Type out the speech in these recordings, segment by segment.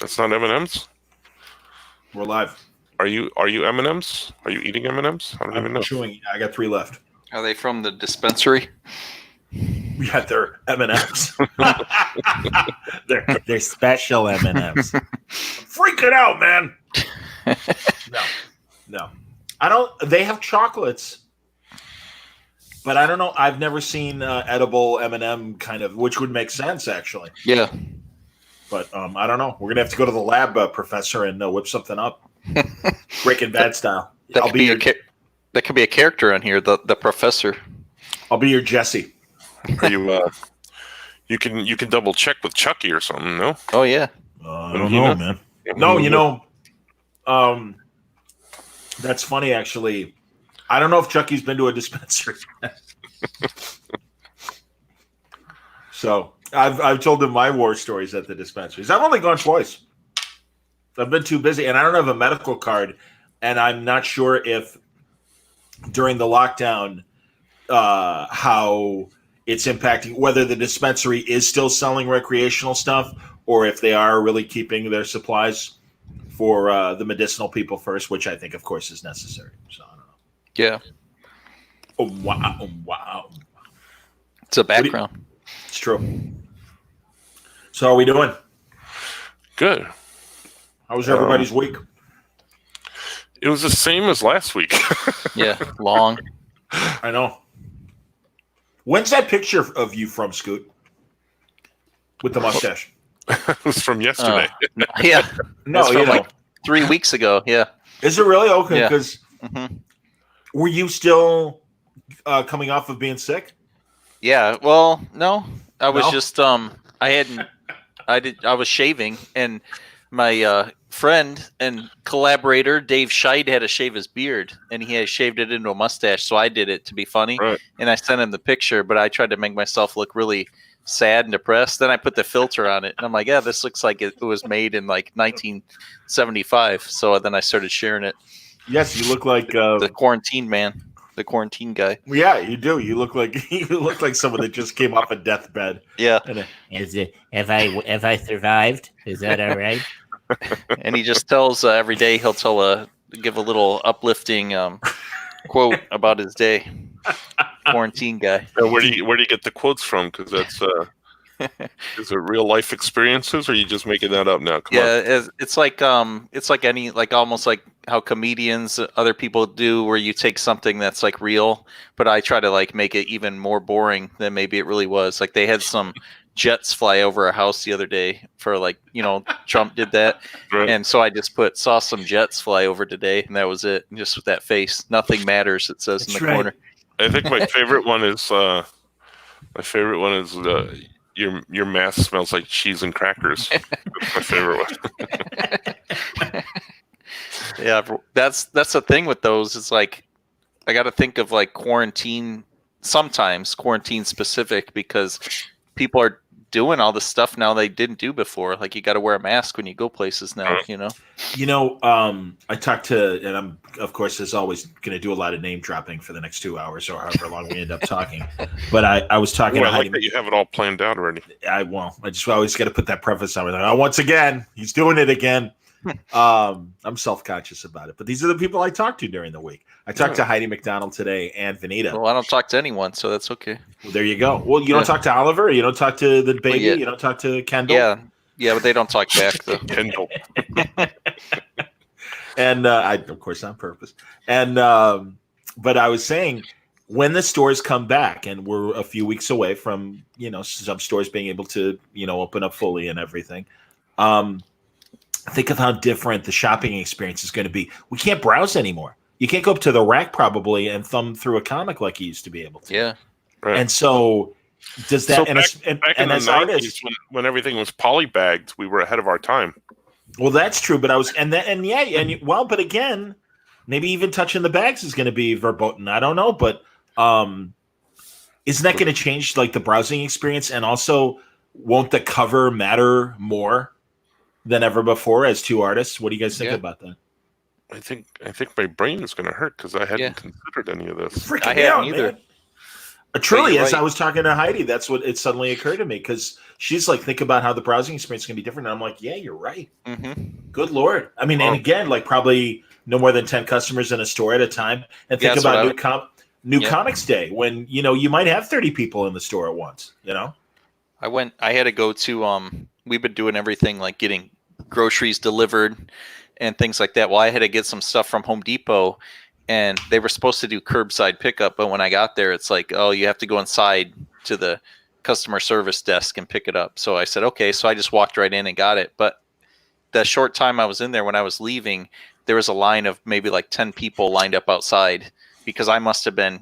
That's not M&M's? We're live. Are you M&M's? Are you eating M&M's? I don't even know. I'm chewing. I got 3 left. Are they from the dispensary? We got their M&M's. They're special M&M's. Freaking out, man. No. I don't. They have chocolates, but I don't know. I've never seen edible M&M kind of, which would make sense actually. Yeah. But I don't know. We're gonna have to go to the lab, professor, and whip something up, Breaking Bad style. That could be a character on here. The professor. I'll be your Jesse. Are you? You can double check with Chucky or something. No. Oh yeah. I don't know, man. No, that's funny actually. I don't know if Chucky's been to a dispensary. So I've told him my war stories at the dispensaries. I've only gone twice. I've been too busy, and I don't have a medical card, and I'm not sure if during the lockdown how it's impacting, whether the dispensary is still selling recreational stuff or if they are really keeping their supplies for the medicinal people first, which I think, of course, is necessary. So I don't know. Yeah. Oh, wow. It's a background. It's true. So how are we doing? Good. How was everybody's week? It was the same as last week. Yeah, long. I know. When's that picture of you from, Scoot? With the mustache? It was from yesterday. Yeah. No, from like 3 weeks ago. Yeah. Is it really? Okay, Yeah. because were you still coming off of being sick? Yeah. Well, no. I was just I was shaving, and my friend and collaborator Dave Scheid had to shave his beard, and he had shaved it into a mustache, so I did it to be funny. Right. And I sent him the picture, but I tried to make myself look really sad and depressed. Then I put the filter on it, and I'm like, yeah, this looks like it was made in like 1975. So then I started sharing it. Yes, you look like The quarantine man, the quarantine guy. Yeah, you do. You look like someone that just came off a deathbed. Yeah. Have I survived? Is that all right? And he just tells every day he'll give a little uplifting quote about his day. Quarantine guy. Where do you get the quotes from? Because that's is it real life experiences, or are you just making that up now? Come on. It's like almost like how comedians, other people do, where you take something that's like real, but I try to like make it even more boring than maybe it really was. Like they had some jets fly over a house the other day for Trump did that. Right. And so I just saw some jets fly over today, and that was it. And just with that face, nothing matters, it says in the corner. I think my favorite one is your mask smells like cheese and crackers. That's my favorite one. Yeah, that's the thing with those. It's like I got to think of like quarantine specific, because people are doing all the stuff now they didn't do before. Like you got to wear a mask when you go places now. I talked to, and I'm of course as always going to do a lot of name dropping for the next 2 hours or however long we end up talking. But I was talking. I like that you have it all planned out already. I just always got to put that preface on. Once again, he's doing it again. I'm self-conscious about it, but these are the people I talked to during the week. I talked to Heidi McDonald today and Vanita. Well, I don't talk to anyone, so that's okay. Well, there you go. Well, you don't talk to Oliver. You don't talk to the baby. You don't talk to Kendall. Yeah, but they don't talk back though. Kendall. And I, of course, on purpose. And but I was saying, when the stores come back, and we're a few weeks away from some stores being able to open up fully and everything. Think of how different the shopping experience is going to be. We can't browse anymore. You can't go up to the rack probably and thumb through a comic like you used to be able to. Yeah. Right. And so does that? Back in the 90s, when everything was polybagged, we were ahead of our time. Well, that's true. But but again, maybe even touching the bags is going to be verboten. I don't know, but isn't that going to change like the browsing experience? And also, won't the cover matter more than ever before as two artists? What do you guys think about that? I think my brain is going to hurt because I hadn't considered any of this. I hadn't either. Truly, you're as right. I was talking to Heidi, that's what it suddenly occurred to me because she's like, think about how the browsing experience is going to be different. And I'm like, yeah, you're right. Good Lord. I mean, and again, like probably no more than 10 customers in a store at a time. And think that's what I about New Comics Day when, you might have 30 people in the store at once, I had to go to, we've been doing everything like getting groceries delivered and things like that. Well, I had to get some stuff from Home Depot and they were supposed to do curbside pickup. But when I got there, it's like, oh, you have to go inside to the customer service desk and pick it up. So I said, okay. So I just walked right in and got it. But the short time I was in there, when I was leaving, there was a line of maybe like 10 people lined up outside because I must have been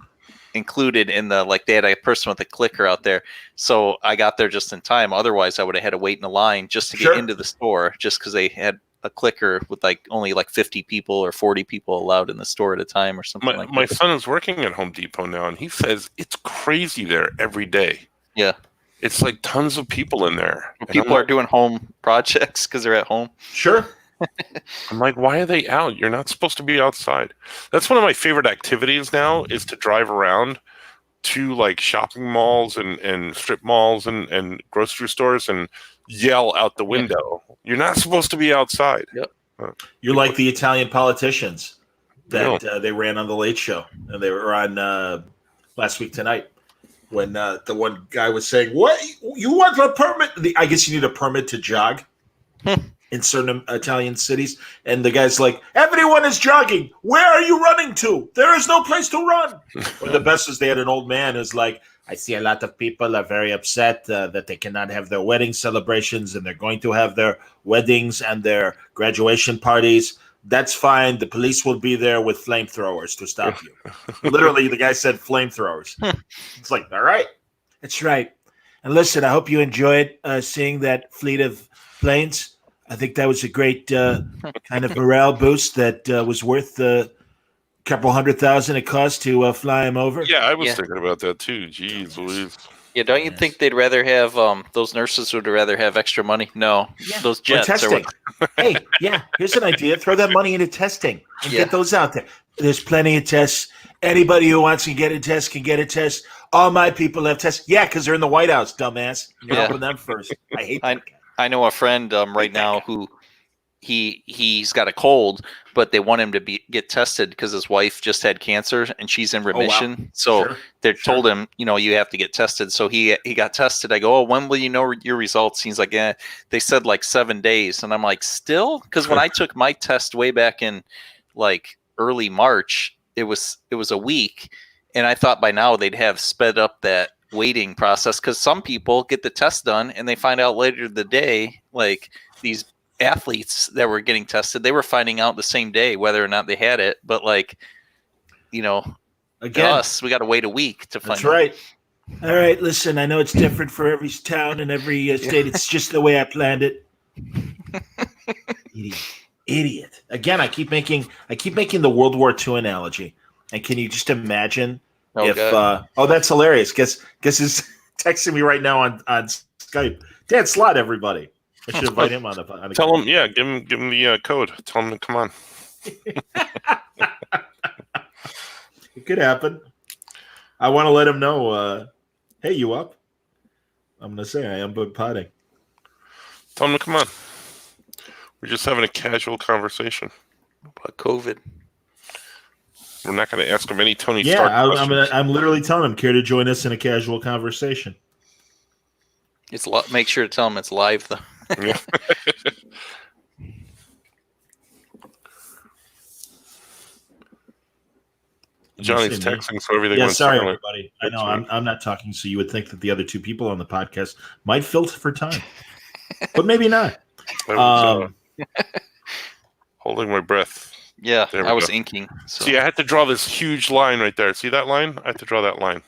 included in they had a person with a clicker out there. So I got there just in time. Otherwise I would have had to wait in a line just to get into the store just because they had a clicker with only 50 people or 40 people allowed in the store at a time or something like that. My son is working at Home Depot now, and he says it's crazy there every day. Yeah. It's like tons of people in there. People are doing home projects because they're at home. Sure. I'm like, why are they out? You're not supposed to be outside. That's one of my favorite activities now is to drive around to like shopping malls and strip malls and grocery stores and yell out the window. You're not supposed to be outside. Yep. You're like the Italian politicians that they ran on the Late Show, and they were on last week tonight when the one guy was saying, "What you want a permit?" I guess you need a permit to jog in certain Italian cities, and the guy's like, "Everyone is jogging. Where are you running to? There is no place to run." Or the best is they had an old man who's like, I see a lot of people are very upset that they cannot have their wedding celebrations and they're going to have their weddings and their graduation parties. That's fine. The police will be there with flamethrowers to stop you. Literally, the guy said flamethrowers. It's like, all right. That's right. And listen, I hope you enjoyed seeing that fleet of planes. I think that was a great kind of morale boost that was worth the couple $100,000 it cost to fly him over. Yeah, I was thinking about that too. Jeez Louise. Yeah, don't you think they'd rather have those nurses would rather have extra money? No, those jets. Testing. Hey, here's an idea. Throw that money into testing and get those out there. There's plenty of tests. Anybody who wants to get a test can get a test. All my people have tests. Yeah, because they're in the White House, dumbass. You're helping them first. I hate that guy. I know a friend right now who he's got a cold, but they want him to get tested because his wife just had cancer and she's in remission. Oh, wow. So they told him, you have to get tested. So he got tested. I go, oh, when will you know your results? He's like, they said 7 days. And I'm like, still? Because when I took my test way back in early March, it was a week. And I thought by now they'd have sped up that waiting process because some people get the test done and they find out later the day, these athletes that were getting tested, they were finding out the same day whether or not they had it. But again, us, we got to wait a week to find out. That's right. All right, listen, I know it's different for every town and every state. It's just the way I planned it. Idiot. Again, I keep making the World War II analogy. And can you just imagine that's hilarious. Guess is texting me right now on Skype. Dan Slott, everybody. I should invite him on the Tell him, give him the code. Tell him to come on. It could happen. I want to let him know, hey, you up? I'm going to say I am bug potting. Tell him to come on. We're just having a casual conversation about COVID. We're not going to ask him any Tony Stark questions. I'm literally telling him, care to join us in a casual conversation. Make sure to tell him it's live, though. Yeah. Johnny's texting, so everything went sorry, silent. everybody. I know I'm not talking, so you would think that the other two people on the podcast might filter for time, but maybe not. I was, holding my breath. Yeah, I was inking. So. See, I had to draw this huge line right there. See that line? I had to draw that line.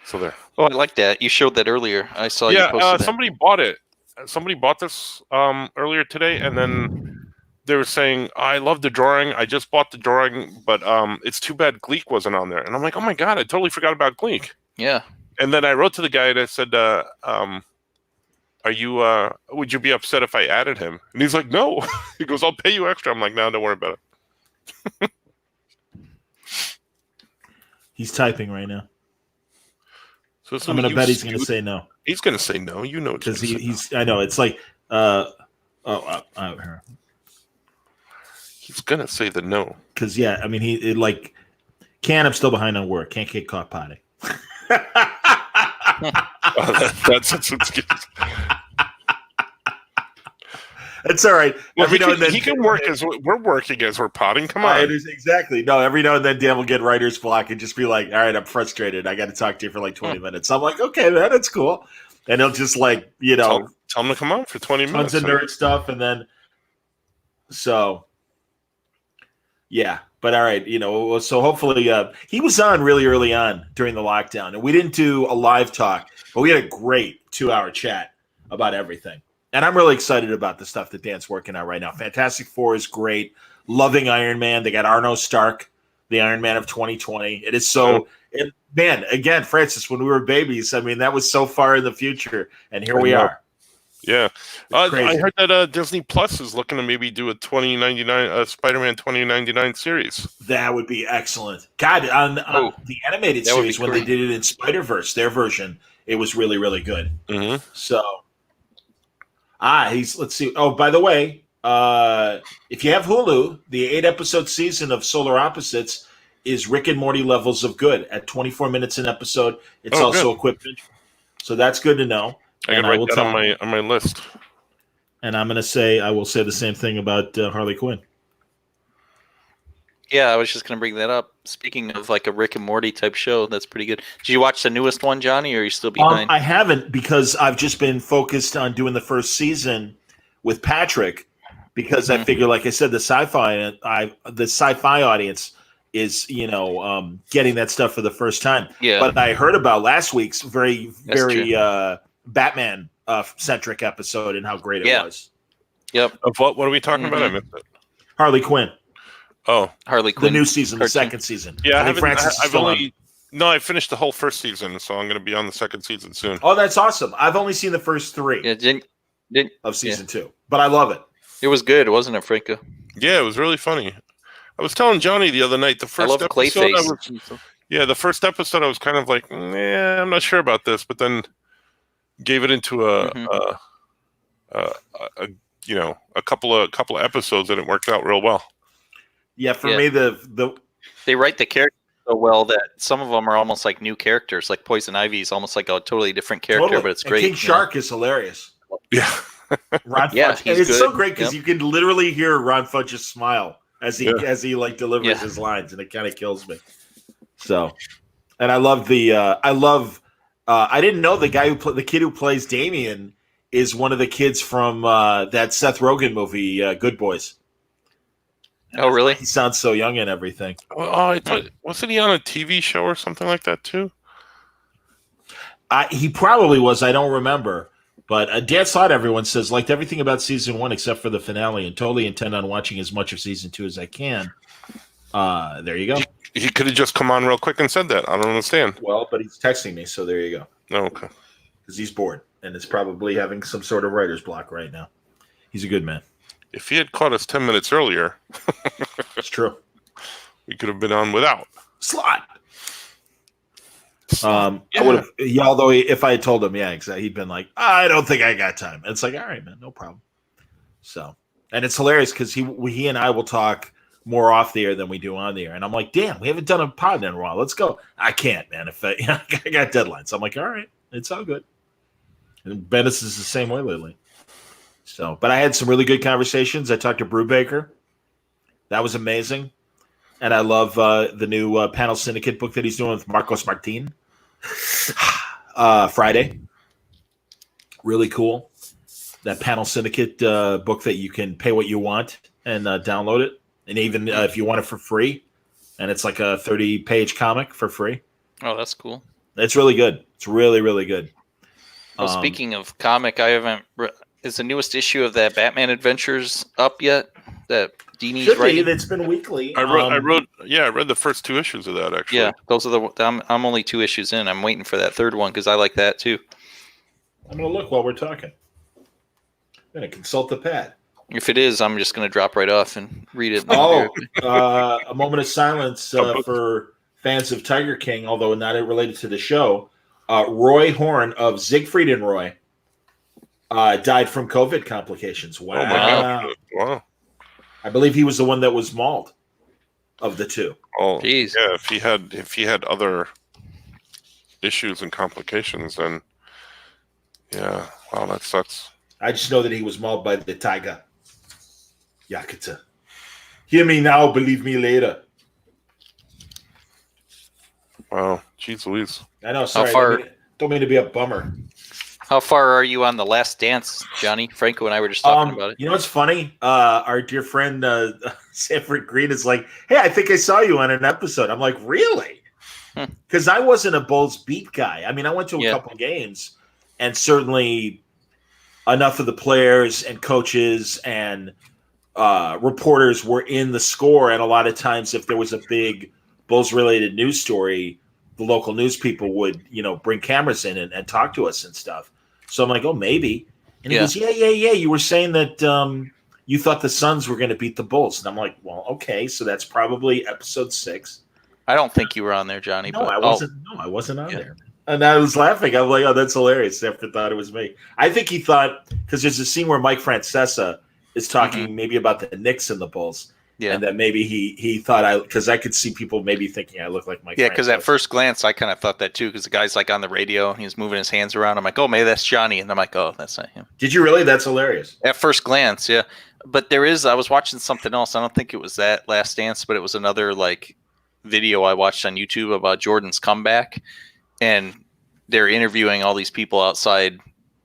So there. Oh, I like that. You showed that earlier. I saw you posted that. Somebody bought it. Somebody bought this earlier today, and then they were saying, I love the drawing. I just bought the drawing, but it's too bad Gleek wasn't on there. And I'm like, oh my God, I totally forgot about Gleek. Yeah. And then I wrote to the guy and I said, would you be upset if I added him? And he's like, no. He goes, I'll pay you extra. I'm like, no, don't worry about it. He's typing right now. So I'm going to bet he's going to say no. He's going to say no. You know, because he's. I know it's like. He's going to say the no. Because yeah, I mean I'm still behind on work. Can't get caught potty. That's excuse. It's all right. Well, he can work as we're working as we're potting. Come on. Exactly. No, every now and then Dan will get writer's block and just be like, all right, I'm frustrated. I got to talk to you for like 20 minutes. I'm like, okay, man, that's cool. And he'll just tell him to come on for 20 minutes. Tons of nerd stuff. And then, yeah. But all right, so hopefully he was on really early on during the lockdown. And we didn't do a live talk, but we had a great 2-hour chat about everything. And I'm really excited about the stuff that Dan's working on right now. Fantastic Four is great. Loving Iron Man. They got Arno Stark, the Iron Man of 2020. It is so – man, again, Francis, when we were babies, I mean, that was so far in the future. And here we are. Yeah. I heard that Disney Plus is looking to maybe do a Spider-Man 2099 series. That would be excellent. God, on the animated series, when they did it in Spider-Verse, their version, it was really, really good. Mm-hmm. So – let's see. Oh, by the way, if you have Hulu, the 8-episode season of Solar Opposites is Rick and Morty levels of good at 24 minutes an episode. It's also equipped. So that's good to know. I can write that on my list. And I will say the same thing about Harley Quinn. Yeah, I was just going to bring that up. Speaking of like a Rick and Morty type show, that's pretty good. Did you watch the newest one, Johnny, or are you still behind? I haven't, because I've just been focused on doing the first season with Patrick, because I figure, like I said, the sci-fi audience is, getting that stuff for the first time. Yeah. But I heard about last week's very Batman centric episode and how great it was. Yep. Of what are we talking about? I missed it. Harley Quinn. Oh, Harley Quinn. The new season, the second season. Yeah, I finished the whole first season, so I'm going to be on the second season soon. Oh, that's awesome. I've only seen the first 3 of season 2, but I love it. It was good, wasn't it, Franco? Yeah, it was really funny. I was telling Johnny the other night, the first episode, the first episode, I was kind of like, I'm not sure about this, but then gave it into a couple of episodes, and it worked out real well. Yeah, for me, they write the characters so well that some of them are almost like new characters. Like Poison Ivy is almost like a totally different character, but it's great. King Shark is hilarious. Yeah, Ron Fudge. And it's so great because you can literally hear Ron Fudge's smile as he delivers his lines, and it kind of kills me. So, and I love I didn't know the kid who plays Damien is one of the kids from that Seth Rogen movie, Good Boys. Oh, really? He sounds so young and everything. Oh, I thought, wasn't he on a TV show or something like that too? He probably was. I don't remember. But Dan Slott, everyone says, liked everything about season 1 except for the finale, and totally intend on watching as much of season 2 as I can. There you go. He could have just come on real quick and said that. I don't understand. Well, but he's texting me, so there you go. Oh, okay. Because he's bored and is probably having some sort of writer's block right now. He's a good man. If he had caught us 10 minutes earlier, it's true. We could have been on without Slot. I would have. Yeah, although if I had told him, exactly, he'd been like, "I don't think I got time." And it's like, all right, man, no problem. So, and it's hilarious because he and I will talk more off the air than we do on the air, and I'm like, "Damn, we haven't done a pod in a while. Let's go." I can't, man. If I got deadlines, I'm like, "All right, it's all good." And Bennis is the same way lately. So, but I had some really good conversations. I talked to Brubaker. That was amazing. And I love the new Panel Syndicate book that he's doing with Marcos Martin. Friday. Really cool. That Panel Syndicate book that you can pay what you want and download it. And even if you want it for free. And it's like a 30-page comic for free. Oh, that's cool. It's really good. It's really, really good. Well, speaking of comic, I haven't... Is the newest issue of that Batman Adventures up yet? That Dini's writing? It's been weekly. I read the first 2 issues of that, actually. Yeah, those are I'm only 2 issues in. I'm waiting for that third one because I like that too. I'm going to look while we're talking. I'm going to consult the pad. If it is, I'm just going to drop right off and read it. A moment of silence for fans of Tiger King, although not related to the show. Roy Horn of Siegfried and Roy died from COVID complications. Wow. Oh my god! Wow. I believe he was the one that was mauled of the two. Oh, Jeez. yeah. If he had other issues and complications, then yeah. Wow, that sucks. I just know that he was mauled by the tiger. Yakuza. Hear me now, believe me later. Wow, jeez Louise. I know, sorry. far- Don't mean to be a bummer. How far are you on The Last Dance, Johnny? Franco and I were just talking about it. You know what's funny? Our dear friend Sanford Green is like, hey, I think I saw you on an episode. I'm like, really? Because I wasn't a Bulls beat guy. I mean, I went to a couple of games, and certainly enough of the players and coaches and reporters were in the score. And a lot of times, if there was a big Bulls-related news story, the local news people would, bring cameras in and talk to us and stuff. So I'm like, oh, maybe. And he goes, yeah. You were saying that you thought the Suns were going to beat the Bulls. And I'm like, well, okay. So that's probably episode 6. I don't think you were on there, Johnny. No, I wasn't. No, I wasn't on there. And I was laughing. I'm like, oh, that's hilarious. After thought it was me. I think he thought, because there's a scene where Mike Francesa is talking maybe about the Knicks and the Bulls. Yeah. And then maybe he thought because I could see people maybe thinking I look like Mike. Yeah, because at first glance, I kind of thought that too, because the guy's like on the radio and he's moving his hands around. I'm like, oh, maybe that's Johnny. And I'm like, oh, that's not him. Did you really? That's hilarious. At first glance, yeah. But I was watching something else. I don't think it was that Last Dance, but it was another like video I watched on YouTube about Jordan's comeback. And they're interviewing all these people outside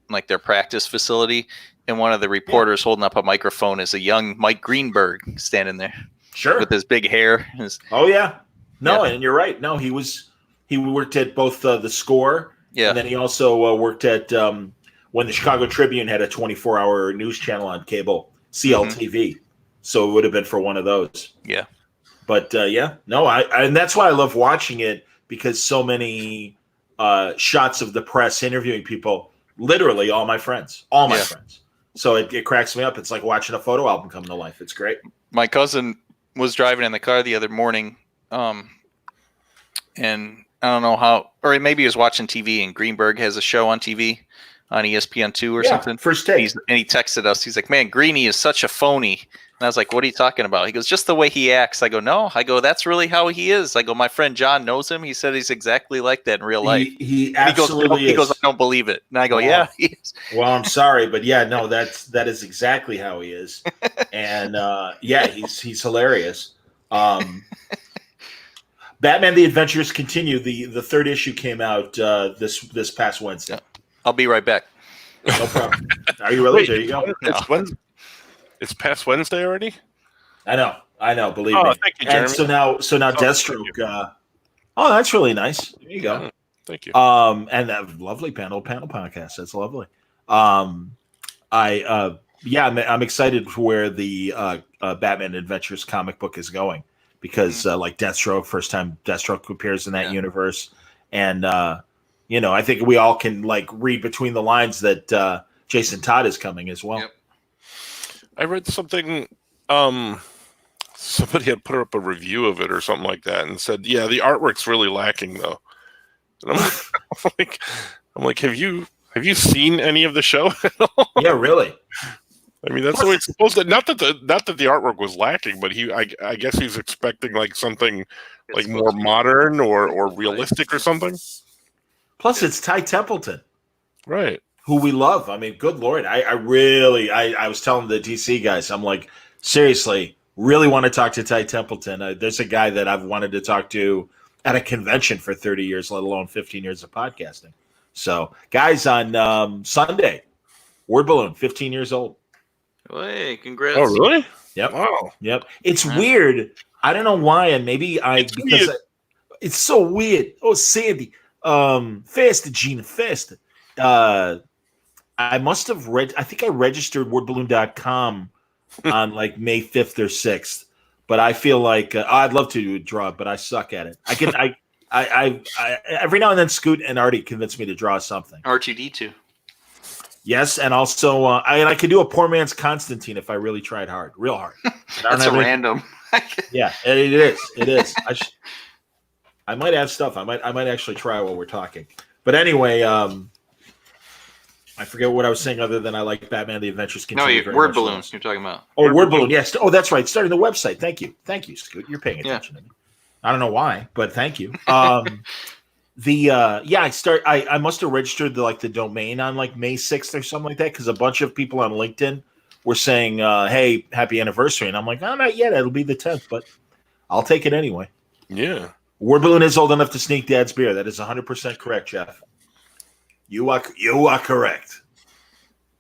like their practice facility. And one of the reporters holding up a microphone is a young Mike Greenberg standing there. Sure. With his big hair. Oh, yeah. No, and you're right. No, he worked at both the Score. Yeah. And then he also worked at when the Chicago Tribune had a 24-hour news channel on cable, CLTV. So it would have been for one of those. Yeah. But no, and that's why I love watching it, because so many shots of the press interviewing people, literally all my friends. So it cracks me up. It's like watching a photo album come to life. It's great. My cousin was driving in the car the other morning, and I don't know how, or maybe he was watching TV, and Greenberg has a show on TV on ESPN2 or something. First Take. And he texted us. He's like, man, Greeny is such a phony. And I was like, what are you talking about? He goes, just the way he acts. I go, no. I go, that's really how he is. I go, my friend John knows him. He said he's exactly like that in real life. He absolutely is. He goes, I don't believe it. And I go, yeah, he is. Well, I'm sorry, but yeah, no, that is exactly how he is. And he's hilarious. Batman: The Adventures continue. The third issue came out this past Wednesday. I'll be right back. No problem. Are you really? There you go. It's past Wednesday already? I know. Believe me. Thank you, Jeremy. And so now Deathstroke. That's really nice. There you go. Thank you. And that lovely panel podcast. That's lovely. I'm excited for where the Batman Adventures comic book is going, because like Deathstroke, first time Deathstroke appears in that universe, and I think we all can like read between the lines that Jason Todd is coming as well. Yep. I read something. Somebody had put up a review of it or something like that, and said, "Yeah, the artwork's really lacking, though." And I'm like, have you seen any of the show at all? Yeah, really. I mean, that's the way it's supposed to. Not that the artwork was lacking, but I guess he's expecting like something like more modern or realistic or something. Plus, it's Ty Templeton, right? Who we love. I mean, good Lord. I was telling the DC guys, I'm like, seriously, really want to talk to Ty Templeton. There's a guy that I've wanted to talk to at a convention for 30 years, let alone 15 years of podcasting. So, guys, on Sunday, Word Balloon, 15 years old. Hey, congrats. Oh, really? Yep. Wow. Yep. It's weird. I don't know why, and maybe it's so weird. Oh, Sandy. Faster, Gina, faster. I must have I think I registered wordballoon.com on like May 5th or 6th, but I feel like I'd love to draw, but I suck at it. I every now and then Scoot and Artie convince me to draw something. R2D2. Yes, and also I could do a poor man's Constantine if I really tried hard, real hard. That's a random. Yeah, it is. I might have stuff. I might actually try while we're talking. But anyway, I forget what I was saying other than I like Batman: The Adventures No, Continue. very word much. balloons. You're talking about. Oh, word balloon. Yes. Oh, that's right. Starting the website. Thank you, Scoot. You're paying Yeah. attention to me. I don't know why, but thank you. I must have registered the domain on like May 6th or something like that because a bunch of people on LinkedIn were saying, "Hey, happy anniversary," and I'm like, "Oh, not yet. It'll be the 10th, but I'll take it anyway." Yeah. Word balloon is old enough to sneak Dad's beer. That is 100% correct, Jeff. You are correct.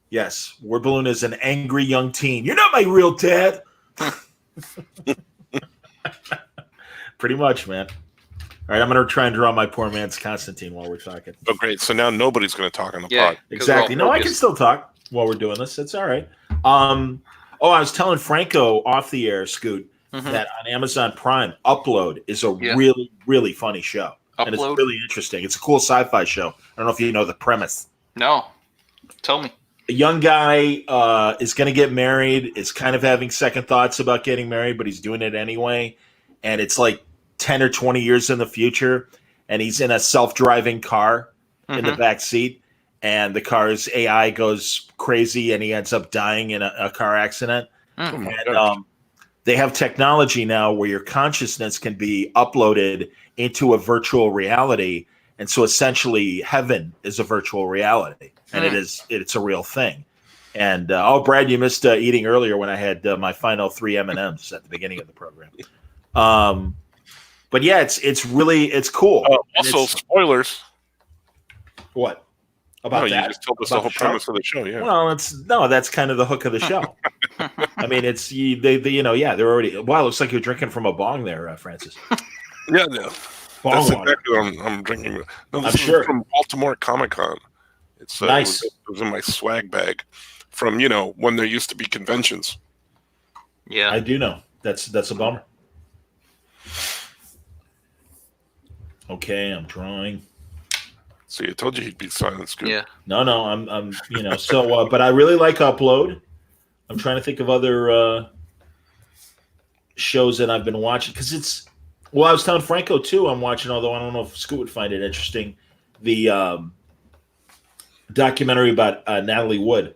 Yes, word balloon is an angry young teen. You're not my real dad. Pretty much, man. All right, I'm going to try and draw my poor man's Constantine while we're talking. Oh, great. So now nobody's going to talk on the Yeah. pod. 'Cause we're Exactly. all No, I can focused. still talk while we're doing this. It's all right. I was telling Franco off the air, Scoot, Mhm. that on Amazon Prime, Upload is a Yeah. really, really funny show. And it's Upload? really interesting. It's a cool sci-fi show. I don't know if you know the premise. No. Tell me. A young guy is going to get married, is kind of having second thoughts about getting married, but he's doing it anyway. And it's like 10 or 20 years in the future. And he's in a self-driving car in the Mhm. back seat. And the car's AI goes crazy and he ends up dying in a car accident. Mm. Oh my And gosh. they have technology now where your consciousness can be uploaded into a virtual reality. And so essentially heaven is a virtual reality and it's a real thing. And Brad, you missed eating earlier when I had my final 3 M&Ms at the beginning of the program. But yeah, it's cool. And Also, it's- spoilers. what about No, you that? just told us About the whole the show? premise of the show. Yeah. Well, that's kind of the hook of the show. I mean, they're already. Wow, it looks like you're drinking from a bong there, Francis. Yeah. No. Bong That's water. exactly what I'm drinking. No, I'm this is sure. from Baltimore Comic Con. It's Nice. It was in my swag bag from when there used to be conventions. Yeah. I do know. That's a bummer. Okay, I'm drawing. See, I told you he'd be silent, Scoop. Yeah. No, I'm so but I really like Upload. I'm trying to think of other shows that I've been watching because it's I was telling Franco too. I'm watching, although I don't know if Scoot would find it interesting, the documentary about Natalie Wood,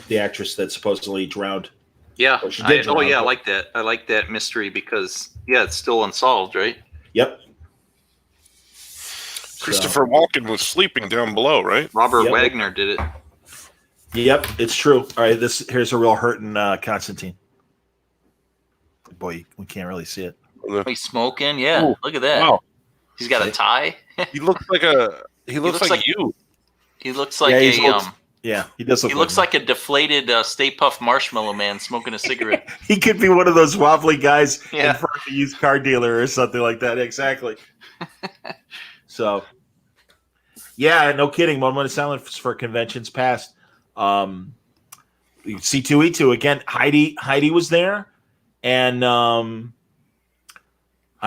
the actress that supposedly drowned. Yeah. Oh, she did drown, I but- like that. I like that mystery because it's still unsolved, right? Yep. Christopher Walken was sleeping down below, right? Robert Yep. Wagner did it. Yep, it's true. All right, here's a real hurting Constantine. Boy, we can't really see it. He's smoking. Yeah. Ooh, Look at that. Wow, He's got a tie. he looks like looks like- you. He looks like Yeah, he does look. he looks like a deflated Stay Puft Marshmallow Man smoking a cigarette. he could be one of those wobbly guys in Yeah. front of a used car dealer or something like that. Exactly. So, yeah, no kidding. 1 minute silence for conventions past. C2E2 again. Heidi was there, and I'm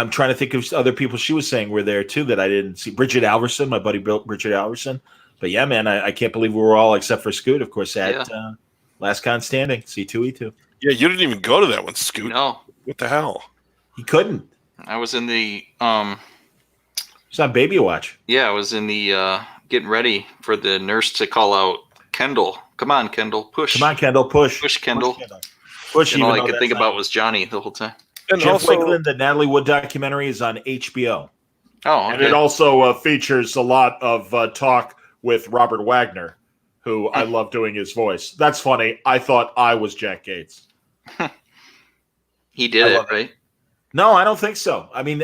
trying to think of other people she was saying were there too that I didn't see. Bridget Alverson, my buddy Bridget Alverson. But yeah, man, I can't believe we were all except for Scoot, of course, at Last Con Standing, C2E2. Yeah, you didn't even go to that one, Scoot. No, What the hell? He couldn't. I was in the He's on Baby Watch. I was in the getting ready for the nurse to call out Kendall. Come on, Kendall, push. Come on, Kendall, push. Push, Kendall. Push, And even all I though could that's think not- about was Johnny the whole time. And Jeff also, Wakeland, the Natalie Wood documentary is on HBO. Oh, And it okay. also features a lot of talk with Robert Wagner, who I love doing his voice. That's funny. I thought I was Jack Gates. He did I it, love it. right? No, I don't think so. I mean,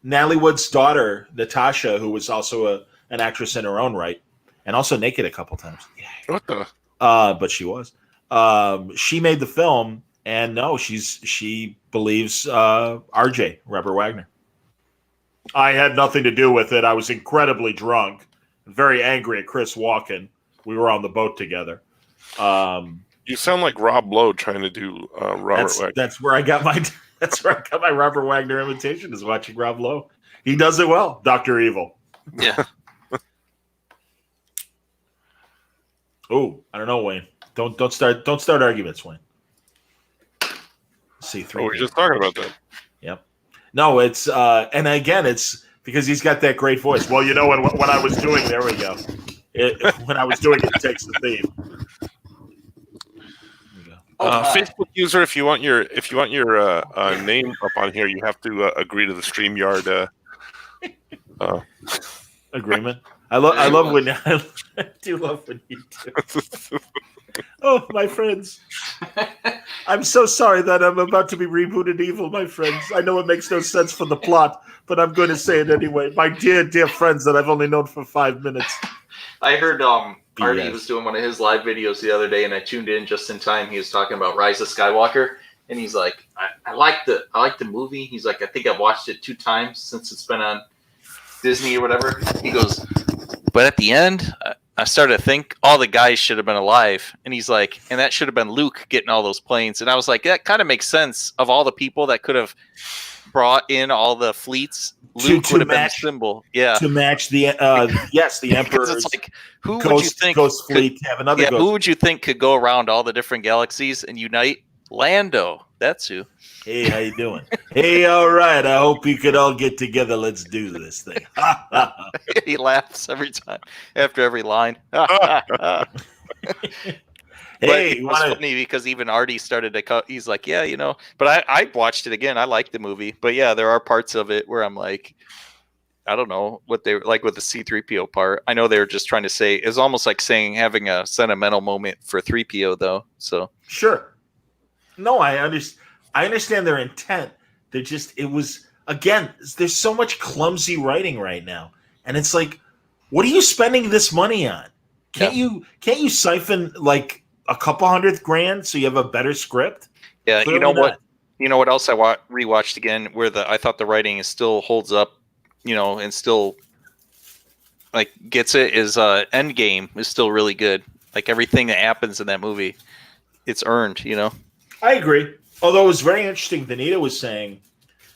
Natalie Wood's daughter, Natasha, who was also an actress in her own right, and also naked a couple times. what the? But she was. She made the film, and no, she believes RJ, Robert Wagner. I had nothing to do with it. I was incredibly drunk, very angry at Chris Walken. We were on the boat together. You sound like Rob Lowe trying to do Robert Wagner. That's where I got my Robert Wagner imitation, is watching Rob Lowe. He does it well, Dr. Evil. Yeah. Oh, I don't know, Wayne. Don't start arguments, Wayne. See Oh, we were just talking about that. Yep. No, it's and again, it's because he's got that great voice. Well, you know when I was doing, there we go. When I was doing it, takes the theme. Facebook user, if you want your name up on here, you have to agree to the StreamYard agreement. I love when I do love when you do. Oh, my friends. I'm so sorry that I'm about to be rebooted evil, my friends. I know it makes no sense for the plot, but I'm going to say it anyway. My dear, dear friends that I've only known for 5 minutes. I heard Artie was doing one of his live videos the other day, and I tuned in just in time. He was talking about Rise of Skywalker, and he's like, I like the movie. He's like, I think I've watched it 2 times since it's been on Disney or whatever. He goes, but at the end, I started to think all the guys should have been alive. And he's like, and that should have been Luke getting all those planes. And I was like, that kind of makes sense. Of all the people that could have brought in all the fleets, Luke would have been the symbol. Yeah. To match the the Emperor's it's like, who would you think Ghost Fleet have another Ghost. Who would you think could go around all the different galaxies and unite? Lando. That's who. Hey, how you doing? Hey, all right. I hope you could all get together. Let's do this thing. He laughs every time after every line. Hey, it was funny because even Artie started to he's like, yeah, you know, but I watched it again. I liked the movie, but yeah, there are parts of it where I'm like, I don't know what they like with the C-3PO part. I know they were just trying to say, it's almost like saying having a sentimental moment for 3PO though. So sure. No, I understand their intent. It was, again, there's so much clumsy writing right now. And it's like, what are you spending this money on? Can't you siphon like a couple $100,000 so you have a better script? Yeah, Clearly you know not. what? You know what else I rewatched again where I thought the writing still holds up, you know, and still like gets it is Endgame is still really good. Like everything that happens in that movie, it's earned, you know. I agree. Although it was very interesting, Vanita was saying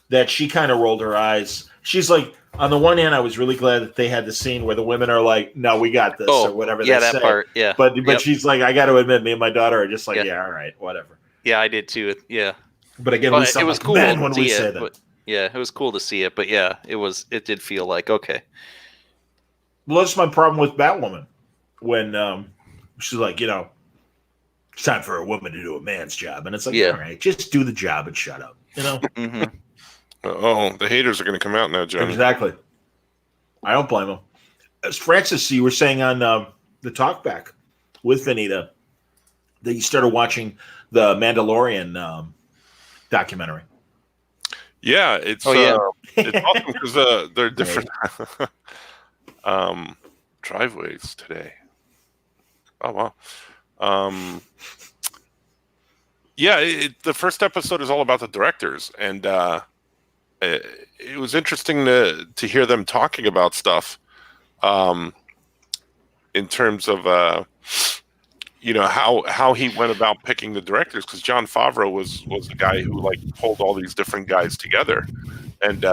that she kind of rolled her eyes. She's like, on the one hand, I was really glad that they had the scene where the women are like, "No, we got this," or whatever. Yeah, they that say. part. Yeah, but she's like, I got to admit, me and my daughter are just like, yeah, all right, whatever. Yeah, I did too. Yeah, but again, it was was cool men when we say say it, that. but, yeah, it was cool to see it. But yeah, it did feel like okay. Well, that's my problem with Batwoman when she's like, you know, it's time for a woman to do a man's job, and it's like, all right, just do the job and shut up, you know. Mm-hmm. Oh, the haters are going to come out now, Johnny. Exactly. I don't blame them. As Francis, you were saying on the talkback with Vanita that you started watching the Mandalorian documentary. Yeah, it's it's awesome because they're different driveways today. Oh wow. Yeah, the first episode is all about the directors, and it was interesting to hear them talking about stuff in terms of you know how he went about picking the directors, because Jon Favreau was the guy who like pulled all these different guys together, and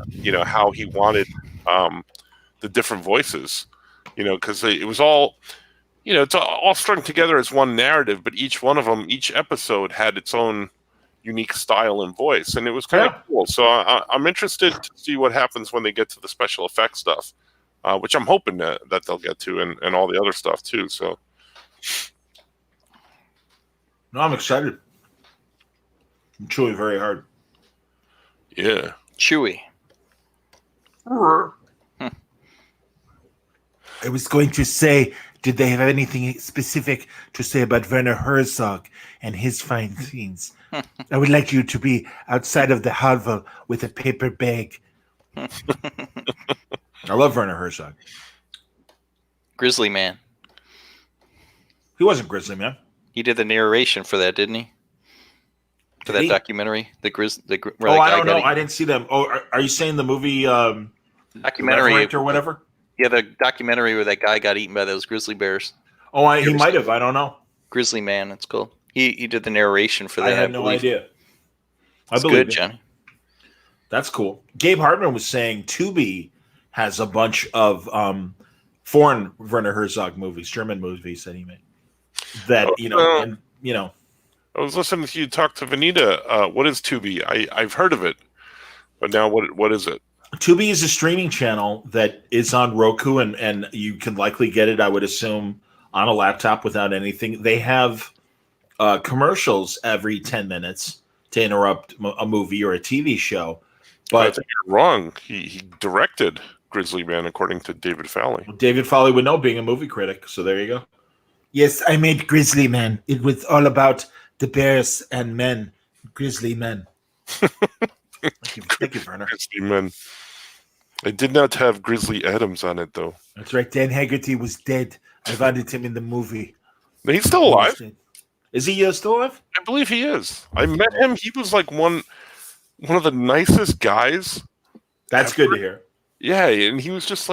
you know how he wanted the different voices, you know, because it was all, you know, it's all strung together as one narrative, but each one of them, each episode had its own unique style and voice, and it was kind of cool. So I'm interested to see what happens when they get to the special effects stuff, which I'm hoping that they'll get to, and all the other stuff too. So, no, I'm excited. I'm chewing very hard. Yeah, Chewy. I was going to say, did they have anything specific to say about Werner Herzog and his fine scenes? I would like you to be outside of the hovel with a paper bag. I love Werner Herzog. Grizzly Man. He wasn't Grizzly Man. He did the narration for that, didn't he? For that documentary, I don't know. I didn't see them. Oh, are you saying the movie documentary or whatever? Yeah, the documentary where that guy got eaten by those grizzly bears. Oh, he might have. I don't know. Grizzly Man, it's called. He did the narration for that. I had no idea. It's good, Johnny. That's cool. Gabe Hartman was saying Tubi has a bunch of foreign Werner Herzog movies, German movies that he made. That I was listening to you talk to Vanita. What is Tubi? I've heard of it, but now what is it? Tubi is a streaming channel that is on Roku, and you can likely get it, I would assume, on a laptop without anything. They have commercials every 10 minutes to interrupt a movie or a TV show. I But think you're wrong. He directed Grizzly Man, according to David Fowley. David Foley would know, being a movie critic. So there you go. Yes, I made Grizzly Man. It was all about the bears and men. Grizzly men. Thank you, Werner. Grizzly Man. It did not have Grizzly Adams on it, though. That's right. Dan Haggerty was dead. I wanted him in the movie. But he's still alive. Is he still alive? I believe he is. I met him. He was like one of the nicest guys. That's good to hear. Yeah, and he was just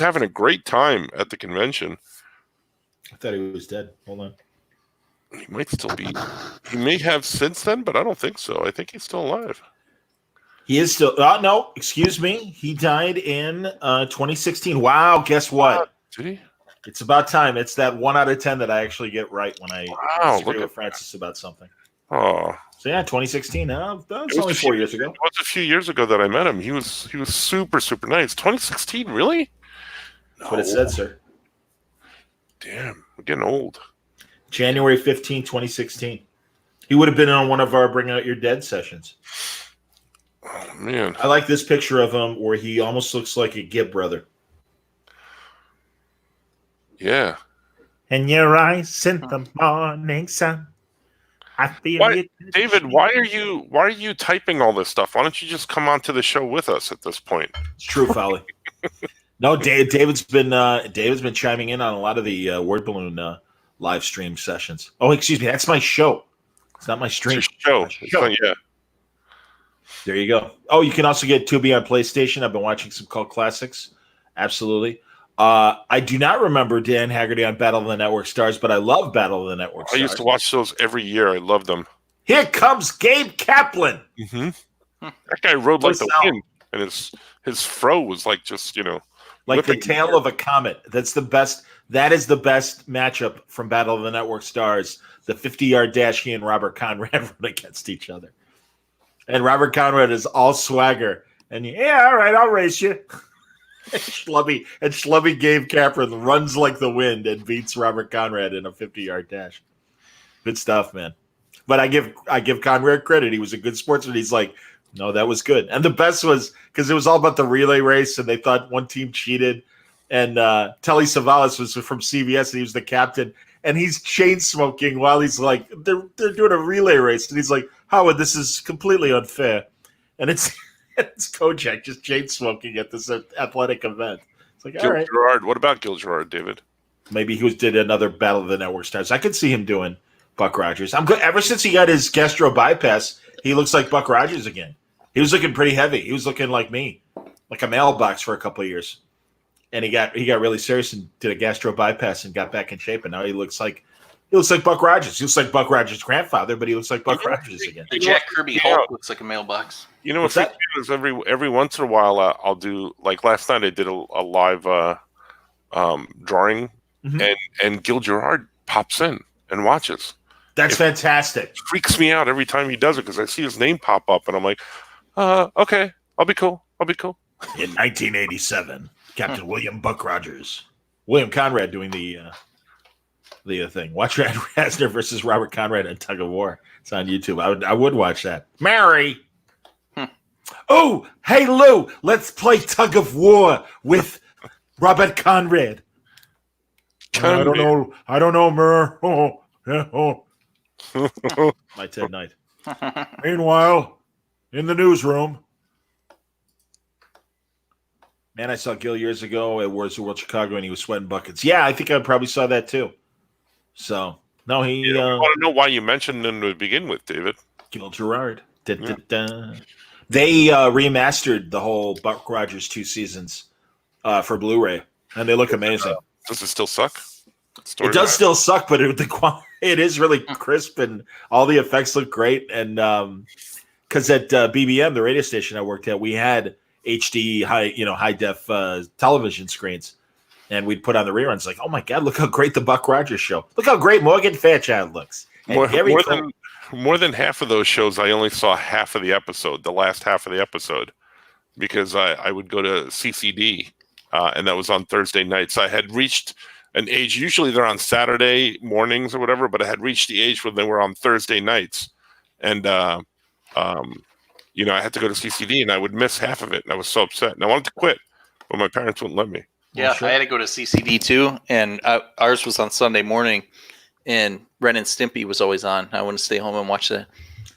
having a great time at the convention. I thought he was dead. Hold on. He might still be. He may have since then, but I don't think so. I think he's still alive. He is still. No, excuse me. He died in 2016. Wow. Guess what? Did he? It's about time. It's that 1 out of 10 that I actually get right when I disagree look with at Francis about something. Oh, So yeah, 2016. That's was only a 4 few- years ago. it was a few years ago that I met him. He was super nice. 2016, really? That's what it said, sir. Damn, we're getting old. January 15, 2016. He would have been on one of our Bring Out Your Dead sessions. Oh man, I like this picture of him where he almost looks like a Gibb brother. yeah. In your eyes in the morning sun, I feel Why- it. David, why are you typing all this stuff? Why don't you just come onto the show with us at this point? It's true, Folly. No, David's been chiming in on a lot of the Word Balloon live stream sessions. Oh, excuse me, that's my show. It's not my stream. It's your show. My It's show. not- yeah. There you go. Oh, you can also get Tubi on PlayStation. I've been watching some cult classics. Absolutely. I do not remember Dan Haggerty on Battle of the Network Stars, but I love Battle of the Network I Stars. used to watch those every year. I loved them. Here comes Gabe Kaplan. Mm-hmm. That guy rode like the What's wind, and his fro was like just Like the whipping tail of a comet. That's the best. That is the best matchup from Battle of the Network Stars. The 50-yard dash he and Robert Conrad run against each other. And Robert Conrad is all swagger. And yeah, all right, I'll race you. and Schlubby Gabe Kaplan runs like the wind and beats Robert Conrad in a 50-yard dash. Good stuff, man. But I give Conrad credit. He was a good sportsman. He's like, no, that was good. And the best was because it was all about the relay race, and they thought one team cheated. And Telly Savalas was from CBS, and he was the captain. And he's chain smoking while he's like, they're doing a relay race. And he's like, Howard, this is completely unfair. And it's Kojak just chain smoking at this athletic event. It's like, all Gil right. Gerard. What about Gil Gerard, David? Maybe he did another Battle of the Network Stars. I could see him doing Buck Rogers. I'm good. Ever since he got his gastro bypass, he looks like Buck Rogers again. He was looking pretty heavy. He was looking like me, like a mailbox for a couple of years. And he got really serious and did a gastro bypass and got back in shape. And now he looks like Buck Rogers. He looks like Buck Rogers' grandfather, but he looks like Buck Rogers again. The Jack Kirby Hulk looks like a mailbox. You know What's what that? is every once in a while I'll do, like last night I did a live drawing, Mhm. and Gil Gerard pops in and watches. That's fantastic. It freaks me out every time he does it because I see his name pop up and I'm like, okay, I'll be cool. In 1987, Captain William Buck Rogers. William Conrad doing the thing. Watch Rad Rasner versus Robert Conrad in Tug of War. It's on YouTube. I would watch that. Mary. Oh, hey Lou, let's play tug of war with Robert Conrad. I don't know, Mer. Oh, yeah, oh. My Ted Knight. Meanwhile, in the newsroom, Man, I saw Gil years ago at Wars of the World Chicago, and he was sweating buckets. Yeah, I think I probably saw that too. So no, he I want to know why you mentioned him to begin with, David. Gil Gerard. Da, da, da. They remastered the whole Buck Rogers 2 seasons for Blu-ray, and they look amazing. Does it still suck? It does still suck, but it is really crisp, and all the effects look great. And because at BBM, the radio station I worked at, we had HD high def television screens, and we'd put on the reruns. Like, oh my god, look how great the Buck Rogers show! Look how great Morgan Fairchild looks. And More than half of those shows, I only saw half of the episode, the last half of the episode. because I would go to CCD, and that was on Thursday nights. I had reached an age. Usually they're on Saturday mornings or whatever, but I had reached the age where they were on Thursday nights, and you know, I had to go to CCD, and I would miss half of it, and I was so upset, and I wanted to quit, but my parents wouldn't let me. Well, Yeah, sure. I had to go to CCD too, and ours was on Sunday morning, and Ren and Stimpy was always on. I wanted to stay home and watch that.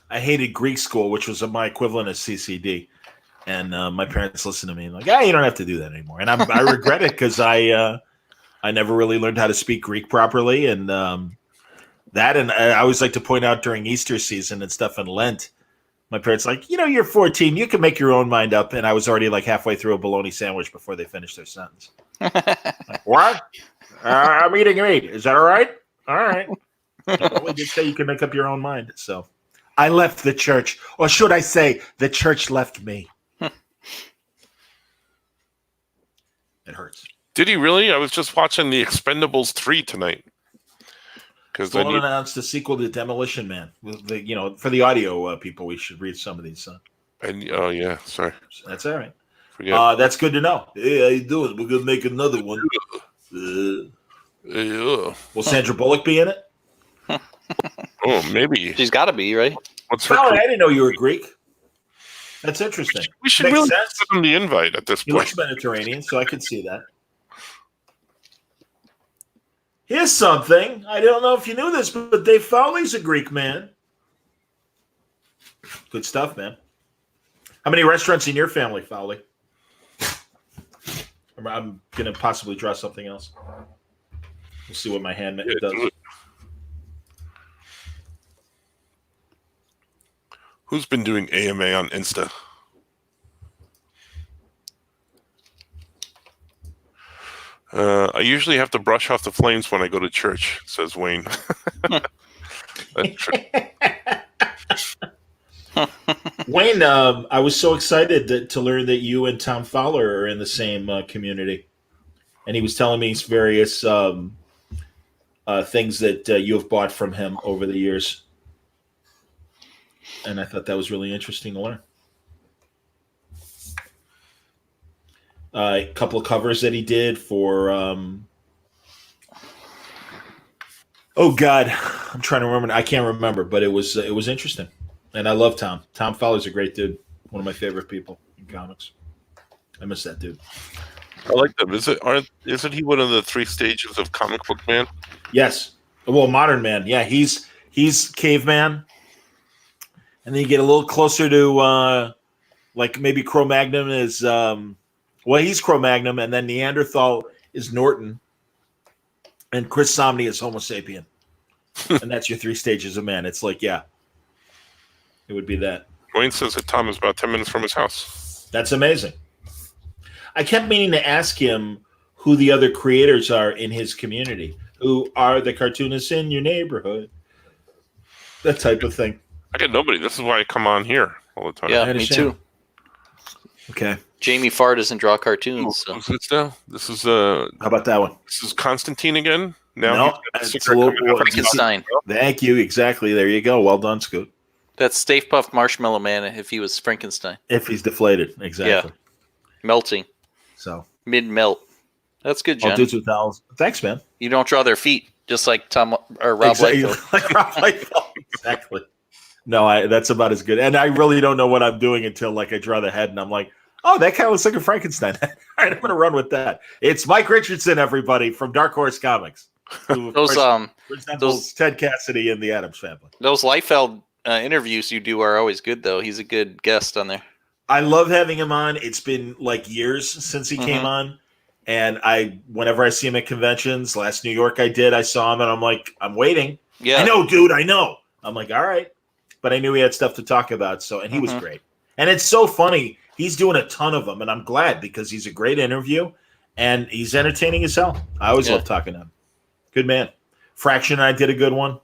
I hated Greek school, which was my equivalent of CCD, and my parents listened to me and like, "Yeah, you don't have to do that anymore." And I regret it because I never really learned how to speak Greek properly, and that. And I always like to point out during Easter season and stuff in Lent, my parents like, you know, you're 14, you can make your own mind up, and I was already like halfway through a bologna sandwich before they finished their sentence. Like, what? I'm eating meat. Is that all right? All right. Well, we did say you can make up your own mind, so. I left the church, or should I say, the church left me. It hurts. Did he really? I was just watching The Expendables 3 tonight. Because Stallone announced a sequel to Demolition Man. You know, for the audio people, we should read some of these. oh yeah, sorry. That's all right. Forget. That's good to know. Hey, how you doing? We're gonna make another one. Will Sandra Bullock be in it? Oh, maybe. She's got to be, right? What's her? Colin, I didn't know you were Greek. That's interesting. We should Makes really sense. send him the invite at this He point. looks Mediterranean, so I could see that. Here's something. I don't know if you knew this, but Dave Fowley's a Greek man. Good stuff, man. How many restaurants in your family, Fowley? I'm going to possibly draw something else. We'll see what my hand Yeah, does. do it. Who's been doing AMA on Insta? I usually have to brush off the flames when I go to church, says Wayne. That's true. Wayne, I was so excited to learn that you and Tom Fowler are in the same community. And he was telling me various things that you have bought from him over the years. And I thought that was really interesting to learn. A couple of covers that he did for oh God, I'm trying to remember. I can't remember, but it was interesting. And I love Tom. Tom Fowler's a great dude. One of my favorite people in comics. I miss that dude. I like them. Isn't he one of the 3 stages of comic book man? Yes. Well, modern man. Yeah, he's caveman. And then you get a little closer to like maybe Cro-Magnon is well, he's Cro-Magnon, and then Neanderthal is Norton, and Chris Samney is Homo sapien. And that's your 3 stages of man. It's like, yeah. It would be that. Wayne says that Tom is about 10 minutes from his house. That's amazing. I kept meaning to ask him who the other creators are in his community. Who are the cartoonists in your neighborhood? That type of thing. I get nobody. This is why I come on here all the time. Yeah, I me understand. too. Okay. Jamie Farr doesn't draw cartoons, so. Who's this now? This is How about that one? this is Constantine again. Now No, he's got a it's secret a little- coming out. Frankenstein. Thank you. Exactly. There you go. Well done, Scoot. That's Stay Puft Marshmallow Man if he was Frankenstein. If he's deflated. Exactly. Melting. So, Mid-melt. That's good, all Jen. dudes with owls. Thanks, man. You don't draw their feet, just like Tom or Rob Exactly. Liefeld. Like Rob Liefeld. Exactly. No, that's about as good. And I really don't know what I'm doing until like I draw the head and I'm like, oh, that kind of looks like a Frankenstein. All right, I'm going to run with that. It's Mike Richardson, everybody, from Dark Horse Comics. Who, of Those course, resembles Ted Cassidy in the Addams Family. those Liefeld interviews you do are always good, though. He's a good guest on there. I love having him on. It's been like years since he came on. And whenever I see him at conventions, last New York I did, I saw him and I'm like, I'm waiting. Yeah. I know, dude, I know. I'm like, all right. But I knew he had stuff to talk about. So, and he was great. And it's so funny. He's doing a ton of them. And I'm glad because he's a great interview and he's entertaining as hell. I always love talking to him. Good man. Fraction and I did a good one.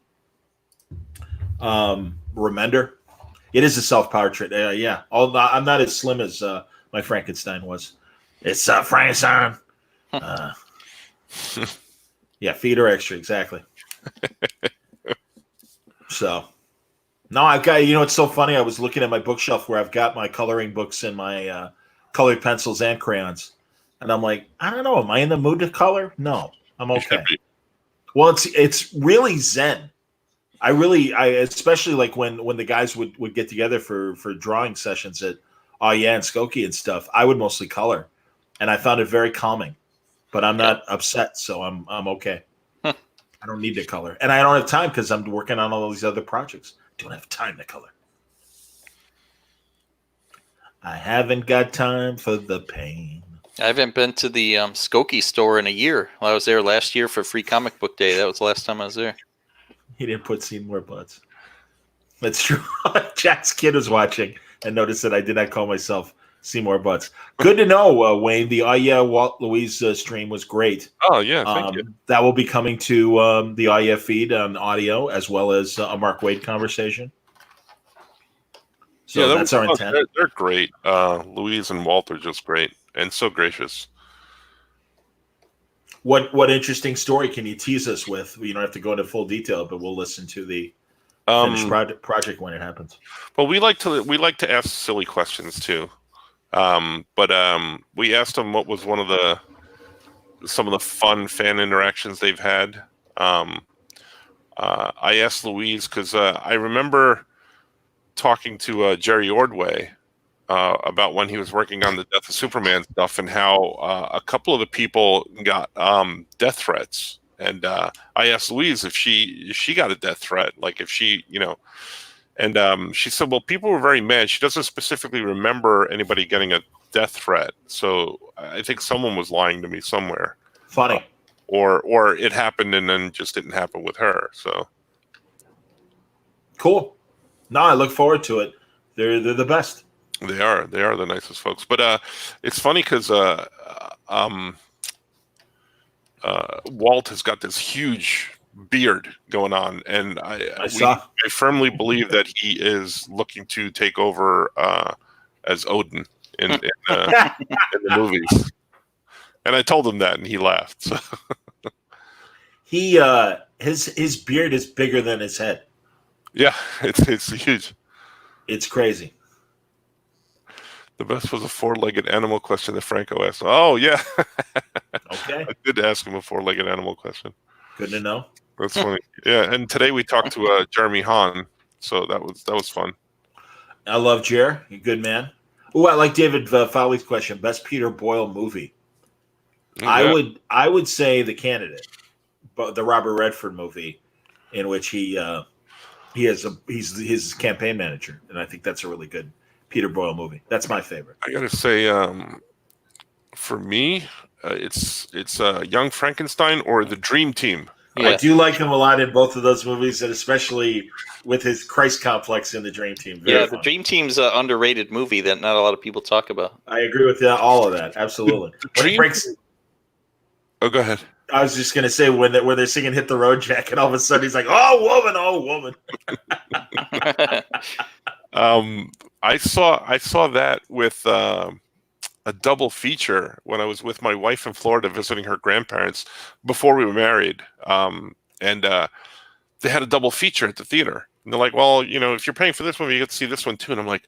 Remender. It is a self-portrait. Yeah. I'm not as slim as my Frankenstein was. It's Frankenstein. Yeah, feet are extra. Exactly. So, no, I've got, it's so funny. I was looking at my bookshelf where I've got my coloring books and my colored pencils and crayons. And I'm like, I don't know. Am I in the mood to color? No, I'm You should okay. be. Well, it's really zen. I especially like when the guys would get together for drawing sessions at Oh Yeah and Skokie and stuff. I would mostly color, and I found it very calming. But I'm not upset, so I'm okay. I don't need to color, and I don't have time because I'm working on all these other projects. Don't have time to color. I haven't got time for the pain. I haven't been to the Skokie store in a year. Well, I was there last year for Free Comic Book Day. That was the last time I was there. He didn't put Seymour Butts. That's true. Jack's kid was watching and noticed that I did not call myself Seymour Butts. Good to know, Wayne. The Walt Louise stream was great. Oh yeah, thank you. That will be coming to the feed on audio as well as a Mark Wade conversation. So Yeah, that's our intent. They're great. Louise and Walt are just great and so gracious. What interesting story can you tease us with? You don't have to go into full detail, but we'll listen to the finished project when it happens. Well, we like to ask silly questions too. But we asked them what was some of the fun fan interactions they've had. I asked Louise because I remember talking to Jerry Ordway about when he was working on the Death of Superman stuff and how a couple of the people got death threats. And I asked Louise if she got a death threat, like if she, and she said, well, people were very mad. She doesn't specifically remember anybody getting a death threat. So I think someone was lying to me somewhere. Funny. Or it happened and then just didn't happen with her. So cool. No, I look forward to it. They're the best. They are the nicest folks. But it's funny because Walt has got this huge beard going on, and I firmly believe that he is looking to take over as Odin in the movies. And I told him that, and he laughed. So. He his beard is bigger than his head. Yeah, it's huge. It's crazy. The best was a four-legged animal question that Franco asked. Oh yeah. Okay. I did ask him a four-legged animal question. Good to know. That's funny. Yeah, and today we talked to Jeremy Hahn, so that was fun. I love Jer. You're a good man. Oh, I like David Fowley's question. Best Peter Boyle movie. Yeah. I would say The Candidate, but the Robert Redford movie, in which he's his campaign manager, and I think that's a really good Peter Boyle movie. That's my favorite. I gotta say, for me, it's Young Frankenstein or The Dream Team. Yeah. I do like him a lot in both of those movies, and especially with his Christ complex in The Dream Team. Very fun. The Dream Team's an underrated movie that not a lot of people talk about. I agree with all of that. Absolutely. Oh, go ahead. I was just gonna say where they're singing "Hit the Road Jack," and all of a sudden he's like, "Oh woman." I saw that with a double feature when I was with my wife in Florida visiting her grandparents before we were married. And they had a double feature at the theater. And they're like, well, if you're paying for this movie, you get to see this one too. And I'm like,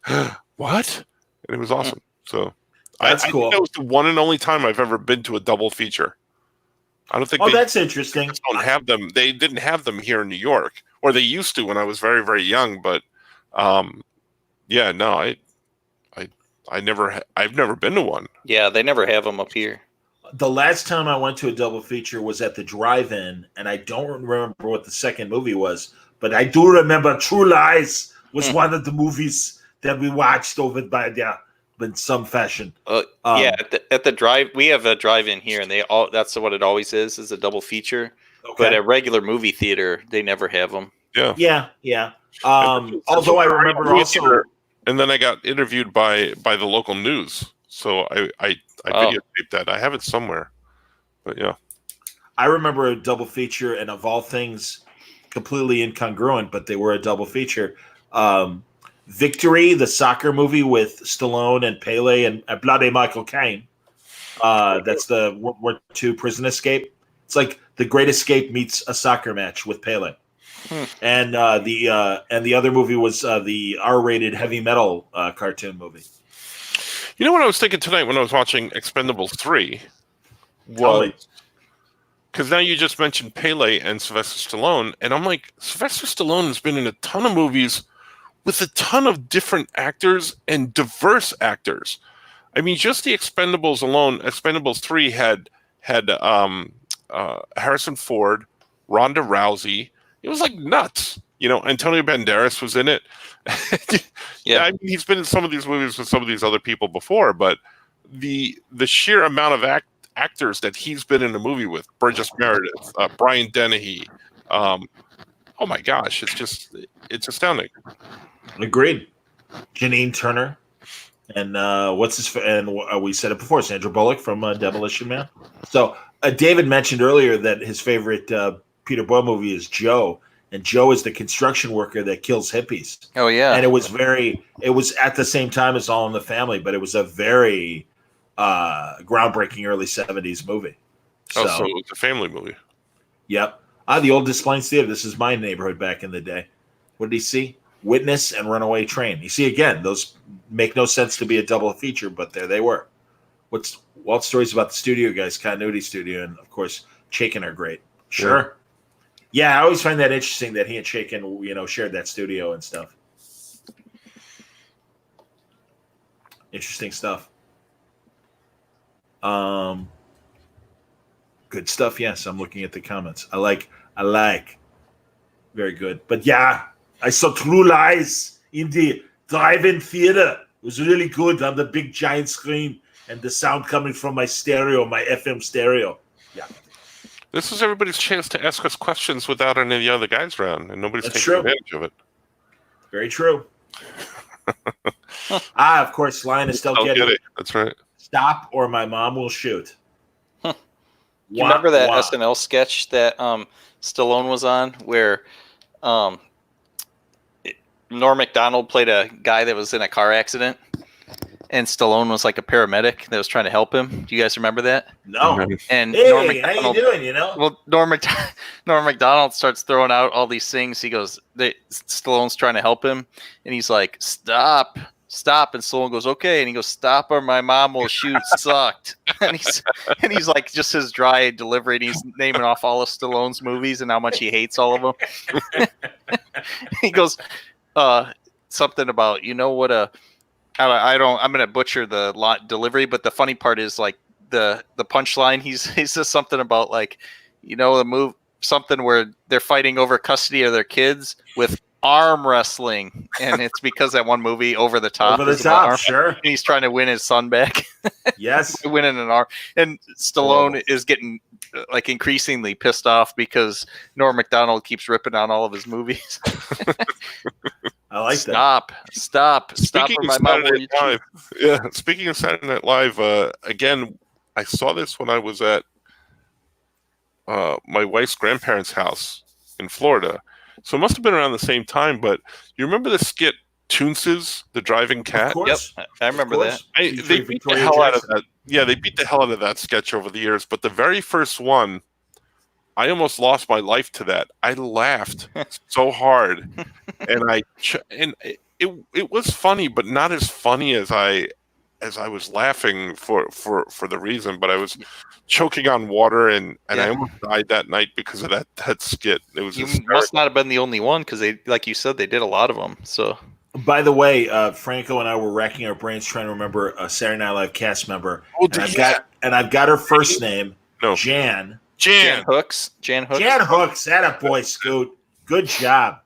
what? And it was awesome. So that's cool. I think that was the one and only time I've ever been to a double feature. I don't think. Oh, that's interesting. Don't have them. They didn't have them here in New York, or they used to when I was very, very young. But yeah, no, I've never been to one. Yeah, they never have them up here. The last time I went to a double feature was at the drive-in, and I don't remember what the second movie was, but I do remember True Lies was one of the movies that we watched over by there in some fashion. Yeah, at the drive, we have a drive-in here, and that's what it always is a double feature. Okay. But at regular movie theater, they never have them. Yeah. Although I remember also. And then I got interviewed by the local news, so I videotaped that. I have it somewhere, but yeah. I remember a double feature, and of all things, completely incongruent, but they were a double feature. Victory, the soccer movie with Stallone and Pele and Bloody Michael Caine. That's the World War II prison escape. It's like The Great Escape meets a soccer match with Pele. And the other movie was the R-rated heavy metal cartoon movie. You know what I was thinking tonight when I was watching Expendables 3? Tell me. Because now you just mentioned Pele and Sylvester Stallone, and I'm like, Sylvester Stallone has been in a ton of movies with a ton of different actors and diverse actors. I mean, just the Expendables alone, Expendables 3 had Harrison Ford, Ronda Rousey. It was like nuts. You know, Antonio Banderas was in it. Yeah. I mean, he's been in some of these movies with some of these other people before, but the sheer amount of actors that he's been in a movie with, Burgess Meredith, Brian Dennehy, oh my gosh, it's astounding. Agreed. Janine Turner, and we said it before, Sandra Bullock from Demolition Man. So David mentioned earlier that his favorite Peter Boyle movie is Joe, and Joe is the construction worker that kills hippies. Oh yeah. And it was at the same time as All in the Family, but it was a very groundbreaking early 70s movie. So it was a family movie. Yep. The old Des Plaines Theater. This is my neighborhood back in the day. What did he see? Witness and Runaway Train. You see, again, those make no sense to be a double feature, but there they were. What's Walt stories about the studio guys, Continuity Studio, and of course, Chaikin are great. Sure. Yeah, I always find that interesting that he and Chaikin, shared that studio and stuff. Interesting stuff. Good stuff. Yes, I'm looking at the comments. I like. Very good. But yeah, I saw True Lies in the drive-in theater. It was really good on the big giant screen and the sound coming from my stereo, my FM stereo. Yeah. This is everybody's chance to ask us questions without any of the other guys around, and nobody's That's taking true. advantage of it. Very true. Of course, Lion is still I'll getting get it. That's right. Stop or my mom will shoot. You remember that SNL sketch that Stallone was on where Norm Macdonald played a guy that was in a car accident and Stallone was like a paramedic that was trying to help him? Do you guys remember that? No. And Hey, Norm how Macdonald, you doing, Well, Norm Macdonald starts throwing out all these things. He goes, Stallone's trying to help him and he's like, stop. And Stallone goes, okay. And he goes, stop or my mom will shoot. Sucked. and he's like, just his dry delivery. And he's naming off all of Stallone's movies and how much he hates all of them. He goes, something about, I'm going to butcher the delivery, but the funny part is like the punchline. He says something about like, the move, something where they're fighting over custody of their kids with arm wrestling, and it's because that one movie Over the Top. Sure. And he's trying to win his son back. Yes. Winning an arm, and Stallone is getting like increasingly pissed off because Norm Macdonald keeps ripping on all of his movies. I like Stop. Speaking or of my mom Saturday will Night Live, yeah. Speaking of Saturday Night Live, again, I saw this when I was at my wife's grandparents' house in Florida. So it must have been around the same time. But you remember the skit Toonces, the driving cat? Of course. Yep, I remember that. They beat the hell out of that. Yeah, they beat the hell out of that sketch over the years. But the very first one, I almost lost my life to that. I laughed so hard, and it was funny, but not as funny as I was laughing for the reason. But I was choking on water, and I almost died that night because of that skit. It was. You must not have been the only one because they, like you said, they did a lot of them. So. By the way, Franco and I were racking our brains trying to remember a Saturday Night Live cast member. Oh, I've got her first name, No. Jan. Jan Hooks. Jan Hooks. That a boy, Scoot. Good job.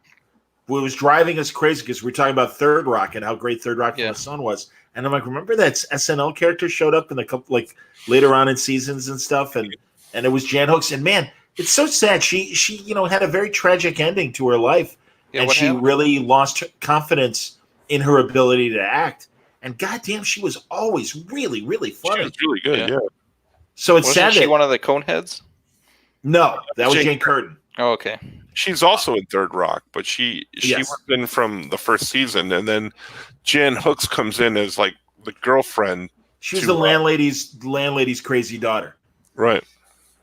It was driving us crazy because we were talking about Third Rock and how great Third Rock from the Sun was. And I'm like, remember that SNL character showed up in a couple, like later on in seasons and stuff, and it was Jan Hooks. And man, it's so sad. She had a very tragic ending to her life. Yeah, and she really lost confidence in her ability to act. And goddamn, she was always really, really funny. She was really good, yeah. So it's sad. Wasn't she one of the Coneheads? No, that was Jane Curtin. Oh, okay. She's also in Third Rock, but she was in from the first season, and then Jan Hooks comes in as like the girlfriend. She was the landlady's crazy daughter. Right.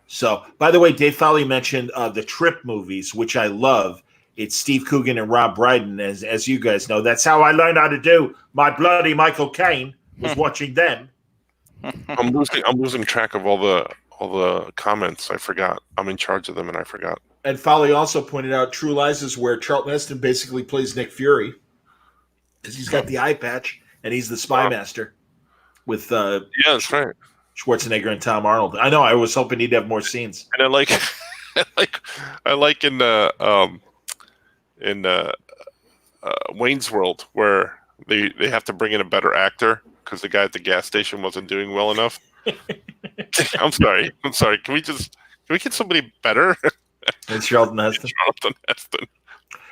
So, by the way, Dave Foley mentioned the Trip movies, which I love. It's Steve Coogan and Rob Brydon, as you guys know. That's how I learned how to do my bloody Michael Caine. was watching them. I'm losing track of all the comments. I forgot. I'm in charge of them, and I forgot. And Folly also pointed out True Lies is where Charlton Heston basically plays Nick Fury because he's got the eye patch and he's the spy master with Yeah, that's right. Schwarzenegger and Tom Arnold. I know. I was hoping he'd have more scenes. And I like, I like in Wayne's World where they have to bring in a better actor because the guy at the gas station wasn't doing well enough. I'm sorry. Can we get somebody better? It's Charlton Heston. Charlton Heston.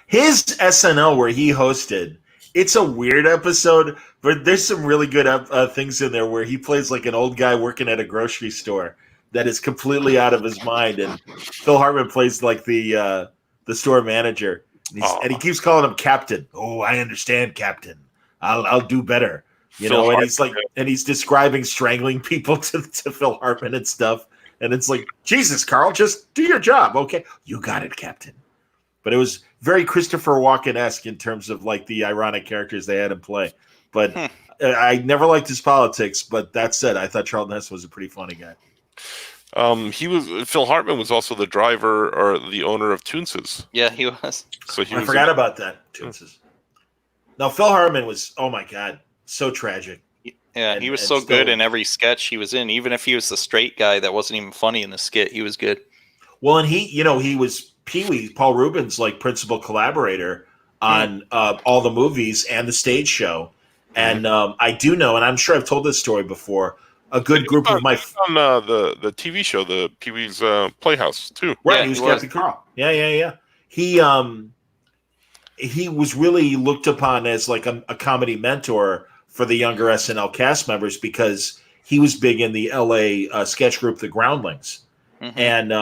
His SNL where he hosted, it's a weird episode, but there's some really good things in there where he plays like an old guy working at a grocery store that is completely out of his mind, and Phil Hartman plays like the store manager, and he keeps calling him Captain. Oh, I understand, Captain. I'll do better, you know. And he's like, and he's describing strangling people to Phil Hartman and stuff, and it's like, Jesus, Carl, just do your job, okay? You got it, Captain. But it was very Christopher Walken-esque in terms of like the ironic characters they had in play. But I never liked his politics. But that said, I thought Charlton Heston was a pretty funny guy. Phil Hartman was also the driver or the owner of Toonses. Yeah, he was. So I forgot about that. Toonses. No, Phil Hartman was, oh my God, so tragic. Yeah, he was so good in every sketch he was in. Even if he was the straight guy that wasn't even funny in the skit, he was good. Well, and he was Pee-wee, Paul Rubin's like principal collaborator on all the movies and the stage show. And I do know, and I'm sure I've told this story before, a good group of my on the TV show, the Pee-wee's Playhouse too. Right, he was Captain Carl. Yeah. He was really looked upon as like a comedy mentor for the younger SNL cast members because he was big in the LA sketch group, the Groundlings. And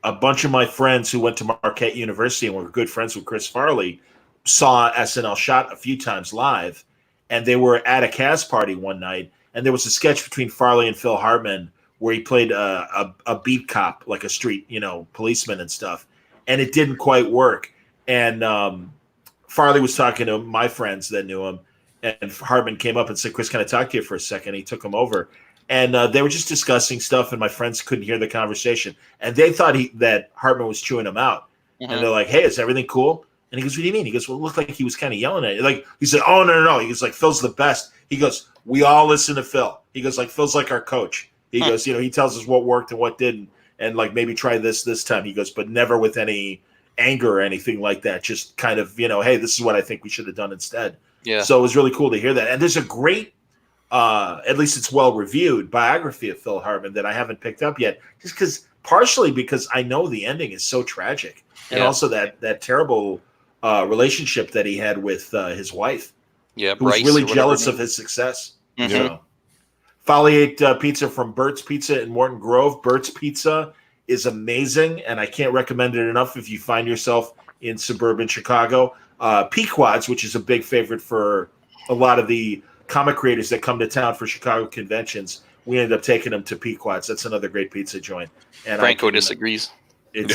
a bunch of my friends who went to Marquette University and were good friends with Chris Farley saw SNL shot a few times live, and they were at a cast party one night, and there was a sketch between Farley and Phil Hartman where he played a beat cop, like a street, policeman and stuff, and it didn't quite work. And Farley was talking to my friends that knew him, and Hartman came up and said, "Chris, can I talk to you for a second?" He took him over. And they were just discussing stuff, and my friends couldn't hear the conversation. And they thought that Hartman was chewing him out. And they're like, "Hey, is everything cool?" And he goes, "What do you mean?" He goes, "Well, it looked like he was kind of yelling at you." Like, he said, "Oh, no. He goes, like, Phil's the best." He goes, "We all listen to Phil." He goes, like, Phil's like our coach. He goes, he tells us what worked and what didn't. And, like, maybe try this time. He goes, but never with any anger or anything like that. Just kind of, hey, this is what I think we should have done instead. Yeah. So it was really cool to hear that. And there's a great, at least it's well-reviewed, biography of Phil Hartman that I haven't picked up yet, just partially because I know the ending is so tragic, and also that terrible relationship that he had with his wife, who was really jealous of his success. So, Folly ate pizza from Bert's Pizza in Morton Grove. Bert's Pizza is amazing, and I can't recommend it enough if you find yourself in suburban Chicago. Pequod's, which is a big favorite for a lot of the comic creators that come to town for Chicago conventions, we ended up taking them to Pequod's. That's another great pizza joint. And Franco disagrees. It's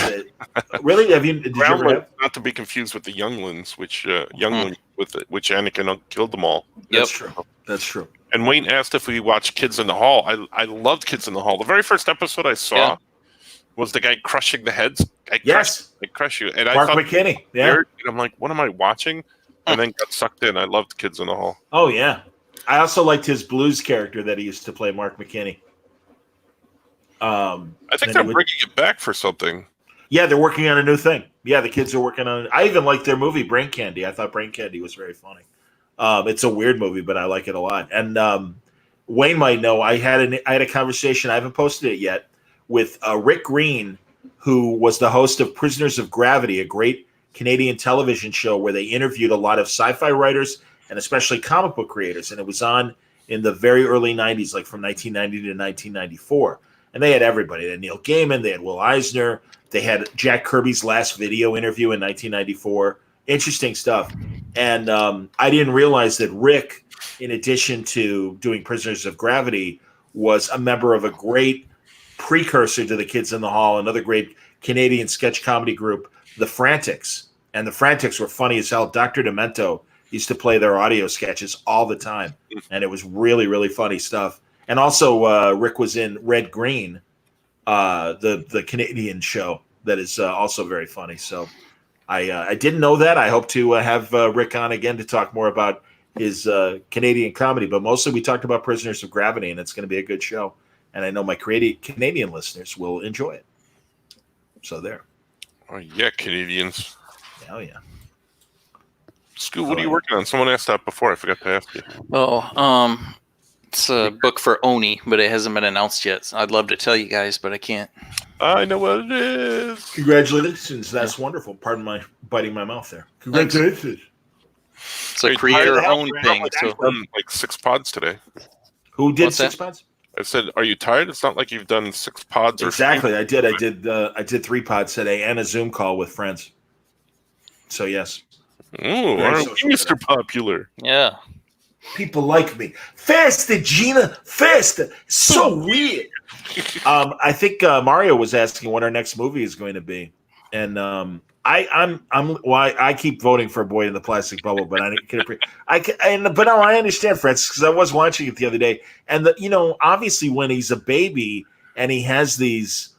really. Did you ever have? Not to be confused with the Younglings, which which Anakin killed them all. That's true. That's true. And Wayne asked if we watched Kids in the Hall. I loved Kids in the Hall. The very first episode I saw was the guy crushing the heads. I crush you. And Mark I thought McKinney. Yeah. And I'm like, what am I watching? And then got sucked in. I loved Kids in the Hall. Oh yeah. I also liked his blues character that he used to play, Mark McKinney. I think they're bringing it back for something. Yeah, they're working on a new thing. Yeah, the kids are working on it. I even liked their movie, Brain Candy. I thought Brain Candy was very funny. It's a weird movie, but I like it a lot. And Wayne might know, I had a conversation, I haven't posted it yet, with Rick Green, who was the host of Prisoners of Gravity, a great Canadian television show where they interviewed a lot of sci-fi writers and especially comic book creators. And it was on in the very early 90s, like from 1990 to 1994. And they had everybody. They had Neil Gaiman, they had Will Eisner, they had Jack Kirby's last video interview in 1994. Interesting stuff. And I didn't realize that Rick, in addition to doing Prisoners of Gravity, was a member of a great precursor to the Kids in the Hall, another great Canadian sketch comedy group, The Frantics. And The Frantics were funny as hell. Dr. Demento used to play their audio sketches all the time, and it was really, really funny stuff. And also, Rick was in Red Green, the Canadian show that is also very funny. So I didn't know that. I hope to have Rick on again to talk more about his Canadian comedy, but mostly we talked about Prisoners of Gravity, and it's going to be a good show. And I know my Canadian listeners will enjoy it. So there. Oh yeah, Canadians. Hell yeah. Scoot, what are you working on? Someone asked that before. I forgot to ask you. Oh, it's a book for Oni, but it hasn't been announced yet. So I'd love to tell you guys, but I can't. I know what it is. Congratulations. That's wonderful. Pardon my biting my mouth there. Congratulations. It's a creator-owned thing. So Done like 6 pods today. Who did What's 6 that? pods? I said, "Are you tired?" It's not like you've done 6 pods or Exactly. I did. I did 3 pods today and a Zoom call with friends. So yes. Ooh, Very aren't social we Mr. Popular? yeah, People like me. Faster, Gina. Faster. So weird. I think Mario was asking what our next movie is going to be, and I keep voting for Boy in the Plastic Bubble, but I understand, Francis, because I was watching it the other day, and obviously when he's a baby and he has these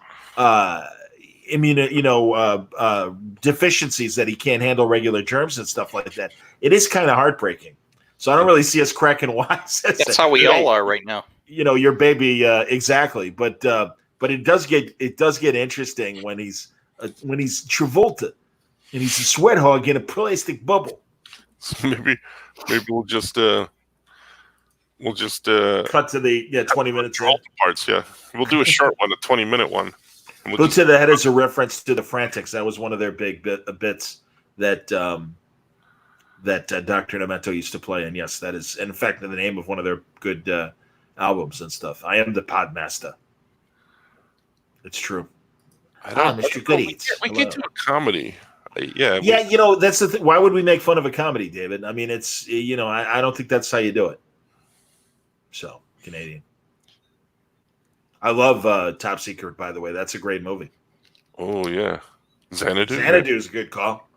deficiencies that he can't handle regular germs and stuff like that, it is kind of heartbreaking. So I don't really see us cracking wise. that's how we all are right now. Your baby, exactly. But it does get interesting when he's Travolta and he's a sweat hog in a plastic bubble. So maybe we'll just cut to the 20 minutes in. all the parts. Yeah, we'll do a short one, a 20-minute one. And Go we'll to the head as a reference to the Frantics. That was one of their big bits that Dr. Demento used to play. And yes, that is in fact the name of one of their good albums and stuff. I am the Podmaster. It's true. Mr. Goodies. We can't do a comedy. Yeah. That's the thing. Why would we make fun of a comedy, David? I mean, it's I don't think that's how you do it. So Canadian. I love Top Secret, by the way. That's a great movie. Oh yeah, Xanadu. Xanadu is a good call.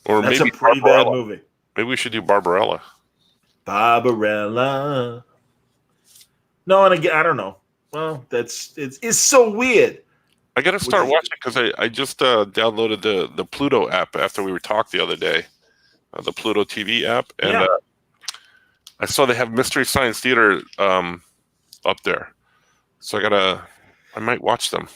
Or That's maybe a pretty bad Barbarella. movie. Maybe we should do Barbarella. Barbarella. No, and again, I don't know. Well, it's so weird. I got to start Which is- watching because I just downloaded the Pluto app after we were talked the other day, the Pluto TV app, and Yeah. I saw they have Mystery Science Theater up there, so I might watch them.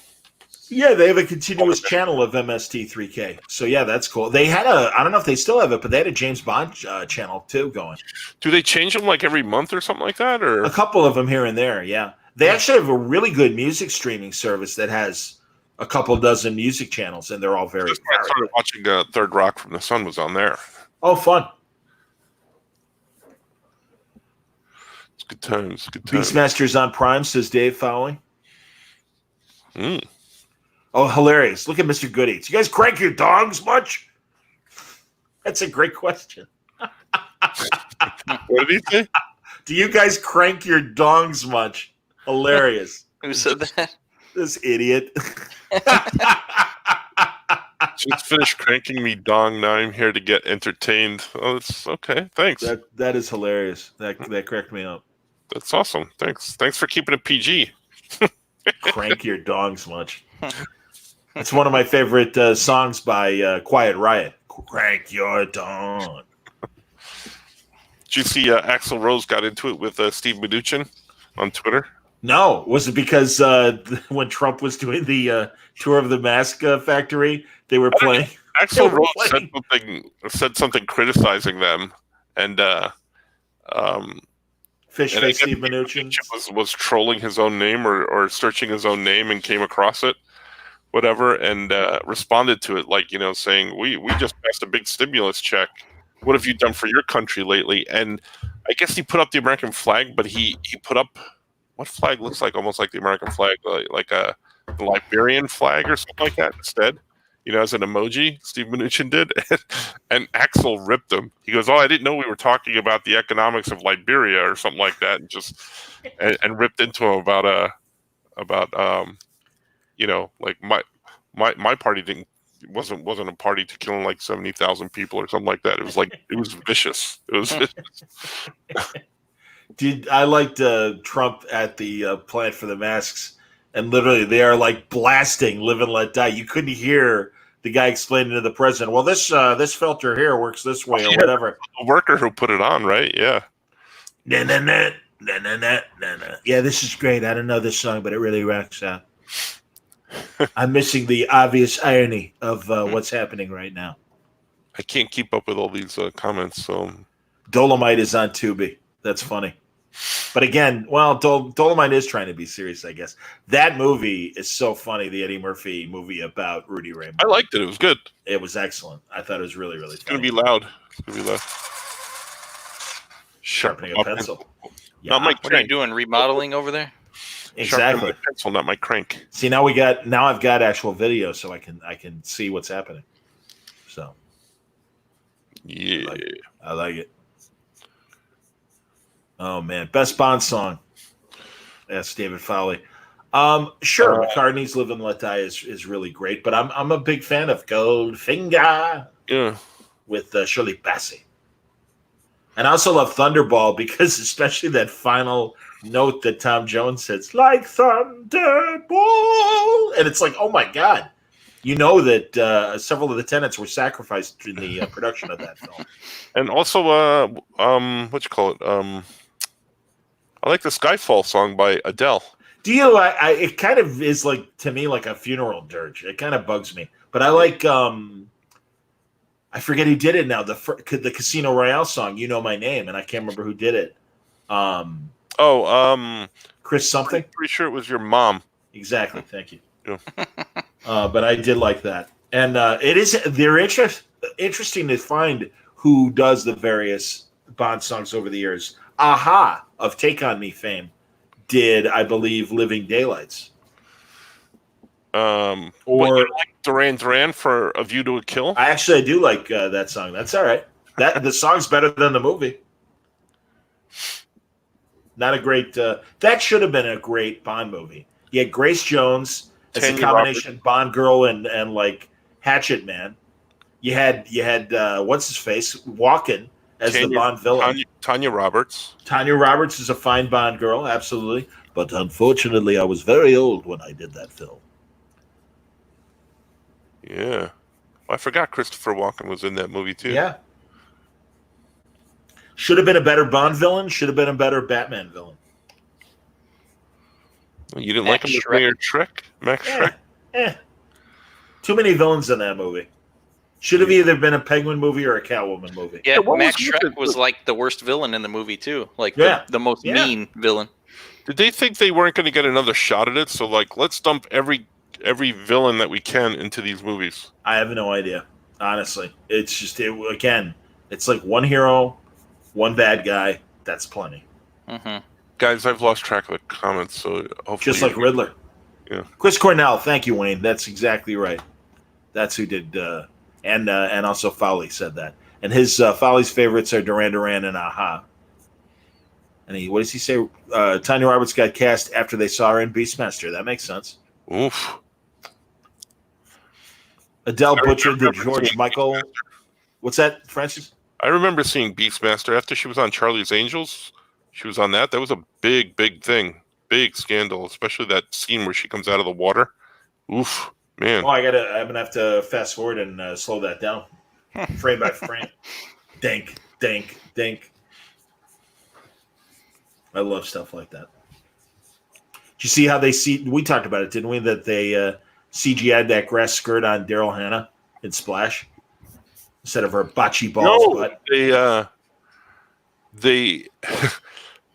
Yeah, they have a continuous channel of MST3K. So yeah, that's cool. They had I don't know if they still have it, but they had a James Bond channel too going. Do they change them like every month or something like that, or A couple of them here and there. Yeah, they actually have a really good music streaming service that has a couple dozen music channels, and they're all very. just when I started watching Third Rock from the Sun was on there. Oh, fun! It's good times. Good times. Beastmasters on Prime, says Dave Fowling. Mm. Oh, hilarious! Look at Mr. Goody. Do you guys crank your dogs much? That's a great question. What did he say? Do you guys crank your dongs much? Hilarious. Who said that? This idiot. Just finished cranking me dong. Now I'm here to get entertained. Oh, it's okay. Thanks. That is hilarious. That cracked me up. That's awesome. Thanks for keeping it PG. Crank your dongs much. It's one of my favorite songs by Quiet Riot. Crank your dong. Did you see Axl Rose got into it with Steve Mnuchin on Twitter? No, was it because when Trump was doing the tour of the Mask Factory, they were playing? Axl were Rose playing. said something criticizing them, and Fish and I face guess Steve Mnuchin. was trolling his own name or searching his own name and came across it, whatever, and responded to it like, saying, we just passed a big stimulus check. What have you done for your country lately? And I guess he put up the American flag, but he put up what flag looks like almost like the American flag, like a Liberian flag or something like that instead. As an emoji, Steve Mnuchin did, and Axl ripped him. He goes, "Oh, I didn't know we were talking about the economics of Liberia or something like that," and just and ripped into him about like my party wasn't a party to killing like 70,000 people or something like that. It was like it was vicious. It was vicious. I liked Trump at the plant for the masks, and literally they are like blasting "Live and Let Die." You couldn't hear the guy explaining to the president, "Well, this filter here works this way," or whatever. The worker who put it on, right? Yeah. Nah, nah, nah, nah, nah, nah, nah, nah. Yeah, this is great. I don't know this song, but it really rocks out. I'm missing the obvious irony of what's happening right now. I can't keep up with all these comments, so Dolomite is on Tubi. That's funny. But again, well, Dolomite is trying to be serious, I guess. That movie is so funny, the Eddie Murphy movie about Rudy Ray Moore. I liked it. It was good. It was excellent. I thought it was really, really It's funny. going to be loud. It's going to be loud. Sharpening a pencil. Not my What are you crank. doing? Remodeling over there? Exactly. Sharpening my pencil, not my crank. See, now I've got actual video, so I can see what's happening. So Yeah. I like it. Oh man, best Bond song. That's David Fowley. Sure, McCartney's "Live and Let Die" is really great, but I'm a big fan of Goldfinger Yeah. with Shirley Bassey, and I also love Thunderball because especially that final note that Tom Jones says, "Like Thunderball," and it's like, oh my god, you know that several of the tenants were sacrificed in the production of that film. And also, what you call it? I like the Skyfall song by Adele. Do you? It kind of is like to me like a funeral dirge. It kind of bugs me, but I like. I forget who did it now. The Casino Royale song, "You Know My Name," and I can't remember who did it. Chris something. Pretty sure it was your mom. Exactly. Thank you. Yeah. But I did like that, and they're interesting to find who does the various Bond songs over the years. Aha of Take On Me fame did, I believe, Living Daylights. Or like Duran Duran for A View to a Kill. I do like that song. That's all right. The song's better than the movie. Not a great. That should have been a great Bond movie. You had Grace Jones as a combination Bond girl and like Hatchet Man. You had what's his face Walken as the Bond villain. Tanya Roberts. Tanya Roberts is a fine Bond girl, absolutely. But unfortunately, I was very old when I did that film. Yeah. Well, I forgot Christopher Walken was in that movie too. Yeah. Should have been a better Bond villain. Should have been a better Batman villain. You didn't like him as Mayor Shrek? Max Shrek? Too many villains in that movie. Should have either been a Penguin movie or a Catwoman movie. Yeah, what Max was Shrek it? was like the worst villain in the movie too. Like Yeah. the most mean villain. Did they think they weren't going to get another shot at it? So, like, let's dump every villain that we can into these movies. I have no idea. Honestly, it's just again, it's like one hero, one bad guy. That's plenty. Mm-hmm. Guys, I've lost track of the comments, so hopefully Just like Riddler. Yeah. Chris Cornell. Thank you, Wayne. That's exactly right. That's who did. And also Fowley said that. And his Fowley's favorites are Duran Duran and Aha. And what does he say? Tanya Roberts got cast after they saw her in Beastmaster. That makes sense. Oof. Adele butchered the George Michael. What's that, Francis? I remember seeing Beastmaster after she was on Charlie's Angels. She was on that. That was a big, big thing. Big scandal, especially that scene where she comes out of the water. Oof, man. Oh, I'm gonna have to fast forward and slow that down, frame by frame. Dink, dink, dink. I love stuff like that. Did you see how we talked about it, didn't we? That they CGI'd that grass skirt on Daryl Hannah in Splash instead of her bocce balls. No, they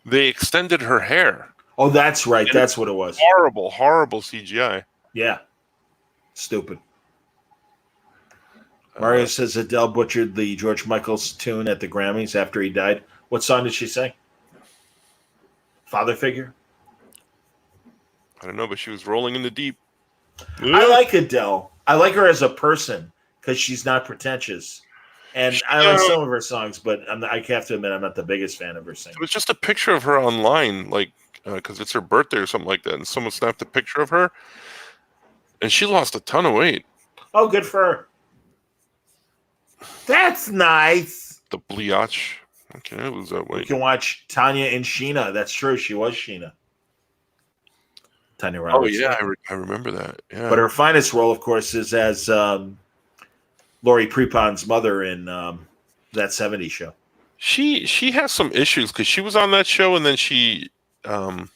they extended her hair. Oh, that's right. That's what it was. Horrible, horrible CGI. Yeah. Stupid. Mario says Adele butchered the George Michael's tune at the Grammys after he died. What song did she sing? Father Figure? I don't know, but she was rolling in the deep. I like Adele. I like her as a person because she's not pretentious. And I like some of her songs, but I have to admit I'm not the biggest fan of her singing. It was just a picture of her online, like, because it's her birthday or something like that, and someone snapped a picture of her, and she lost a ton of weight. Oh, good for her. That's nice. The Bleach. Okay, I lose that You weight. can watch Tanya and Sheena. That's true. She was Sheena. Tanya Oh Roberts. yeah, I remember that. Yeah. But her finest role, of course, is as Laurie Prepon's mother in That 70s Show. She has some issues because she was on that show and then she I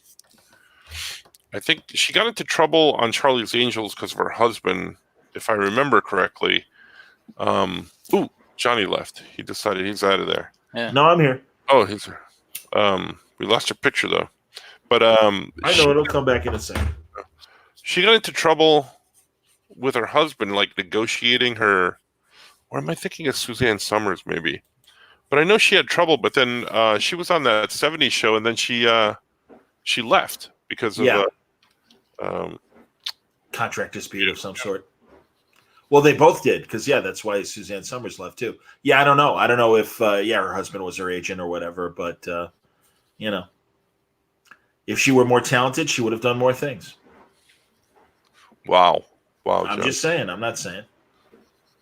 think she got into trouble on Charlie's Angels because of her husband, if I remember correctly. Ooh, Johnny left. He decided he's out of there. No, I'm here. Oh, he's we lost your picture though. But I know it'll come back in a second. she got into trouble with her husband, like negotiating her, or am I thinking of Suzanne Summers maybe? But I know she had trouble, but then she was on that 70s show and then she left because of Contract dispute of some sort. Well, they both did because that's why Suzanne Summers left too. Yeah, I don't know. I don't know if her husband was her agent or whatever, but if she were more talented, she would have done more things. wow. I'm John. just saying. I'm not saying.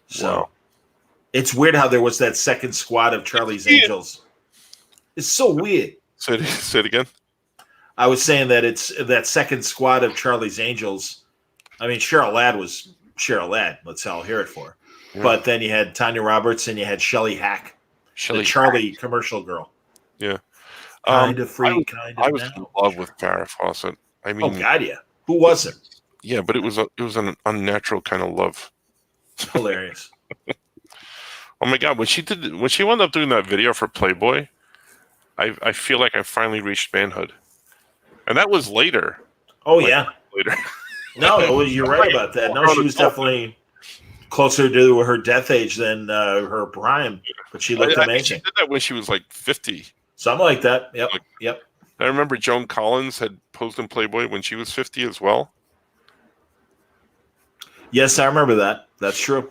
So Wow. it's weird how there was that second squad of Charlie's Angels. It's so weird. Say it again. I was saying that it's that second squad of Charlie's Angels. I mean, Cheryl Ladd was Cheryl Ladd. Let's all hear it for her. Yeah. But then you had Tanya Roberts and you had Shelley Hack, the Charlie commercial girl. Yeah. Kind of free, kind of I was now. in love with Farrah Fawcett. I mean, Oh God, yeah. Who wasn't? yeah, but it was an unnatural kind of love. Hilarious. Oh my God, when she wound up doing that video for Playboy, I feel like I finally reached manhood, and that was later. Oh Like, yeah. Later. No, you're right about that. No, she was definitely closer to her death age than her prime, but she looked I think she amazing. did that when she was like 50. Something like that. Yep. Like- Yep. I remember Joan Collins had posed in Playboy when she was 50 as well. Yes, I remember that. That's true.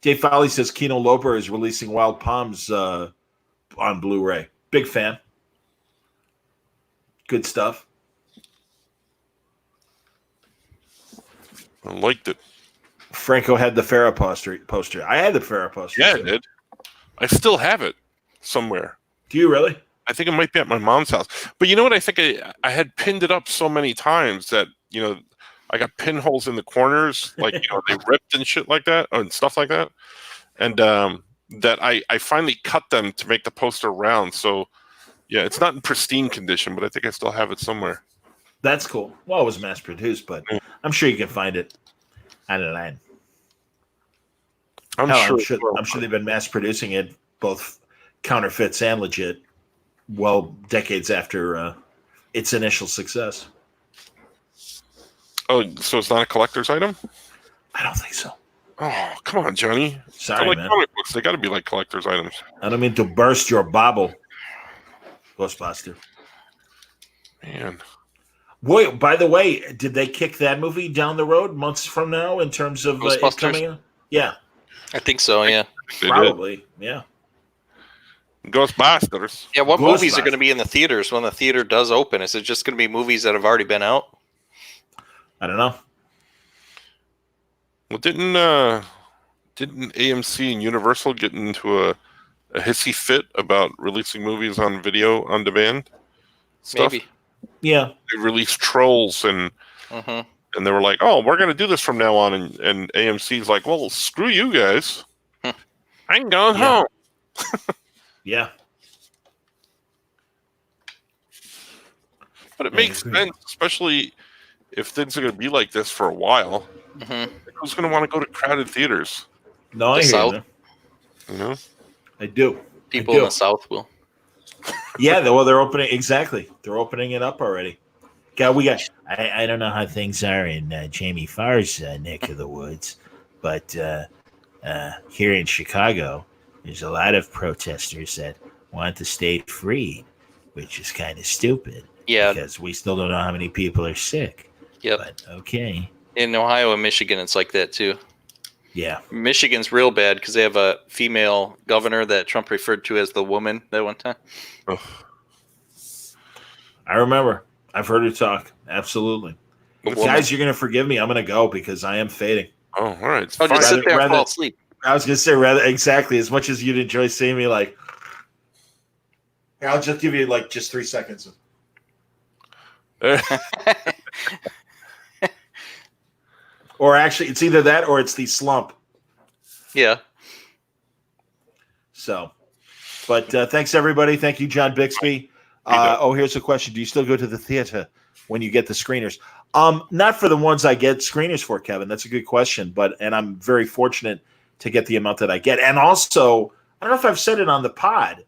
Dave Foley says Kino Loper is releasing Wild Palms on Blu-ray. Big fan. Good stuff. I liked it. Franco had the Farrah poster. I had the Farrah poster. Yeah, I too. did. I still have it somewhere. Do you really? I think it might be at my mom's house. But you know what? I think I had pinned it up so many times that, I got pinholes in the corners, like, they ripped and shit like that, and stuff like that. And that I finally cut them to make the poster round. So, yeah, it's not in pristine condition, but I think I still have it somewhere. That's cool. Well, it was mass produced, but I'm sure you can find it online. I'm Hell, sure. I'm sure they've been mass producing it, both counterfeits and legit, well, decades after its initial success. Oh, so it's not a collector's item? I don't think so. Oh, come on, Johnny. Sorry, They're like man. comic books. They got to be like collector's items. I don't mean to burst your bubble, Ghostbuster. Man. Boy, by the way, did they kick that movie down the road months from now in terms of it Ghostbusters? coming out? Yeah, I think so. Yeah. They probably. Yeah. did. Ghostbusters. Yeah. What movies are Ghostbusters. going to be in the theaters when the theater does open? Is it just going to be movies that have already been out? I don't know. Well, didn't AMC and Universal get into a hissy fit about releasing movies on video on demand stuff? Maybe. Yeah. They released Trolls and Mm-hmm. they were like, "Oh, we're going to do this from now on," and AMC's like, "Well, screw you guys. I'm going Yeah. home." Yeah. But it I makes agree. sense, especially if things are going to be like this for a while. Mm-hmm. Who's going to want to go to crowded theaters? No, I The hear South? you. You know? I do. People I in do. the South will. Yeah, they're opening exactly. They're opening it up already. God, we got. I don't know how things are in Jamie Farr's neck of the woods, but here in Chicago, there's a lot of protesters that want the state free, which is kind of stupid Yeah. because we still don't know how many people are sick. Yep. But okay, In Ohio and Michigan, it's like that too. yeah, Michigan's real bad because they have a female governor that Trump referred to as the woman that one time. Ugh. I remember. I've heard her talk. Absolutely. Guys, you're gonna forgive me. I'm gonna go because I am fading. Oh, all right. It's Oh, just fine. sit there and rather- fall asleep. I was gonna say rather exactly as much as you'd enjoy seeing me like. Here, I'll just give you like just 3 seconds. Or actually, it's either that or it's the slump. Yeah. So, but thanks everybody. Thank you, John Bixby. Here's a question: do you still go to the theater when you get the screeners? Not for the ones I get screeners for, Kevin. That's a good question, and I'm very fortunate to get the amount that I get. And also, I don't know if I've said it on the pod.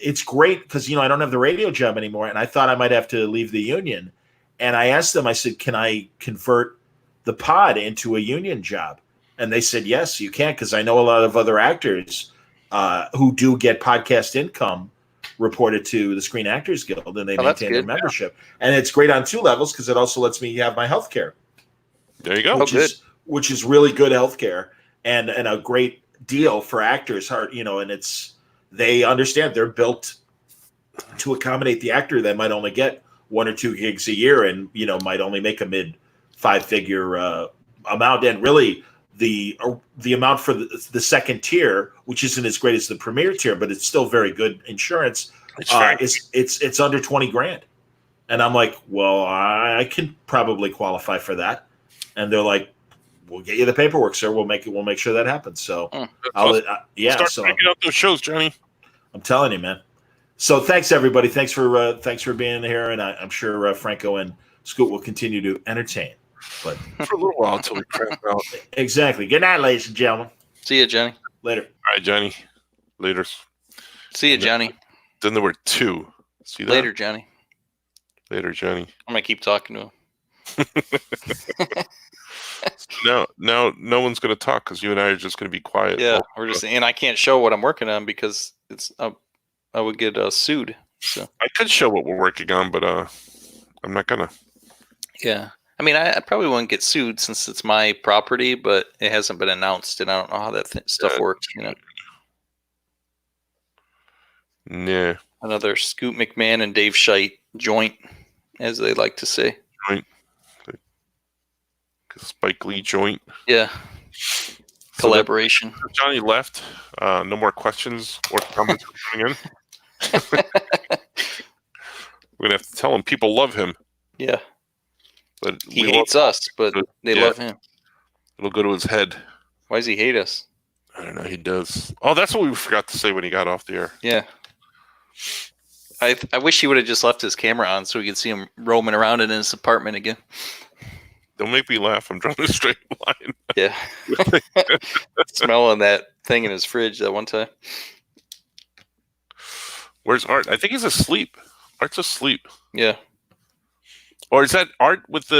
It's great because I don't have the radio job anymore, and I thought I might have to leave the union. And I asked them. I said, "Can I convert the pod into a union job?" And they said, "Yes, you can," because I know a lot of other actors who do get podcast income reported to the Screen Actors Guild, and they maintain their membership. And it's great on 2 levels because it also lets me have my health care. There you go. Which is really good health care and a great deal for actors. And they understand they're built to accommodate the actor that might only get 1 or 2 gigs a year and might only make a mid 5-figure amount. And really, the amount for the second tier, which isn't as great as the premier tier, but it's still very good insurance. It's under $20,000, and I'm like, well, I can probably qualify for that. And they're like, we'll get you the paperwork, sir. We'll make sure that happens. So Start checking out those shows, Johnny. I'm telling you, man. So thanks everybody. Thanks for being here, and I'm sure Franco and Scoot will continue to entertain. But for a little while until we cramp out. Exactly. Good night, ladies and gentlemen. See you, Johnny. Later. All right, Johnny. Later. See you, Johnny. Then there were 2. See that? Later, Johnny. Later, Johnny. I'm gonna keep talking to him. Now, no one's gonna talk because you and I are just gonna be quiet. Yeah, and I can't show what I'm working on because it's I would get sued. So I could show what we're working on, but I'm not gonna. Yeah. I mean, I probably wouldn't get sued since it's my property, but it hasn't been announced, and I don't know how that stuff works. Yeah. Another Scoot McMahon and Dave Scheidt joint, as they like to say. Joint. Spike Lee joint. Yeah. Collaboration. So Johnny left. No more questions or comments coming in. We're gonna have to tell him people love him. Yeah. But he hates us, but they love him. It'll go to his head. Why does he hate us? I don't know. He does. Oh, that's what we forgot to say when he got off the air. Yeah. I wish he would have just left his camera on so we could see him roaming around in his apartment again. Don't make me laugh. I'm drawing a straight line. Yeah. Smelling that thing in his fridge that one time. Where's Art? I think he's asleep. Art's asleep. Yeah. Or is that Art without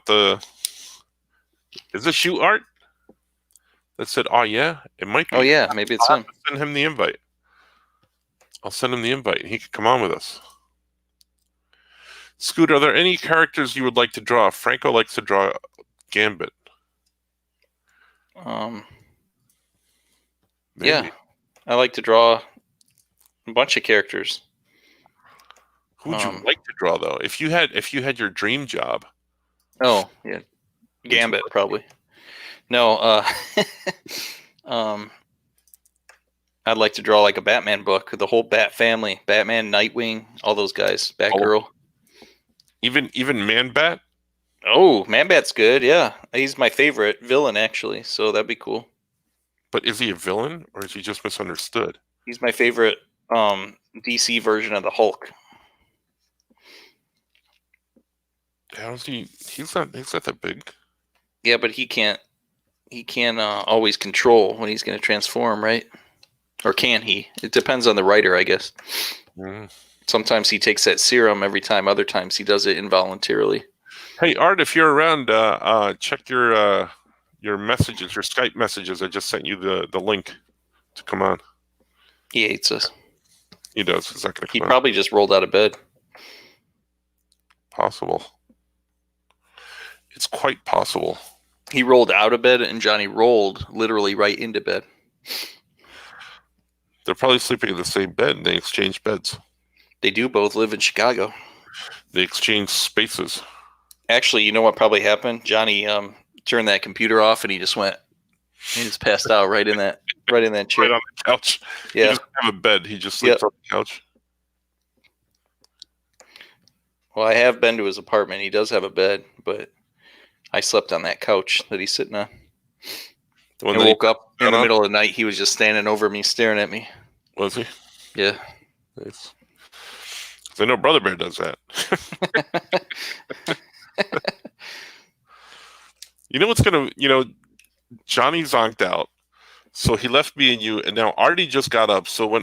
the? Is this you, Art? That said, "Oh yeah, it might be." Oh yeah, maybe it's him. Send him the invite. I'll send him the invite, and he can come on with us. Scoot, are there any characters you would like to draw? Franco likes to draw Gambit. Maybe. Yeah, I like to draw a bunch of characters. Who would you like to draw though? If you had your dream job. Oh yeah, Gambit probably. No, I'd like to draw like a Batman book, the whole Bat family, Batman, Nightwing, all those guys, Batgirl. Even Man-Bat? Oh, Man-Bat's good, yeah. He's my favorite villain, actually, so that'd be cool. But is he a villain, or is he just misunderstood? He's my favorite DC version of the Hulk. How's he? He's not that big. Yeah, but he can't always control when he's going to transform, right? Or can he? It depends on the writer, I guess. Mm. Sometimes he takes that serum every time. Other times he does it involuntarily. Hey, Art, if you're around, check your messages, your Skype messages. I just sent you the link to come on. He hates us. He does. He's not going to come He on. probably just rolled out of bed. Possible. It's quite possible. He rolled out of bed, and Johnny rolled literally right into bed. They're probably sleeping in the same bed, and they exchanged beds. They do both live in Chicago. They exchange spaces. Actually, you know what probably happened? Johnny turned that computer off and he just passed out right in that chair. Right on the couch. He Yeah. doesn't have a bed. He just sleeps on the couch. Well, I have been to his apartment. He does have a bed, but I slept on that couch that he's sitting on. The one I that he woke up in got the on? middle of the night. He was just standing over me, staring at me. Was he? Yeah. Nice. 'Cause I know Brother Bear does that. You know what's gonna? Johnny zonked out, so he left me and you, and now Artie just got up. So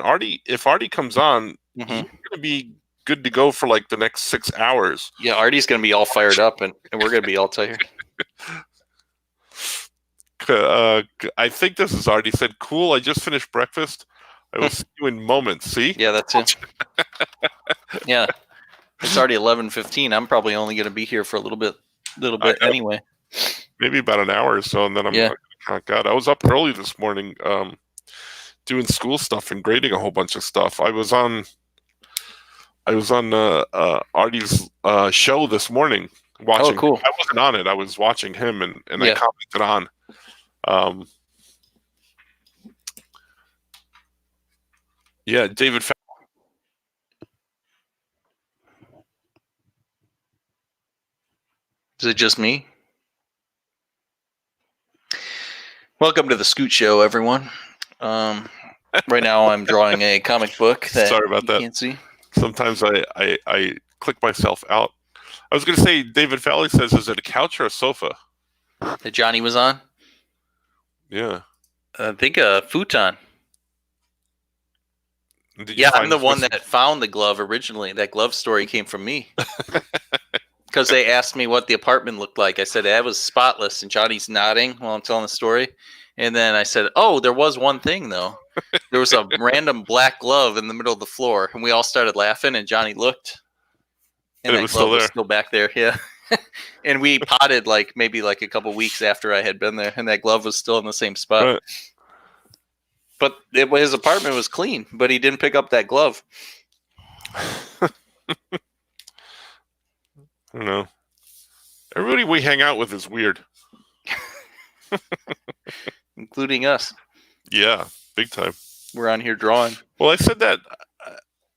if Artie comes on, Mhm. you're gonna be good to go for like the next 6 hours. Yeah, Artie's going to be all fired up, and we're going to be all tired. I think this is Artie said, "Cool, I just finished breakfast. I will see you in moments." See? Yeah, that's it. Yeah. It's already 11:15. I'm probably only going to be here for a little bit anyway. Maybe about an hour or so, and then I'm Yeah. like, oh God, I was up early this morning doing school stuff and grading a whole bunch of stuff. I was on Artie's show this morning watching. Oh, cool. I wasn't on it. I was watching him, and I Yeah. commented on. Yeah, David. Is it just me? Welcome to the Scoot Show, everyone. Right now, I'm drawing a comic book that Sorry about you that. can't see. Sometimes I click myself out. I was going to say, David Fowley says, "Is it a couch or a sofa?" That Johnny was on. Yeah. I think a futon. Did you Yeah, I'm find the this one missing? that found the glove originally. That glove story came from me. Because they asked me what the apartment looked like. I said, that was spotless. And Johnny's nodding while I'm telling the story. And then I said, oh, there was one thing, though. There was a random black glove in the middle of the floor. And we all started laughing. And Johnny looked. And it that was glove still was there. still back there. Yeah. And we potted maybe a couple weeks after I had been there. And that glove was still in the same spot. Right. But his apartment was clean. But he didn't pick up that glove. I don't know. Everybody we hang out with is weird. Including us. Yeah, big time. We're on here drawing. Well, I said that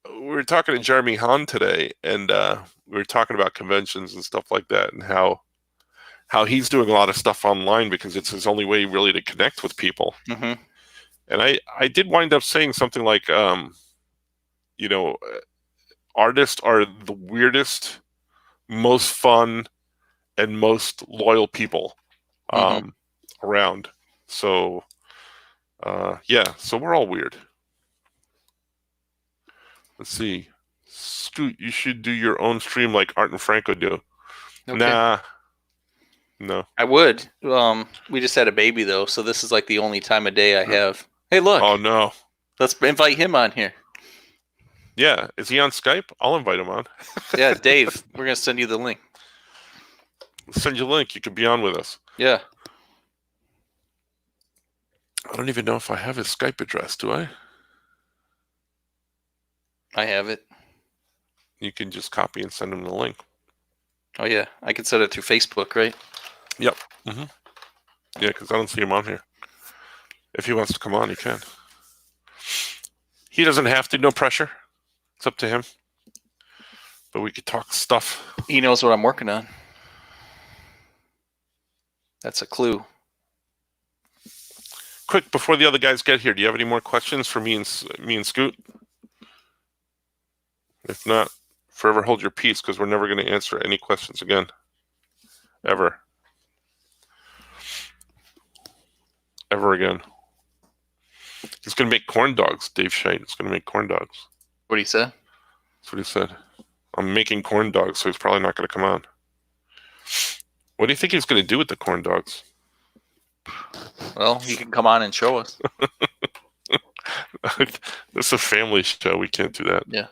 we were talking to Jeremy Hahn today, and we were talking about conventions and stuff like that, and how he's doing a lot of stuff online because it's his only way really to connect with people. Mm-hmm. And I did wind up saying something like, artists are the weirdest, most fun, and most loyal people around. So, so we're all weird. Let's see. Scoot, you should do your own stream like Art and Franco do. Okay. Nah. No. I would. We just had a baby though, so this is like the only time of day I have. Hey, look. Oh, no. Let's invite him on here. Yeah. Is he on Skype? I'll invite him on. Yeah, Dave. We're gonna send you the link. Send you a link. You could be on with us. Yeah. I don't even know if I have his Skype address, do I? I have it. You can just copy and send him the link. Oh yeah, I can send it through Facebook, right? Yep. Mm-hmm. Yeah, because I don't see him on here. If he wants to come on, he can. He doesn't have to. No pressure. It's up to him. But we could talk stuff. He knows what I'm working on. That's a clue. Quick, before the other guys get here, do you have any more questions for me and Scoot? If not, forever hold your peace because we're never going to answer any questions again. Ever. Ever again. He's going to make corn dogs, Dave Shite. He's going to make corn dogs. What he said? That's what he said. I'm making corn dogs, so he's probably not going to come on. What do you think he's going to do with the corn dogs? Well, he can come on and show us. This is a family show. We can't do that. Yeah.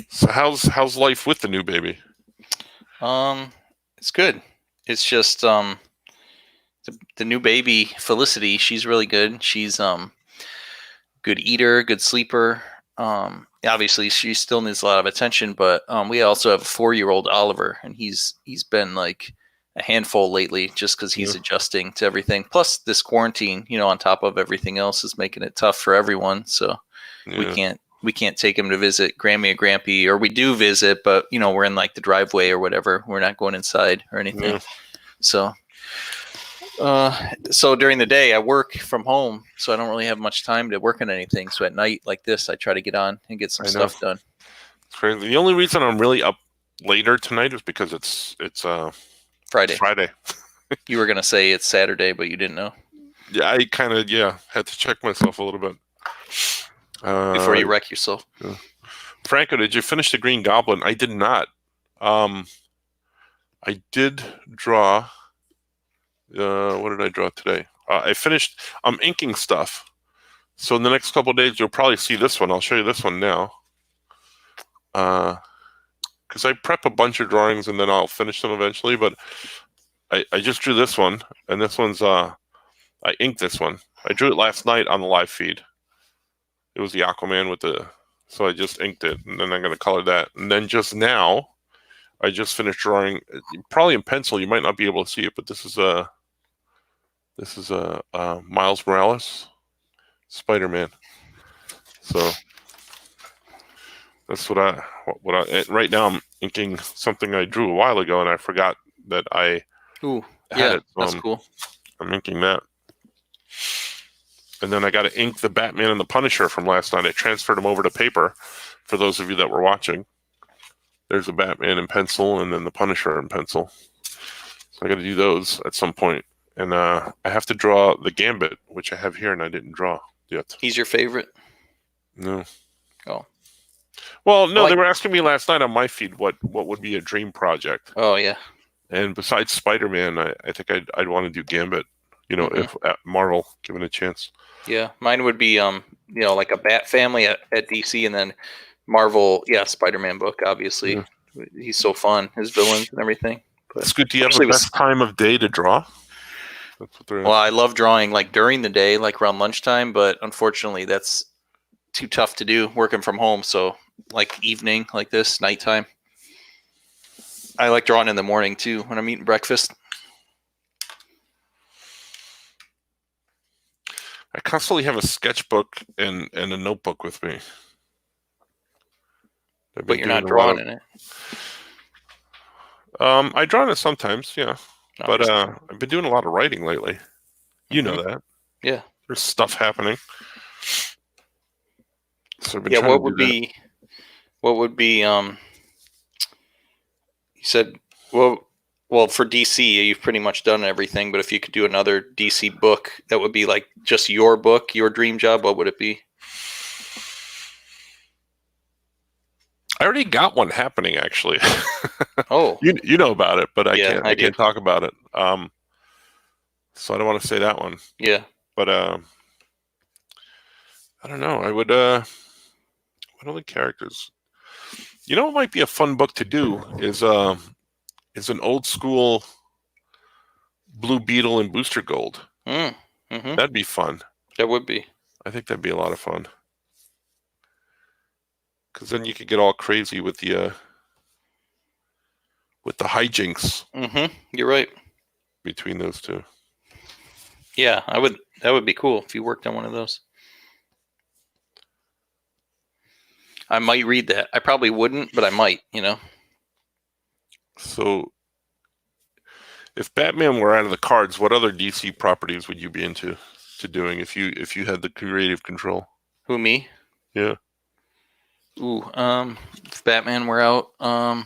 So how's life with the new baby? It's good. It's just the new baby Felicity. She's really good. She's good eater, good sleeper. Obviously, she still needs a lot of attention, but we also have a 4-year-old Oliver, and he's been like a handful lately, just because he's adjusting to everything. Plus, this quarantine, on top of everything else, is making it tough for everyone. So we can't take him to visit Grammy or Grampy, or we do visit, but we're in like the driveway or whatever. We're not going inside or anything. Yeah. So during the day I work from home, so I don't really have much time to work on anything. So at night like this, I try to get on and get some stuff done. It's crazy. The only reason I'm really up later tonight is because it's Friday. Friday. You were gonna say it's Saturday, but you didn't know. Yeah, I kind of had to check myself a little bit Before you wreck yourself. Yeah. Franco, did you finish the Green Goblin? I did not. I did draw. What did I draw today? I'm inking stuff. So in the next couple of days, you'll probably see this one. I'll show you this one now. Because I prep a bunch of drawings and then I'll finish them eventually. But I just drew this one. And this one's, I inked this one. I drew it last night on the live feed. It was the Aquaman so I just inked it. And then I'm going to color that. And then just now, I just finished drawing, probably in pencil. You might not be able to see it, but this is Miles Morales, Spider-Man. So that's what I right now I'm inking something I drew a while ago, and I forgot that I had it. So that's cool. I'm inking that, and then I got to ink the Batman and the Punisher from last night. I transferred them over to paper. For those of you that were watching, there's a Batman in pencil, and then the Punisher in pencil. So I got to do those at some point. And I have to draw the Gambit, which I have here, and I didn't draw yet. He's your favorite? No. Oh. Well, no, they were asking me last night on my feed what would be a dream project. Oh, yeah. And besides Spider-Man, I think I'd want to do Gambit, if Marvel given a chance. Yeah, mine would be, like a Bat Family at DC, and then Marvel, Spider-Man book, obviously. Yeah. He's so fun, his villains and everything. It's good. Do you have the best time of day to draw? That's what well, I love drawing like during the day, like around lunchtime, but unfortunately that's too tough to do working from home. So like evening, like this, nighttime. I like drawing in the morning too when I'm eating breakfast. I constantly have a sketchbook and a notebook with me. But you're not drawing in it. I draw in it sometimes, yeah. No, but I've been doing a lot of writing lately. You know that. Yeah. There's stuff happening. So what would be you said well for DC you've pretty much done everything, but if you could do another DC book that would be like just your book, your dream job, what would it be? I already got one happening, actually. Oh, you know about it, but I can't talk about it. So I don't want to say that one. Yeah, but I don't know. I would. What other characters? What might be a fun book to do is an old school Blue Beetle and Booster Gold. Mm-hmm. That'd be fun. That would be. I think that'd be a lot of fun. Because then you could get all crazy with the hijinks. Mm-hmm. You're right. Between those two. Yeah, I would. That would be cool if you worked on one of those. I might read that. I probably wouldn't, but I might. So, if Batman were out of the cards, what other DC properties would you be into doing if you had the creative control? Who, me? Yeah. Ooh, if Batman were out, the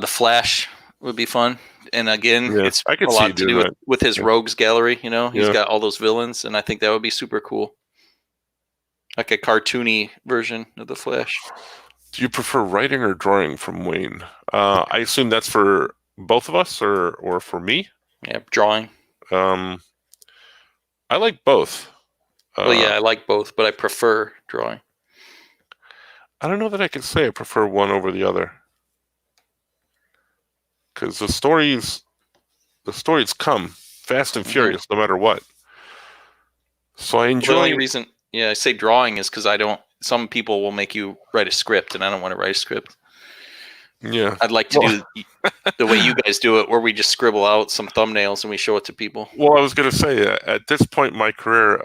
Flash would be fun. And again, it's a lot to do with his rogues gallery. He's got all those villains, and I think that would be super cool. Like a cartoony version of the Flash. Do you prefer writing or drawing from Wayne? I assume that's for both of us or for me? Yeah, drawing. I like both. Well, yeah, I like both, but I prefer drawing. I don't know that I can say I prefer one over the other. Because the stories come fast and furious, no matter what. So I The enjoy. only reason, I say drawing is because I don't. Some people will make you write a script, and I don't want to write a script. Yeah. I'd like to do the way you guys do it, where we just scribble out some thumbnails and we show it to people. Well, I was going to say, at this point in my career,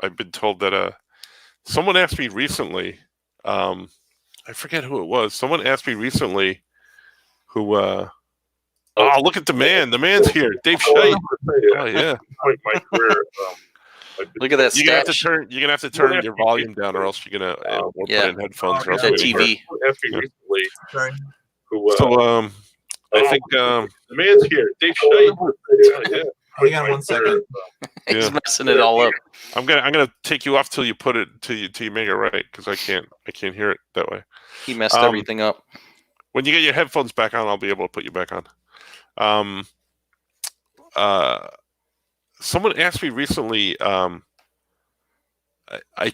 I've been told that someone asked me recently, I forget who it was. Someone asked me recently who, oh, look at the man. The man's here. Dave Scheidt. Oh, yeah. My career, Look at that you're gonna stash. you're gonna have to turn your volume down, or else you're gonna or put in headphones. Or else That we won't TV. hear. So I think the man's here, Dave Scheidt. Yeah. Hang on 1 second. He's messing it all up. I'm gonna take you off till you put it till you make it right, because I can't hear it that way. He messed everything up. When you get your headphones back on, I'll be able to put you back on. Someone asked me recently. I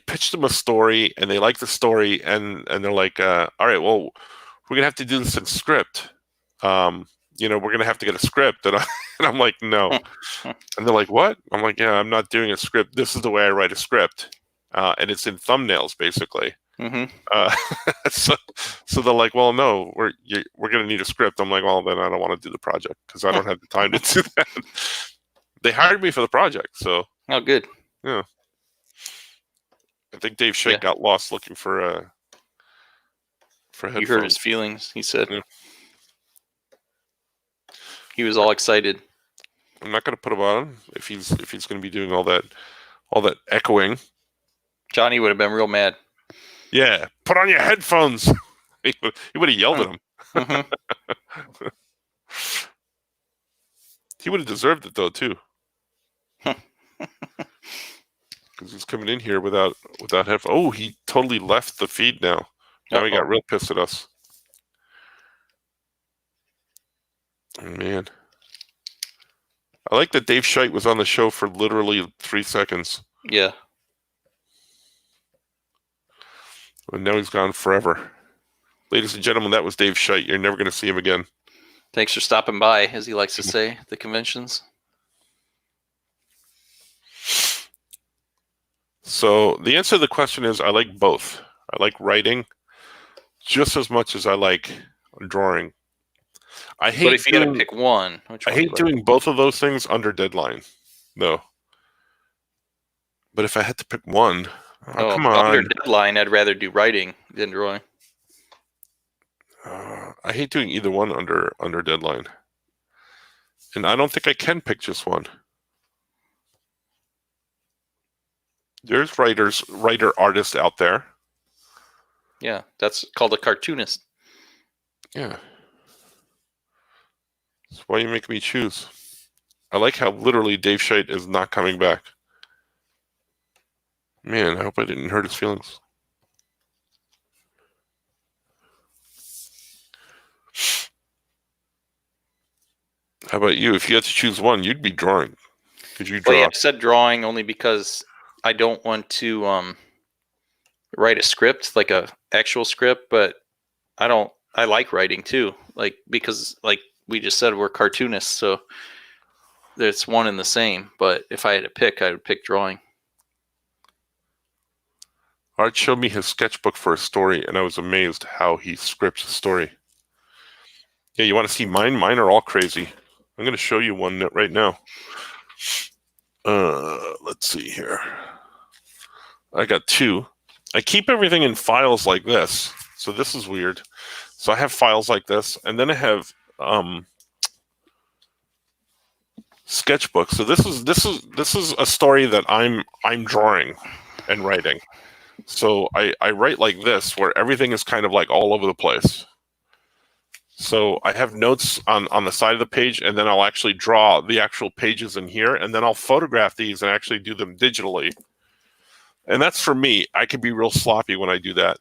pitched them a story, and they like the story, and they're like, "All right, well, we're gonna have to do this in script. We're gonna have to get a script." And I'm like, "No." And they're like, "What?" I'm like, "Yeah, I'm not doing a script. This is the way I write a script, and it's in thumbnails, basically." So they're like, "Well, no, we're gonna need a script." I'm like, "Well, then I don't want to do the project because I don't have the time to do that." They hired me for the project, so. Oh, good. Yeah. I think Dave Scheidt got lost looking for headphones. You hurt his feelings, he said. Yeah. He was all excited. I'm not going to put him on if he's going to be doing all that echoing. Johnny would have been real mad. Yeah, put on your headphones. He would have yelled at him. Mm-hmm. He would have deserved it though too, because he's coming in here without headphones. Oh, he totally left the feed now. Now he got real pissed at us. Oh, man. I like that Dave Scheidt was on the show for literally 3 seconds. Yeah. And now he's gone forever. Ladies and gentlemen, that was Dave Scheidt. You're never going to see him again. Thanks for stopping by, as he likes to say, the conventions. So the answer to the question is I like both. I like writing just as much as I like drawing. I hate. But if you had to pick one, which I one hate doing both of those things under deadline, though. But if I had to pick one, come on. Under deadline, I'd rather do writing than drawing. I hate doing either one under deadline, and I don't think I can pick just one. There's writer artists out there. Yeah, that's called a cartoonist. Yeah. That's why you make me choose. I like how literally Dave Scheidt is not coming back. Man, I hope I didn't hurt his feelings. How about you? If you had to choose one, you'd be drawing. Could you draw? Well, yeah, I said drawing only because I don't want to write a script, like a actual script, but I like writing too, because we just said, we're cartoonists, so it's one and the same. But if I had to pick, I would pick drawing. Art showed me his sketchbook for a story, and I was amazed how he scripts a story. Yeah, you want to see mine? Mine are all crazy. I'm going to show you one right now. Let's see here. I got two. I keep everything in files like this. So this is weird. So I have files like this, and then I have sketchbooks. So this is a story that I'm drawing and writing. So I write like this, where everything is kind of like all over the place. So I have notes on the side of the page, and then I'll actually draw the actual pages in here, and then I'll photograph these and actually do them digitally. And that's for me. I can be real sloppy when I do that.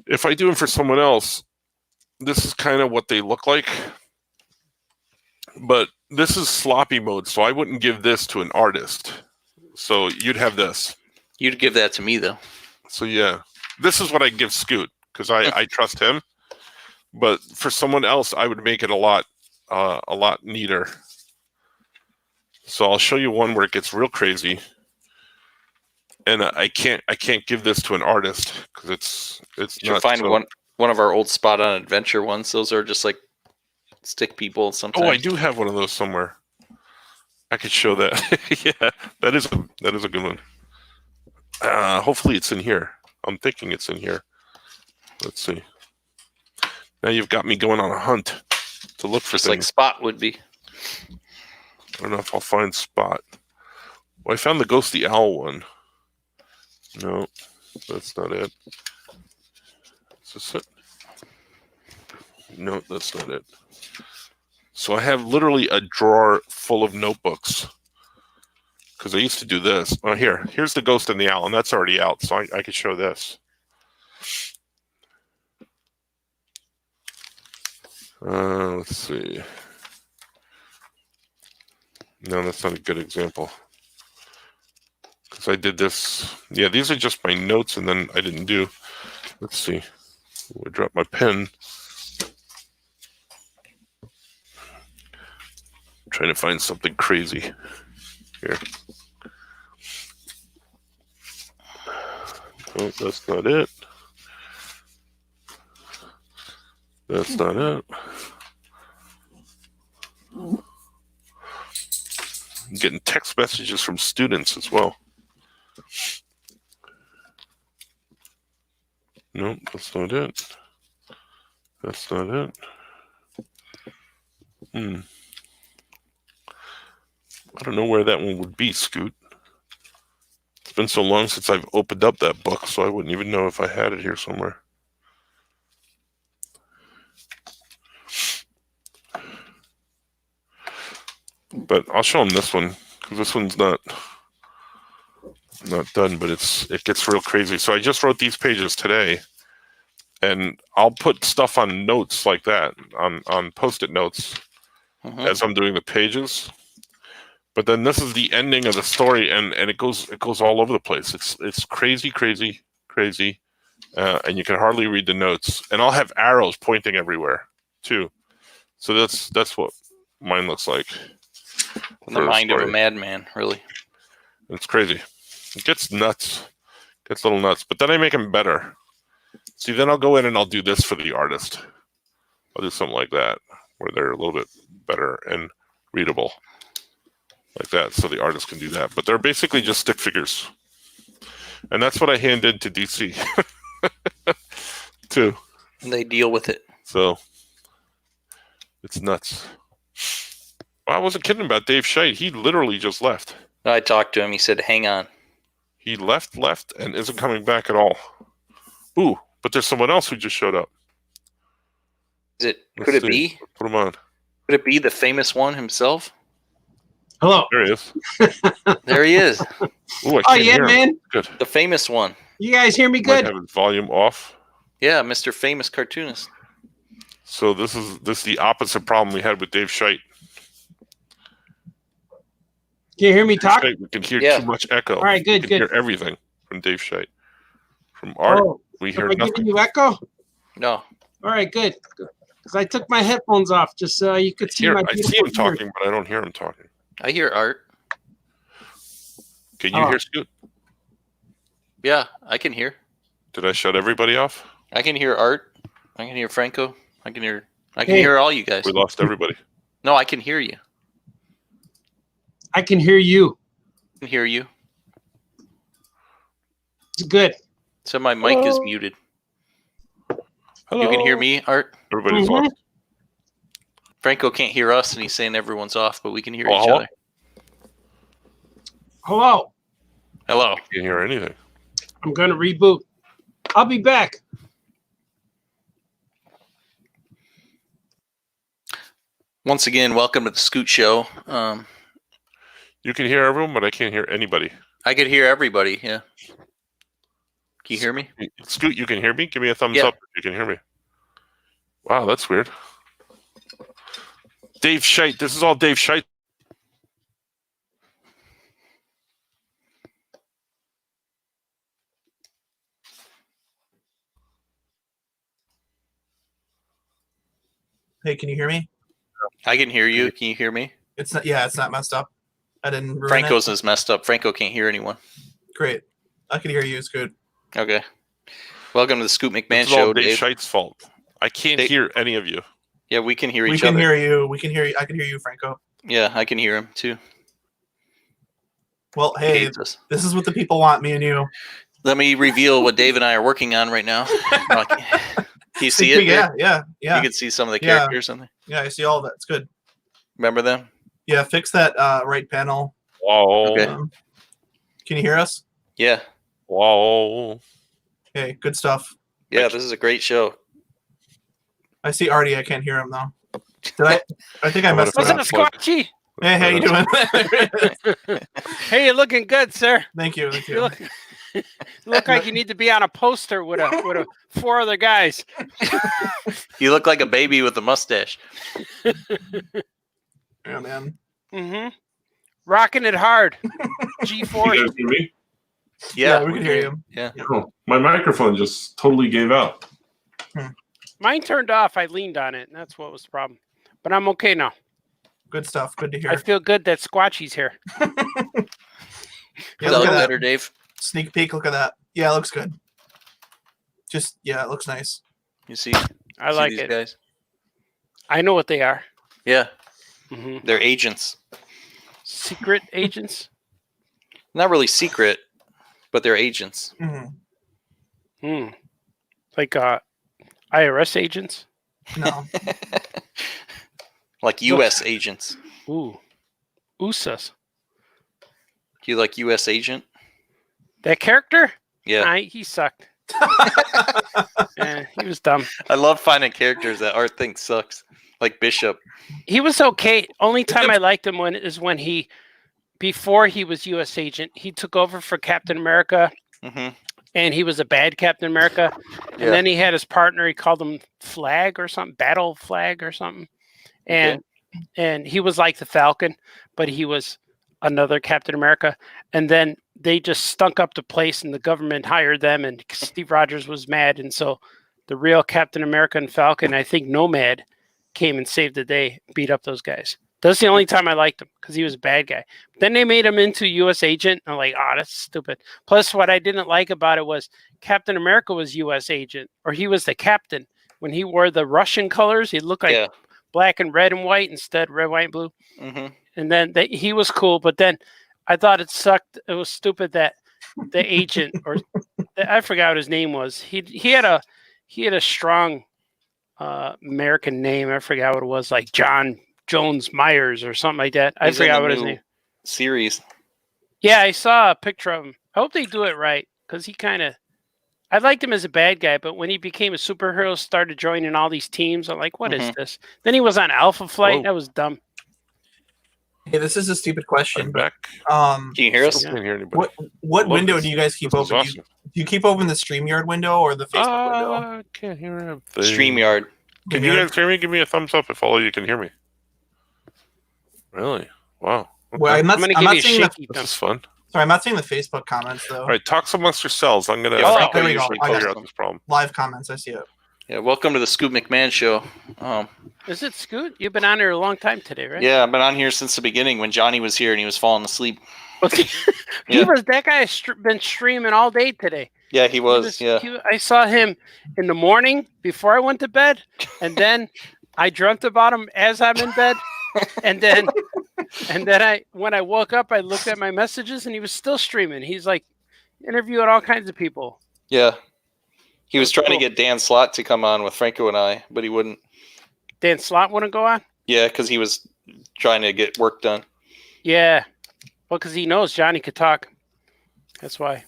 If I do them for someone else, this is kind of what they look like. But this is sloppy mode, so I wouldn't give this to an artist. So you'd have this. You'd give that to me, though. So yeah, this is what I give Scoot, because I trust him. But for someone else, I would make it a lot neater. So I'll show you one where it gets real crazy. and I can't give this to an artist because it's You'll not. find so- one of our old Spot on Adventure ones. Those are just like stick people sometimes. Oh, I do have one of those somewhere. I could show that. Yeah, that is a good one. Hopefully it's in here. I'm thinking it's in here. Let's see. Now you've got me going on a hunt to look for just like things. Spot would be. I don't know if I'll find Spot. Well, I found the Ghosty Owl one. No, that's not it. Is this it? No, that's not it. So I have literally a drawer full of notebooks because I used to do this. Oh, here's the Ghost and the Owl, and that's already out, so I could show this. Let's see. No, that's not a good example. Because I did this. Yeah, these are just my notes, and then I didn't do. Let's see. I dropped my pen. I'm trying to find something crazy here. Oh, that's not it. That's not it. I'm getting text messages from students as well. Nope, that's not it. That's not it. I don't know where that one would be, Scoot. It's been so long since I've opened up that book, so I wouldn't even know if I had it here somewhere. But I'll show them this one because this one's not done, but it gets real crazy. So I just wrote these pages today, and I'll put stuff on notes like that on Post-it notes as I'm doing the pages. But then this is the ending of the story, and it goes all over the place. It's crazy, and you can hardly read the notes. And I'll have arrows pointing everywhere too. So that's what mine looks like. The mind of a madman, really. It's crazy. It gets nuts. Gets a little nuts. But then I make them better. See, then I'll go in and I'll do this for the artist. I'll do something like that, where they're a little bit better and readable. Like that, so the artist can do that. But they're basically just stick figures. And that's what I handed to DC. too. And they deal with it. So, it's nuts. I wasn't kidding about Dave Scheit. He literally just left. I talked to him. He said, hang on. He left, and isn't coming back at all. Ooh, but there's someone else who just showed up. Could it be? Put him on. Could it be the famous one himself? Hello. There he is. There he is. Ooh, I Oh, can't yeah, hear him. man. Good. The famous one. You guys hear me Might good? have his volume off. Yeah, Mr. Famous Cartoonist. So this is the opposite problem we had with Dave Scheit. Can you hear me talk? We can hear Yeah. too much echo. All right, good, We can good. hear everything from Dave Scheit. From Art, Oh, we am hear I giving nothing. you echo? No. All right, good. Because I took my headphones off just so you could see my I see beautiful him talking, but I don't hear him talking. I hear Art. Can you Oh. hear Scoot? Yeah, I can hear. Did I shut everybody off? I can hear Art. I can hear Franco. I can hear Hey. hear all you guys. We lost everybody. No, I can hear you. I can hear you. I can hear you. It's good. So my mic is muted. Hello. You can hear me, Art? Everybody's Mhm. lost. Franco can't hear us, and he's saying everyone's off, but we can hear Oh, each hello? other. Hello. Hello. Can't hear anything. I'm going to reboot. I'll be back. Once again, welcome to the Scoot Show. You can hear everyone, but I can't hear anybody. I could hear everybody. Yeah. Can you hear me? Scoot, you can hear me? Give me a thumbs Yeah. up if you can hear me. Wow, that's weird. Dave Scheit. This is all Dave Scheit. Hey, can you hear me? I can hear you. Can you hear me? It's not. Yeah, it's not messed up. I didn't ruin Franco's is messed up. Franco can't hear anyone. it. Great. I can hear you. It's good. Okay. Welcome to the Scoop McMahon It's all Show, Dave Dave. Scheidt's fault. I can't Dave- hear any of you. Yeah, we can hear We each can other. hear you. We can hear you. I can hear you, Franco. Yeah, I can hear him too. Well, He hey, hates us. this is what the people want, me and you. Let me reveal what Dave and I are working on right now. Can you see Sneak it? peek, yeah, Dave? yeah, yeah. You can see some of the Yeah. characters on there. Yeah, I see all of that. It's good. Remember them? Yeah, fix that right panel. Wow. Okay. Can you hear us? Yeah. Wow. Okay, good stuff. Yeah, this is a great show. I see Artie. I can't hear him though. Did I? I think I I'm messed it gonna Listen up. to Plug. Squatchy. Hey, how you doing? Hey, you're looking good, sir. Thank you. Thank You you. look, you look like you need to be on a poster with a four other guys. You look like a baby with a mustache. Yeah, man. Mm-hmm. Rocking it hard. You G40. guys hear me? Yeah, we can hear you. Yeah. Oh, my microphone just totally gave out. Mine turned off. I leaned on it, and that's what was the problem. But I'm okay now. Good stuff. Good to I hear. feel good that Squatchy's here. Yeah, Does that look look at that. better, Dave? Sneak peek. Look at that. Yeah, it looks good. Just yeah, it looks nice. You see? I see like these it. guys? I know what they are. Yeah, hmm they're agents. Secret agents. Not really secret, but they're agents. hmm Hmm. Like IRS agents. No, Like U.S. agents. Ooh. USAs. You like U.S. agent? That character? Yeah. Nah, he sucked. He was dumb. I love finding characters that Art thinks sucks. Like Bishop. He was okay. Only time I liked him is when he, before he was U.S. agent, he took over for Captain America, hmm and he was a bad Captain America. And Yeah. then he had his partner. He called him Flag or something, Battle Flag or something. And he was like the Falcon, but he was another Captain America. And then they just stunk up the place, and the government hired them, and Steve Rogers was mad. And so the real Captain America and Falcon, I think Nomad, came and saved the day, beat up those guys. That's the only time I liked him, because he was a bad guy. But then they made him into U.S. agent. I'm like, oh, that's stupid. Plus, what I didn't like about it was Captain America was U.S. agent, or he was the captain. When he wore the Russian colors, he looked like Yeah. black and red and white instead, red, white, and blue. hmm And then he was cool, but then I thought it sucked. It was stupid that the agent, or I forgot what his name was. He had a strong American name. I forgot what it was, like John Jones Myers or something like that. I He's in forgot the what his new name. Series. Yeah, I saw a picture of him. I hope they do it right, because he kind of. I liked him as a bad guy, but when he became a superhero, started joining all these teams. I'm like, what is this? Then he was on Alpha Flight. Whoa. That was dumb. hey, this is a stupid I'm question. back. Um, Can you hear us? Still can't hear anybody. what Love window this. do you guys keep This is open? awesome. Do you keep open the StreamYard window or the Facebook window? I can't hear anything. StreamYard. Can you guys hear me? Give me a thumbs up if all of you can hear me. Really? Wow. Okay. Well, I'm I'm going to not give you a seeing the, shaky This thumb. is fun. sorry, I'm not seeing the Facebook comments though. All right, talks amongst yourselves. I'm gonna Yeah, there we go. usually I got figure it. out this problem. Live comments, I see it. Yeah, welcome to the Scoop McMahon Show. Is it Scoot? You've been on here a long time today, right? Yeah, I've been on here since the beginning when Johnny was here and he was falling asleep. he Yeah. was that guy has been streaming all day today. Yeah, he was. Yeah. I saw him in the morning before I went to bed, and then I dreamt about him as I'm in bed, and then when I woke up, I looked at my messages, and he was still streaming. He's like interviewing all kinds of people. Yeah. He was That's trying cool. to get Dan Slott to come on with Franco and I, but he wouldn't. Dan Slott wouldn't go on. Yeah, because he was trying to get work done. Yeah, well, because he knows Johnny could talk. That's why.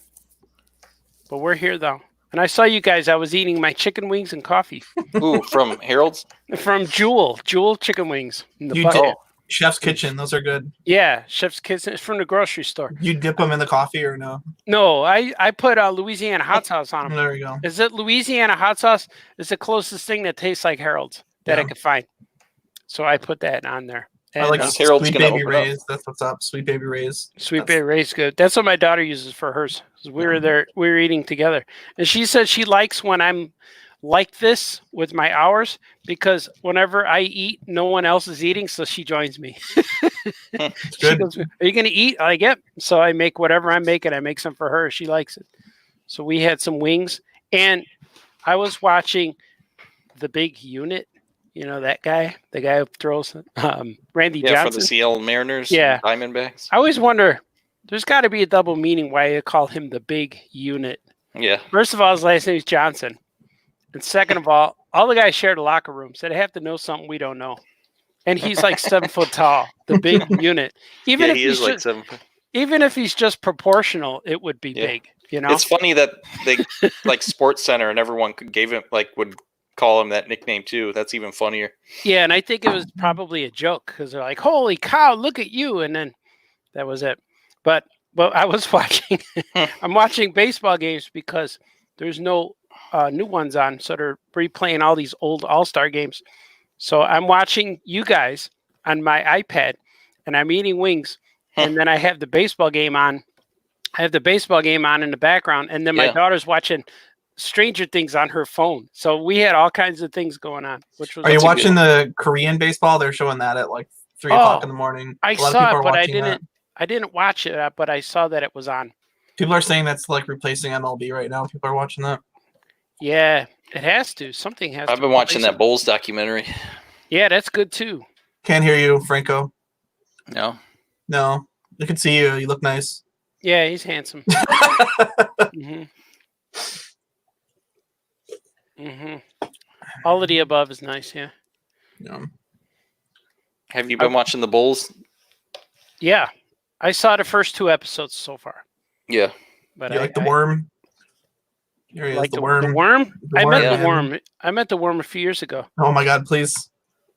But we're here though, and I saw you guys. I was eating my chicken wings and coffee Ooh, from Harold's? from Jewel chicken wings. In the You bucket. did. Chef's Kitchen, those are good. Yeah, Chef's Kitchen. It's from the grocery store. You dip them in the coffee or no? No, I put Louisiana hot sauce on them. There you go. Is it Louisiana hot sauce? It's the closest thing that tastes like Harold's that I Yeah. could find. So I put that on there. I And, like Is Harold's Sweet gonna Baby open up? Ray's. That's what's up. Sweet Baby Ray's. Sweet Bay Ray's good. That's what my daughter uses for hers. 'Cause we were there, we were eating together, and she said she likes when I'm like this with my hours, because whenever I eat, no one else is eating, so she joins me. It's She good. goes, "Are you going to eat?" I'm like, "Yep." So I make whatever I'm making. I make some for her. She likes it. So we had some wings, and I was watching The Big Unit. You know that guy, the guy who throws Randy Yeah, for Johnson. the Seattle Mariners. Yeah. And Diamondbacks. I always wonder. There's got to be a double meaning why they call him The Big Unit. Yeah. First of all, his last name is Johnson, and second of all the guys shared a locker room, so they have to know something we don't know. And he's like 7 foot tall, the big unit. Even Yeah, if he he's is like just, 7. even if he's just proportional, it would be Yeah. big. You know, It's funny that they like Sports Center and everyone gave him would call him that nickname too. That's even funnier. yeah. And I think it was probably a joke because they're like, "Holy cow, look at you!" And then that was it. But I was watching. I'm watching baseball games because there's no new ones on, so they're replaying all these old All-Star games. So I'm watching you guys on my iPad, and I'm eating wings, and then I have the baseball game on. I have the baseball game on in the background, and then my Yeah. daughter's watching Stranger Things on her phone. So we had all kinds of things going on. Which was Are you That's a watching the Korean baseball? They're showing that at like 3 o'clock in the morning. I A lot of saw people it, are but I watching that. didn't. I didn't watch it, but I saw that it was on. People are saying that's like replacing MLB right now. People are watching that. Yeah, it has to. Something has. I've to been watching replace that Bulls documentary. it. Yeah, that's good too. Can't hear you, Franco. No. No, I can see you. You look nice. Yeah, he's handsome. All of the above is nice. Yeah. Yeah. Have you been watching the Bulls? Yeah, I saw the first 2 episodes so far. Yeah. But You I like the worm? Here he is, like the worm. The worm? The I worm, met the man. worm. I met the worm a few years ago. Oh my God! Please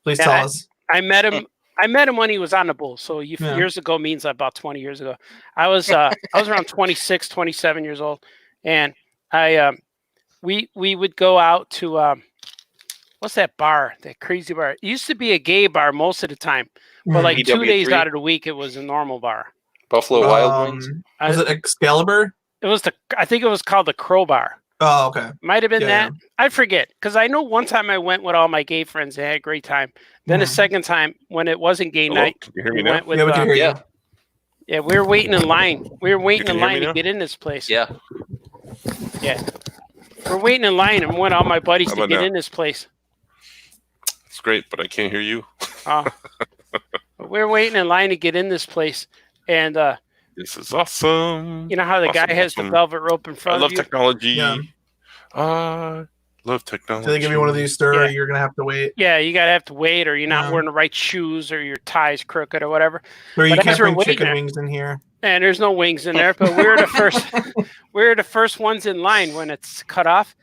Yeah, tell us. I met him. I met him when he was on the Bulls. So Yeah. years ago means about 20 years ago. I was around 26, 27 years old, and we would go out to what's that bar? That crazy bar. It used to be a gay bar most of the time, but like 2 days PW3? out of the week it was a normal bar. Buffalo Wild Wings. Was it Excalibur? It was I think it was called the Crowbar. Oh, okay. Might have been Yeah, that. I forget because I know one time I went with all my gay friends and had a great time. Then the Mhm. second time when it wasn't gay Hello? night, Can you hear we me now? went with Yeah, we can hear you. Yeah. yeah, we were waiting in line. We were waiting can in hear me line to now? get in this place. Yeah. Yeah. We're waiting in line and want all my buddies How to about get now? in this place. It's great, but I can't hear you. But we're waiting in line to get in this place. And This is awesome. you know how the guy Awesome, has the awesome. velvet rope in I front love of you? technology. Yeah. I love technology. So they give you one of these, sir. Yeah. You're gonna have to wait, Yeah, you gotta have to wait, or you're not Yeah. wearing the right shoes, or your tie's crooked, or whatever. or you But can't as we're bring waiting chicken there- wings in here. And there's no wings in there, but we're the first. We're the first ones in line when it's cut off.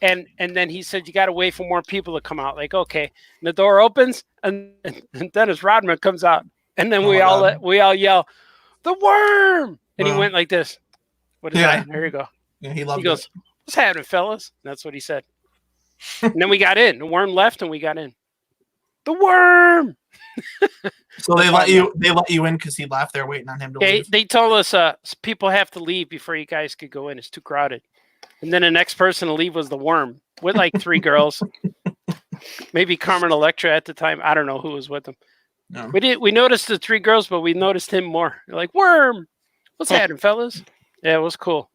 And then he said, "You got to wait for more people to come out." Like, okay. And the door opens, and Dennis Rodman comes out, and then Oh we my all God. we all yell, "The worm!" And he Wow. went like this. What is Yeah. that? There you go. Yeah, he He loved goes, "What's happening, fellas?" And that's what he said. And then we got in. The worm left, and we got in. The worm. it. So they let you in because he left there waiting on him to leave. They told us people have to leave before you guys could go in. It's too crowded. And then the next person to leave was the worm with like 3 girls. Maybe Carmen Electra at the time. I don't know who was with them. No. We noticed the 3 girls, but we noticed him more. They're like, "Worm, what's happening, fellas?" Yeah, it was cool.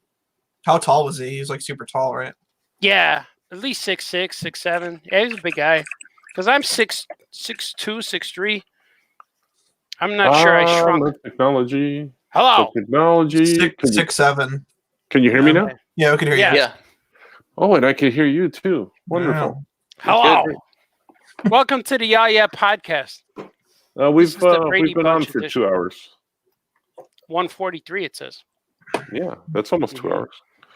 How tall was he? He was like super tall, right? Yeah, at least 6'6", 6'7". Yeah, he's a big guy. Because I'm 6'2", 6'3". I'm not sure I shrunk. Love technology. Hello. Love technology. Can you, 6'7". can you hear me now? Yeah, we can hear you. Yeah. Yeah. Oh, and I can hear you too. Wonderful. Hello. Welcome to the Yeah podcast. We've is the Brady we've been on Bunch for edition. 2 hours. 143 it says. Yeah, that's almost 2 Mhm. hours.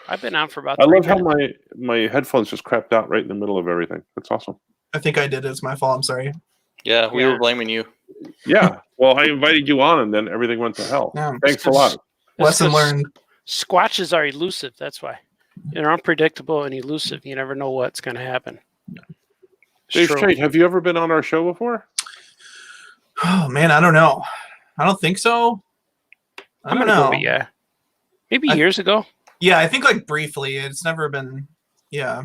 I've been on for about I 3 love how minutes. my headphones just crapped out right in the middle of everything. That's awesome. I think I did. It's my fault. I'm sorry. Yeah. We Yeah. were blaming you. Yeah. Well, I invited you on, and then everything went to hell. Yeah. Thanks a lot. Lesson 'cause learned. Squatches are elusive. That's why. They're unpredictable and elusive. You never know what's going to happen. It's Dave true. Strait, have you ever been on our show before? Oh man, I don't know. I don't think so. I I'm don't gonna know. go with yeah. Maybe I- years ago. Yeah, I think like briefly. It's never been. Yeah.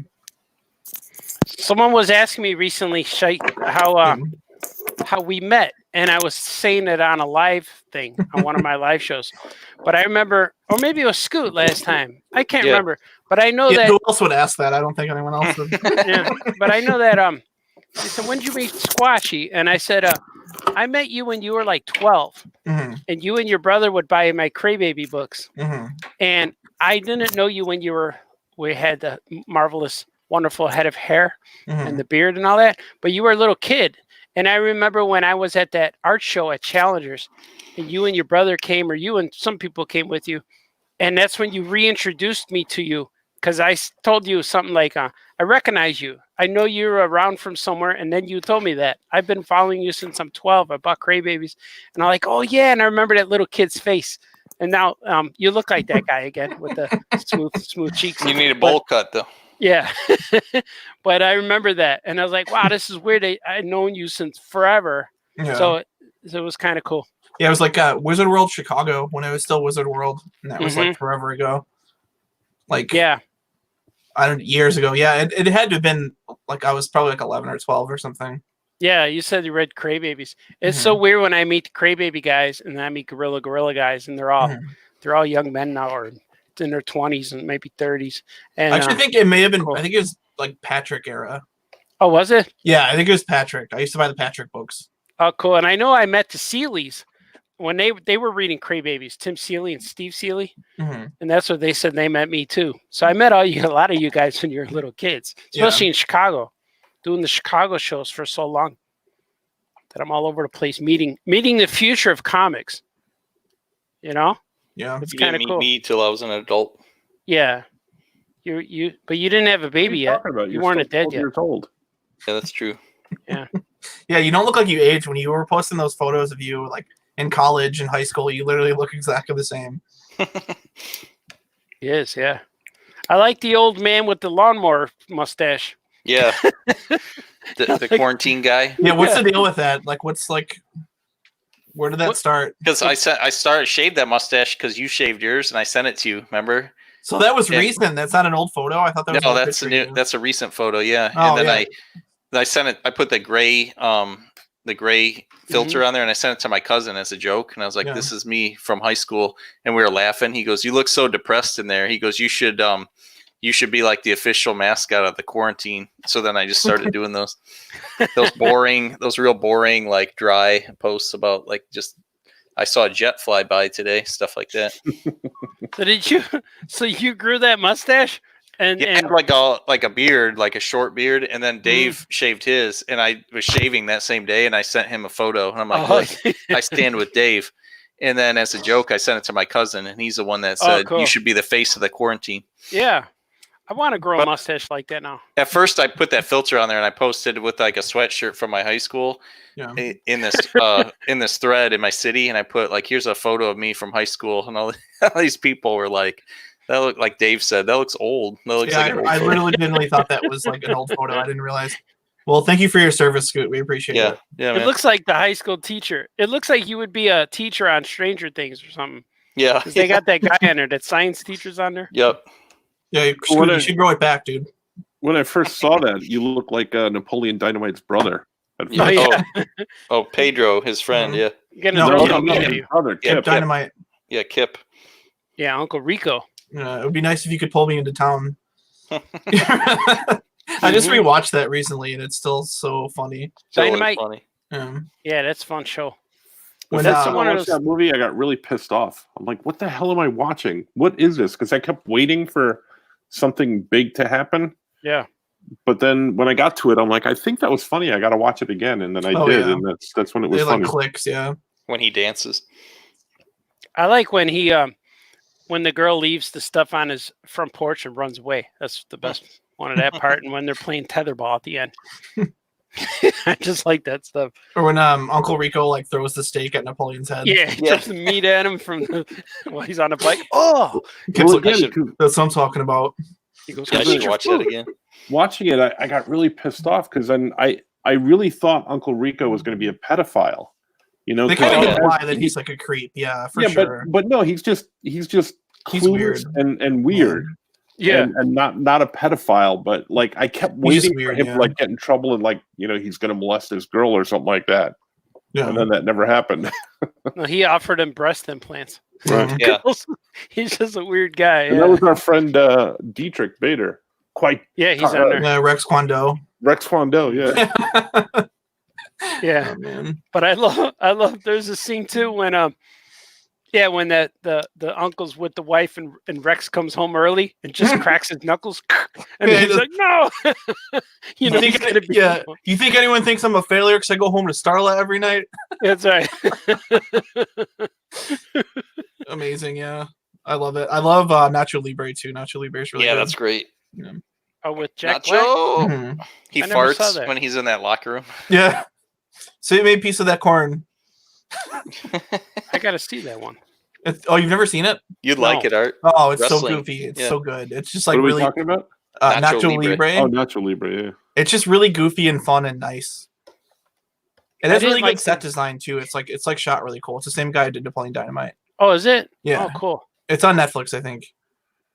Someone was asking me recently, Shite, how we met, and I was saying it on a live thing on one of my live shows. But I remember, or maybe it was Scoot last time. I can't remember. But I know that. Who else would ask that? I don't think anyone else would. Yeah, but I know that. He said, "When did you meet Squashy?" And I said, "I met you when you were like 12, and you and your brother would buy my Crybaby books. And I didn't know you when we had the marvelous, wonderful head of hair and the beard and all that. But you were a little kid." And I remember when I was at that art show at Challengers, and you and your brother came, or you and some people came with you, and that's when you reintroduced me to you, because I told you something like, "I recognize you. I know you're around from somewhere." And then you told me that. "I've been following you since I'm 12. I bought Crybabies." And I'm like, "Oh yeah," and I remember that little kid's face. And now you look like that guy again with the smooth cheeks. You need a bowl cut though. Yeah. But I remember that. And I was like, wow, this is weird. I'd known you since forever. Yeah. So it was kind of cool. Yeah, it was like Wizard World Chicago when it was still Wizard World. And that was like forever ago. Like, yeah. Years ago. Yeah, it had to have been like I was probably like 11 or 12 or something. Yeah, you said you read Crybabies. It's so weird when I meet the Crybaby guys and then I meet Gorilla guys, and they're all young men now, or in their 20s and maybe 30s. And I actually think it may have been. Cool. I think it was like Patrick era. Oh, was it? Yeah, I think it was Patrick. I used to buy the Patrick books. Oh, cool. And I know I met the Seeleys when they were reading Crybabies, Tim Seeley and Steve Seeley. And that's what they said. They met me too. So I met a lot of you guys when you were little kids, especially in Chicago, doing the Chicago shows for so long that I'm all over the place meeting the future of comics. You know? Yeah. It's kind of cool. Me till I was an adult. Yeah. But you didn't have a baby yet. You weren't a dead yet. Years old. Yeah, that's true. Yeah. Yeah, you don't look like you aged when you were posting those photos of you like in college and high school. You literally look exactly the same. Yes, yeah. I like the old man with the lawnmower mustache. Yeah. the quarantine guy. Yeah, what's the deal with that? Like, where did that start? Because I shaved that mustache because you shaved yours and I sent it to you, remember? So that was recent. That's not an old photo. I thought that was no, that's a new. That's a recent photo. Yeah, oh, and then I sent it. I put the gray filter on there, and I sent it to my cousin as a joke. And I was like, "This is me from high school," and we were laughing. He goes, "You look so depressed in there." He goes, "You should be like the official mascot of the quarantine." So then I just started doing those real boring, like dry posts about like just. I saw a jet fly by today, stuff like that. So you grew that mustache? And like a beard, like a short beard, and then Dave shaved his, and I was shaving that same day, and I sent him a photo, and I'm like, look, I stand with Dave. And then as a joke, I sent it to my cousin, and he's the one that said, you should be the face of the quarantine. Yeah. I want to grow a mustache like that now. At first, I put that filter on there, and I posted with like a sweatshirt from my high school in this thread in my city, and I put like, here's a photo of me from high school, and all these people were like, that looked like Dave said, that looks old. That looks like I literally thought that was like an old photo. I didn't realize. Well, thank you for your service, Scoot. We appreciate it. Yeah, it looks like the high school teacher. It looks like you would be a teacher on Stranger Things or something. Yeah. They got that guy on there, that science teacher's on there. Yep. Yeah, Scoot, you should grow it back, dude. When I first saw that, you look like Napoleon Dynamite's brother. Oh, Pedro, his friend. Yeah. Brother, Kip Dynamite. Yeah, Kip. Yeah, Uncle Rico. It would be nice if you could pull me into town. I just rewatched that recently, and it's still so funny. Dynamite. Funny. Yeah, that's a fun show. When I watched that movie, I got really pissed off. I'm like, what the hell am I watching? What is this? Because I kept waiting for something big to happen. Yeah. But then when I got to it, I'm like, I think that was funny. I got to watch it again. And then I did. Yeah. And that's when it was funny. Like clicks, yeah. When he dances. I like when he, when the girl leaves the stuff on his front porch and runs away. That's the best one of that part. And when they're playing tetherball at the end. I just like that stuff. Or when Uncle Rico like throws the steak at Napoleon's head. Yeah, he throws the meat at him while he's on a bike. Oh, that's what I'm talking about. He goes, I should watch that again. Watching it, I got really pissed off because then I really thought Uncle Rico was going to be a pedophile. You know, they kind of imply that he's like a creep. Yeah, for sure. But no, he's just weird and weird. Yeah, and not a pedophile, but like I kept waiting for him to like get in trouble and like he's going to molest his girl or something like that. Yeah. And then that never happened. No, he offered him breast implants. Right. Yeah. He's just a weird guy. And that was our friend Dietrich Bader. Quite. Yeah, he's on there. Yeah, Rex Kwon Do. Rex Kwon Do, yeah. Yeah, Oh, man. but I love. There's a scene too when when the uncle's with the wife and Rex comes home early and just cracks his knuckles, and Yeah, he's like, no, you know, he's gonna be. Yeah. You think anyone thinks I'm a failure because I go home to Starla every night? That's right. Amazing, yeah. I love it. I love Nacho Libre too. Nacho Libre is really Yeah, good. that's great. Yeah. Oh, with Jack Black. Nacho. Mhm. He I never saw farts that. when he's in that locker room. Yeah. So you made a piece of that corn. I gotta see that one. Oh, you've never seen it? You'd like No. it, Art. Oh, it's so Wrestling. goofy. It's Yeah. so good. It's just What like are we really talking about? Nacho, Nacho Libre. Libre. Oh, Nacho Libre, yeah. It's just really goofy and fun and nice. It I has didn't really like good set design too. It's like shot really cool. It's the same guy who did Napoleon Dynamite. Oh, is it? Yeah. Oh, cool. It's on Netflix, I think.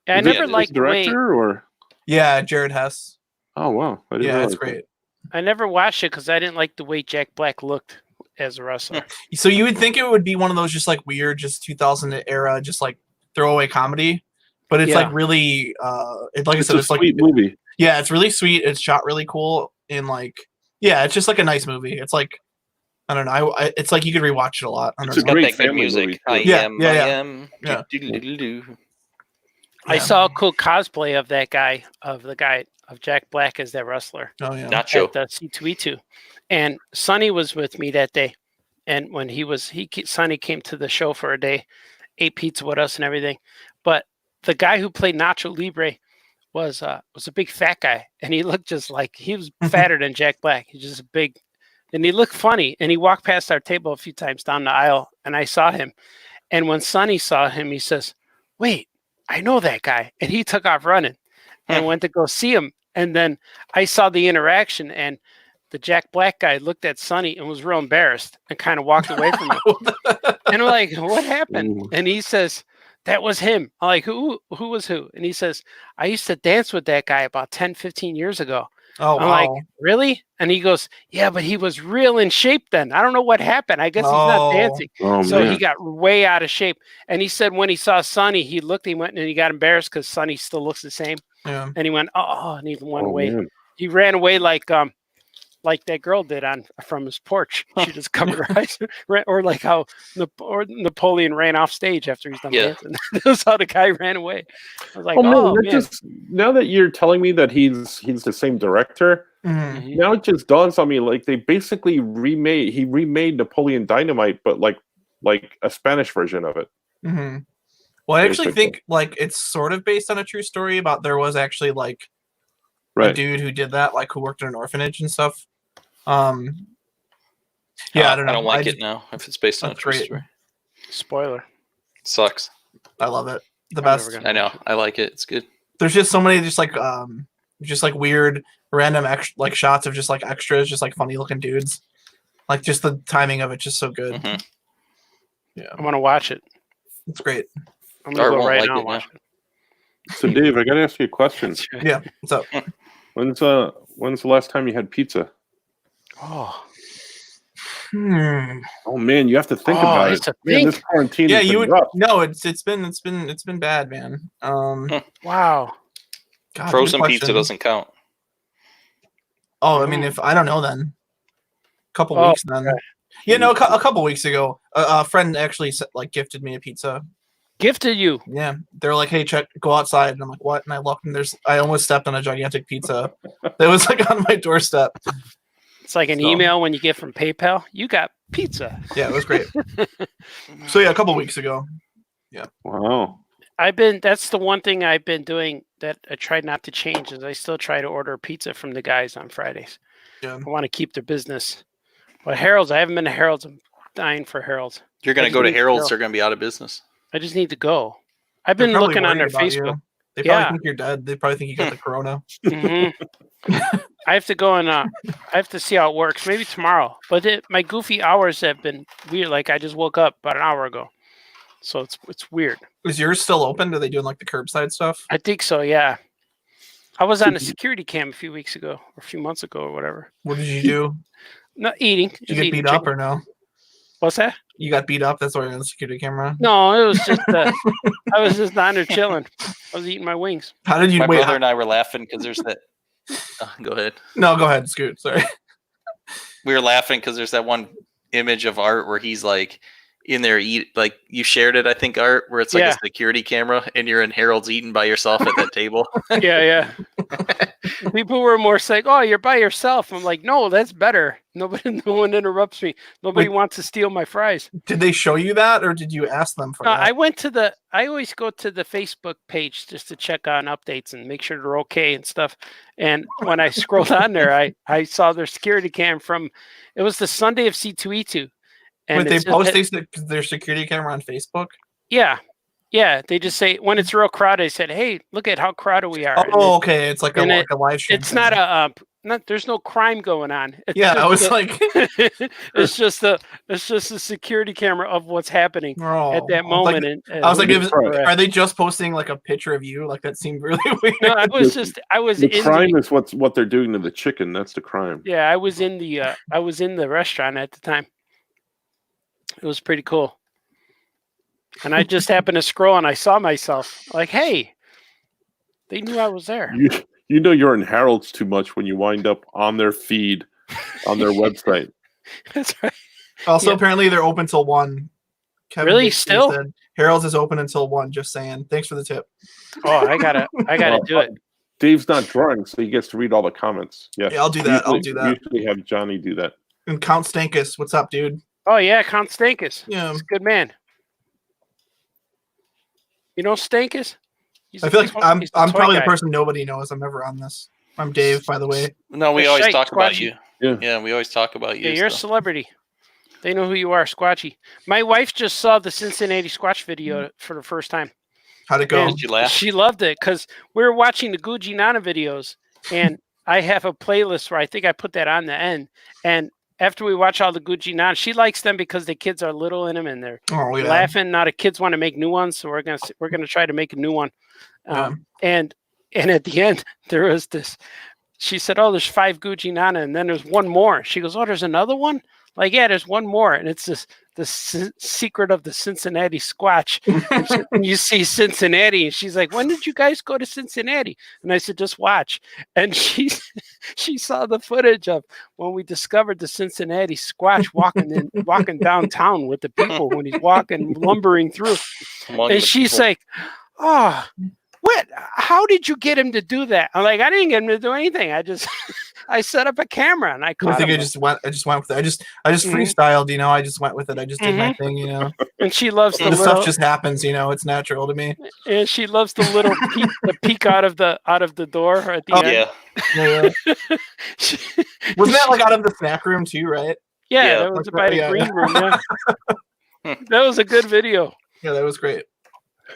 Yeah, I Is it never his liked the way. director or? Yeah, Jared Hess. Oh wow, I didn't Yeah, realize it's great. I never watched it because I didn't like the way Jack Black looked as a wrestler. So you would think it would be one of those just like weird, just 2000 era, just like throwaway comedy, but it's Yeah. like really, like I It's said, a it's like sweet movie. yeah, it's really sweet. It's shot really cool, and like yeah, it's just like a nice movie. It's like I don't know, it's like you could rewatch it a lot. I don't It's a know. Got great that good family music. movie, I too. Yeah, am. yeah, I yeah. am. Yeah. Do-do-do-do-do. I Yeah. saw a cool cosplay of that guy, of the guy of Jack Black as that wrestler Oh yeah, Nacho. at the C2E2, and Sonny was with me that day. And when Sonny came to the show for a day, ate pizza with us and everything. But the guy who played Nacho Libre was a big fat guy, and he looked just like he was fatter than Jack Black. He's just a big, and he looked funny. And he walked past our table a few times down the aisle, and I saw him. And when Sonny saw him, he says, "Wait, I know that guy," and he took off running and went to go see him. And then I saw the interaction, and the Jack Black guy looked at Sonny and was real embarrassed and kind of walked away from him. And I'm like, "What happened?" Ooh. And he says, "That was him." I'm like, who was who? And he says, "I used to dance with that guy about 10, 15 years ago." Oh I'm wow. like, "Really?" And he goes, "Yeah, but he was real in shape then. I don't know what happened. I guess he's not Oh. dancing." Oh So man. he got way out of shape. And he said when he saw Sonny, he looked, he went and he got embarrassed because Sonny still looks the same. Yeah. And he went, "Oh," and he went Oh, away. man. He ran away like that girl did from his porch. She just covered her eyes, or like how Napoleon ran off stage after he's done Yeah. dancing. That's how the guy ran away. I was like, Oh man, "Oh that man." just now that you're telling me that he's the same director, Mhm. Mhm. now it just dawns on me like they basically remade Napoleon Dynamite, but like a Spanish version of it. Mm-hmm. Well, I actually Basically. think like it's sort of based on a true story about there was actually like a Right. dude who did that, like who worked in an orphanage and stuff. Yeah, I don't know. I don't like just- it now. If it's based on a That's true great. story, Spoiler. sucks. I love it. The I'm never best. gonna I know. watch it. I like it. It's good. There's just so many just like weird random like shots of just like extras, just like funny looking dudes. Like just the timing of it just so good. Mhm. I want to watch it. It's great. I'm gonna Art go won't right like now it and watch now. it. So Dave, I gotta ask you a question. That's right. Yeah. What's up? When's the last time you had pizza? Oh, Oh man, you have to think Oh, about I it. used to Man, think. this quarantine Yeah, has you been would rough. no, it's been bad, man. wow. God, Frozen good pizza question. doesn't count. Oh, I mean, if I don't know, then a couple Oh, weeks then. Yeah, no, a couple weeks ago, a friend actually like gifted me a pizza. Gifted you. Yeah, they're like, "Hey, go outside," and I'm like, "What?" And I looked, and I almost stepped on a gigantic pizza that was like on my doorstep. It's like an So- email when you get from PayPal. You got pizza. Yeah, it was great. So yeah, a couple weeks ago. Wow. That's the one thing I've been doing that I tried not to change is I still try to order pizza from the guys on Fridays. Yeah. I want to keep their business. But Harold's, I haven't been to Harold's. I'm dying for Harold's. You're gonna I go to just need Harold's. go. They're gonna be out of business. I just need to go. I've They're been probably looking on their worried about you. Facebook. They probably Yeah. think you're dead. They probably think you got the corona. Mhm. I have to go and I have to see how it works. Maybe tomorrow. But my goofy hours have been weird. Like I just woke up about an hour ago, so it's weird. Is yours still open? Are they doing like the curbside stuff? I think so. Yeah. I was on a security cam a few weeks ago or a few months ago or whatever. What did you do? Not eating. Did you just get eating beat up chicken. or no? What's that? You got beat up. That's why you're on the security camera. No, it was just I was just down there chilling. I was eating my wings. How did you? My wait, brother and I were laughing because there's that. Go ahead. No, go ahead, Scoot. Sorry. We were laughing because there's that one image of Art where he's like in there like you shared it, I think, Art, where it's like a security camera and you're in Harold's eating by yourself at that table. Yeah. People were more like, "Oh, you're by yourself." I'm like, "No, that's better. No one interrupts me. Nobody wants to steal my fries." Did they show you that, or did you ask them for that? I always go to the Facebook page just to check on updates and make sure they're okay and stuff. And when I scrolled on there, I saw their security cam it was the Sunday of C2E2. And they post their security camera on Facebook? Yeah. Yeah, they just say when it's real crowded. They said, "Hey, look at how crowded we are." Oh, okay. It's like a live stream. It's not there's no crime going on. I was like, it's just a security camera of what's happening at that moment. I was like, are they just posting like a picture of you? Like that seemed really weird. No, the crime is what they're doing to the chicken. That's the crime. Yeah, I was in the restaurant at the time. It was pretty cool. And I just happened to scroll and I saw myself like, hey, they knew I was there. You know you're in Harold's too much when you wind up on their feed, on their website. That's right. Also, apparently they're open till 1. Kevin really? Still? Said, Harold's is open until 1, just saying. Thanks for the tip. Oh, I gotta do it. Dave's not drunk, so he gets to read all the comments. Yeah, I'll do that. I'll do that. Usually have Johnny do that. And Count Stankus, what's up, dude? Oh yeah, Count Stankus. Yeah. He's a good man. You know Stankus? I feel like I'm probably the person nobody knows. I'm never on this. I'm Dave, by the way. No, we always talk about you. Yeah, we always talk about you. Yeah, you're a celebrity. They know who you are, Squatchy. My wife just saw the Cincinnati Squatch video for the first time. How'd it go? Did you laugh? She loved it because we were watching the Gucci Nana videos, and I have a playlist where I think I put that on the end. And after we watch all the Gucci Nana, she likes them because the kids are little in them and they're laughing. Now the kids want to make new ones, so we're gonna try to make a new one. And at the end there was this. She said, "Oh, there's 5 Gucci Nana, and then there's one more." She goes, "Oh, there's another one?" Like, yeah, there's one more, and it's the secret of the Cincinnati Squatch. And you see Cincinnati, and she's like, "When did you guys go to Cincinnati?" And I said, "Just watch." And she saw the footage of when we discovered the Cincinnati Squatch walking downtown with the people when he's walking, lumbering through. And she's like, "Oh, what? How did you get him to do that?" I'm like, "I didn't get him to do anything. I set up a camera and I caught him." I just went with it. I just freestyled, you know. I just went with it. I just did my thing, you know. And she loves the stuff just happens, you know. It's natural to me. And she loves the little peek out of the door at the end. Yeah. Wasn't that like out of the snack room too, right? Yeah, that was by the green room. Yeah, that was a good video. Yeah, that was great.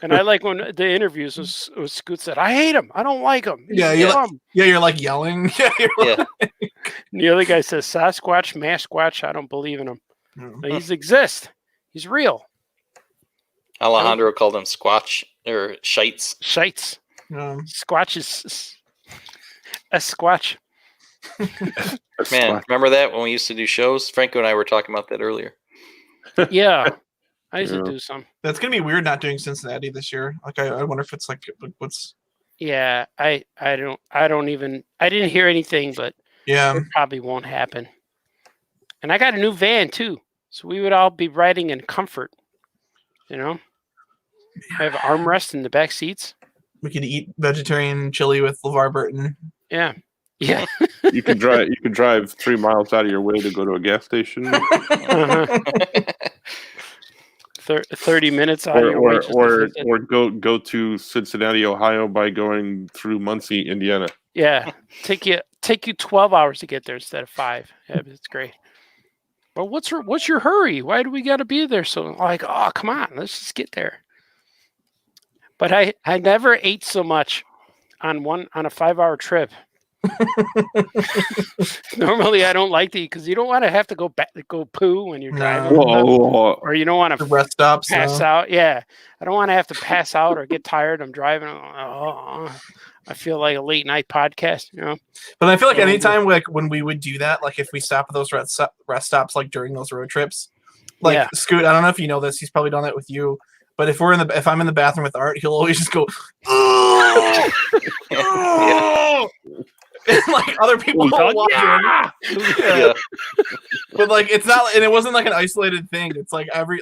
And I like when the interviews was Scoot said, "I hate him. I don't like him." You're like yelling. And the other guy says, "Sasquatch, Masquatch. I don't believe in him. He's exist. He's real." Alejandro called him Squatch or Shites. Shites. Squatch is a Squatch. Man, remember that when we used to do shows? Franco and I were talking about that earlier. Yeah. I used to do some. That's gonna be weird not doing Cincinnati this year. Like I wonder if it's like what's. Yeah, I didn't hear anything, but it probably won't happen. And I got a new van too, so we would all be riding in comfort. You know, I have armrests in the back seats. We could eat vegetarian chili with LeVar Burton. Yeah. You could drive 3 miles out of your way to go to a gas station. 30 minutes out of your way. Or go to Cincinnati, Ohio by going through Muncie, Indiana. Yeah, take you 12 hours to get there instead of 5. Yeah, it's great. But what's your hurry? Why do we got to be there? So like, oh, come on, let's just get there. But I never ate so much on a 5-hour trip. Normally I don't like to eat because you don't want to have to go poo when you're driving, or you don't want to rest stops pass out. Yeah, I don't want to have to pass out or get tired. I'm driving. I feel like a late night podcast, you know. But I feel like anytime like when we would do that, like if we stop at those rest stops like during those road trips, Like Yeah. Scoot, I don't know if you know this. He's probably done that with you. But if I'm in the bathroom with Art, he'll always just go, "Oh!" And, like other people will watch him. Yeah. But like it's not, and it wasn't like an isolated thing. It's like every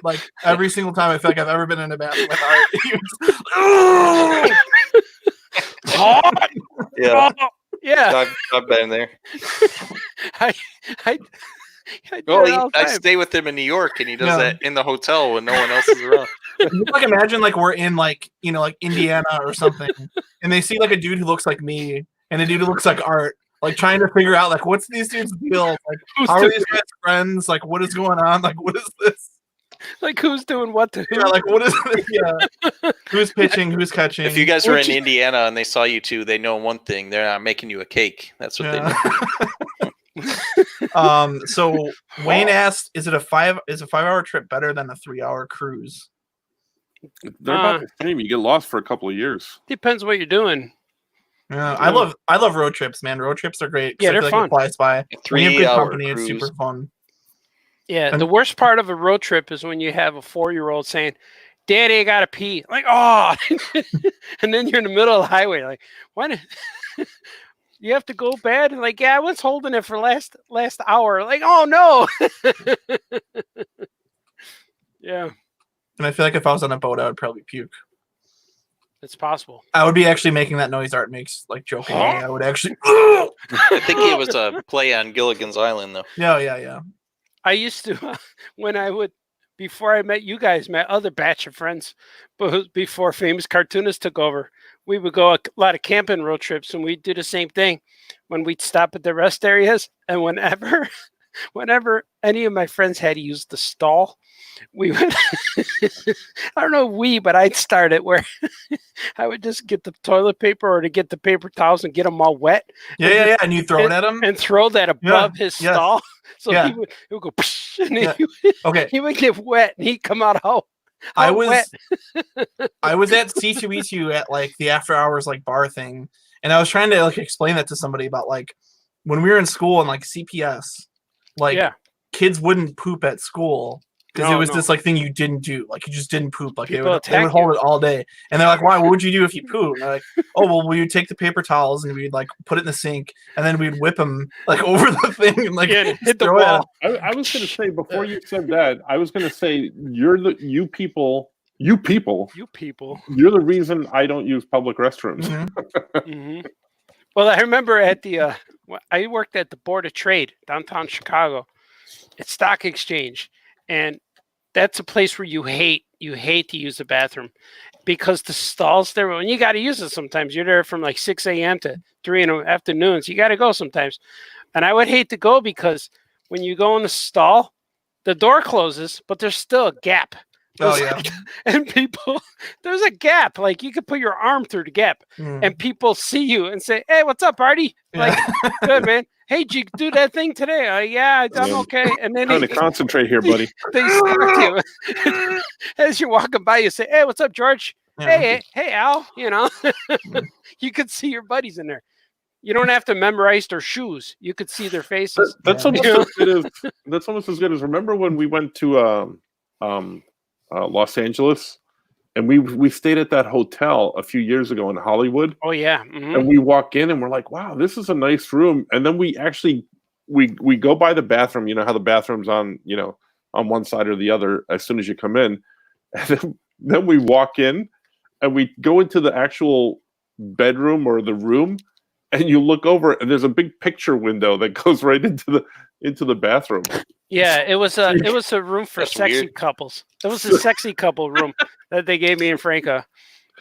single time I feel like I've ever been in a bathroom with Art. he was, "Oh!" Yeah. Yeah. I've been there. I do Well, it all the I time. stay with him in New York, and he does Yeah. that in the hotel when no one else is around. You like imagine like we're in like like Indiana or something, and they see like a dude who looks like me and a dude who looks like Art, like trying to figure out like what's these dudes' deal? Like Who's how are doing these guys friends? Like what is going on? Like what is this? Like who's doing what to who? Yeah, like what is this? Yeah. Who's pitching? Who's catching? If you guys were Which- in Indiana and they saw you two, they know one thing: they're not making you a cake. That's what they know. So Wayne asked, is a 5-hour trip better than a 3-hour cruise? They're about the same. You get lost for a couple of years. Depends what you're doing. Yeah, I love road trips, man. Road trips are great. 'Cause Yeah, I feel they're like fun. it flies by. When you have good 3-hour company, it's cruise. super fun. Yeah, And- the worst part of a road trip is when you have a 4-year-old saying, "Daddy, I gotta pee." Like, oh, and then you're in the middle of the highway. Like, what? You have to go bad? And like, yeah, I was holding it for last hour. Like, oh no. Yeah, And I feel like if I was on a boat, I would probably puke. it's possible. I would be actually making that noise Art makes, like jokingly. I would actually. I think it was a play on Gilligan's Island, though. Yeah. I used to, when I would, before I met you guys, my other batch of friends, but before Famous Cartoonist took over, we would go a lot of camping road trips, and we'd do the same thing when we'd stop at the rest areas. And whenever any of my friends had used the stall, we would, I don't know, but I'd start it where I would just get the toilet paper or to get the paper towels and get them all wet. Yeah. And you throw it at him? And throw that above his yes. stall. So Yeah. he would go, psh, and Yeah. Okay. he would get wet and he'd come out how I wet. was at C2E2 at like the after hours like bar thing, and I was trying to like explain that to somebody about like when we were in school and like CPS, like Yeah. kids wouldn't poop at school because No, it was no. this like thing you didn't do. Like you just didn't poop. Like People they attack would hold you. it all day, and they're like, "Why? What would you do if you poop?" And they're like, "Oh well, we would take the paper towels and we'd like put it in the sink, and then we'd whip them like over the thing and like Yeah, just hit the throw it at wall. I was going to say before you said that, I was going to say you people, You people. you're the reason I don't use public restrooms. Mhm. hmm Well, I remember at the I worked at the Board of Trade downtown Chicago, at Stock Exchange, and that's a place where you hate to use the bathroom because the stalls there, and you got to use it sometimes. You're there from like 6 a.m. to 3 in the afternoon, so you got to go sometimes. And I would hate to go because when you go in the stall, the door closes, but there's still a gap. Oh There's yeah. like- and people, there's a gap. Like you could put your arm through the gap, Mm. and people see you and say, "Hey, what's up, Artie?" Like, good man. Hey, did you do that thing today? Yeah, I'm Yeah. okay. And then Trying to concentrate here, buddy. they start you as you're walking by. You say, "Hey, what's up, George?" Yeah. Hey, Al. You know, you could see your buddies in there. You don't have to memorize their shoes. You could see their faces. That's Yeah. almost as good as remember when we went to Los Angeles and we stayed at that hotel a few years ago in Hollywood, Oh yeah. Mhm. and we walk in and we're like, wow, this is a nice room. And then we actually we go by the bathroom. You know how the bathroom's on one side or the other as soon as you come in, and then we walk in and we go into the actual bedroom or the room, and you look over and there's a big picture window that goes right into the bathroom. Yeah, it was a room for That's sexy weird. couples. It was a sexy couple room that they gave me in Franco.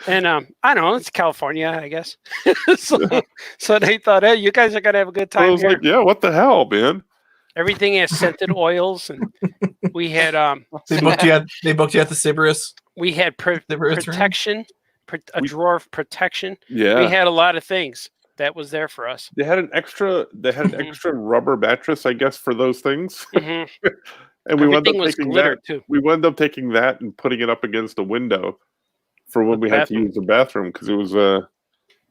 And I don't know, it's California, I guess. so they thought, hey, you guys are gonna have a good I time was here. like, yeah, what the hell, man? Everything has scented oils, and we had They booked you at the Sybaris. we had Sybaris room? protection, a drawer of protection. Yeah. We had a lot of things that was there for us. They had an extra rubber mattress, I guess, for those things. Mhm. And we wound Everything up was taking glitter that. too. We wound up taking that and putting it up against the window for when The we had to bathroom. use the bathroom because it was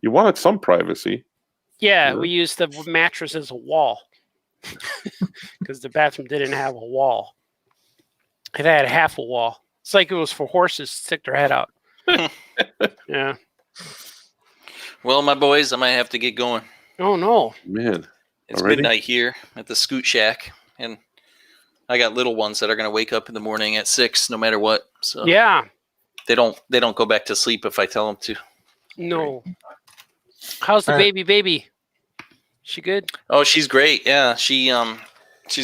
you wanted some privacy. Yeah, Yeah. we used the mattress as a wall because the bathroom didn't have a wall. It had half a wall. It's like it was for horses to stick their head out. Yeah. Well, my boys, I might have to get going. Oh no. Man. It's Already? midnight here at the Scoot Shack, and I got little ones that are going to wake up in the morning at 6 no matter what. So Yeah. they don't go back to sleep if I tell them to. No. How's the All right. baby? She good? Oh, she's great. Yeah, she's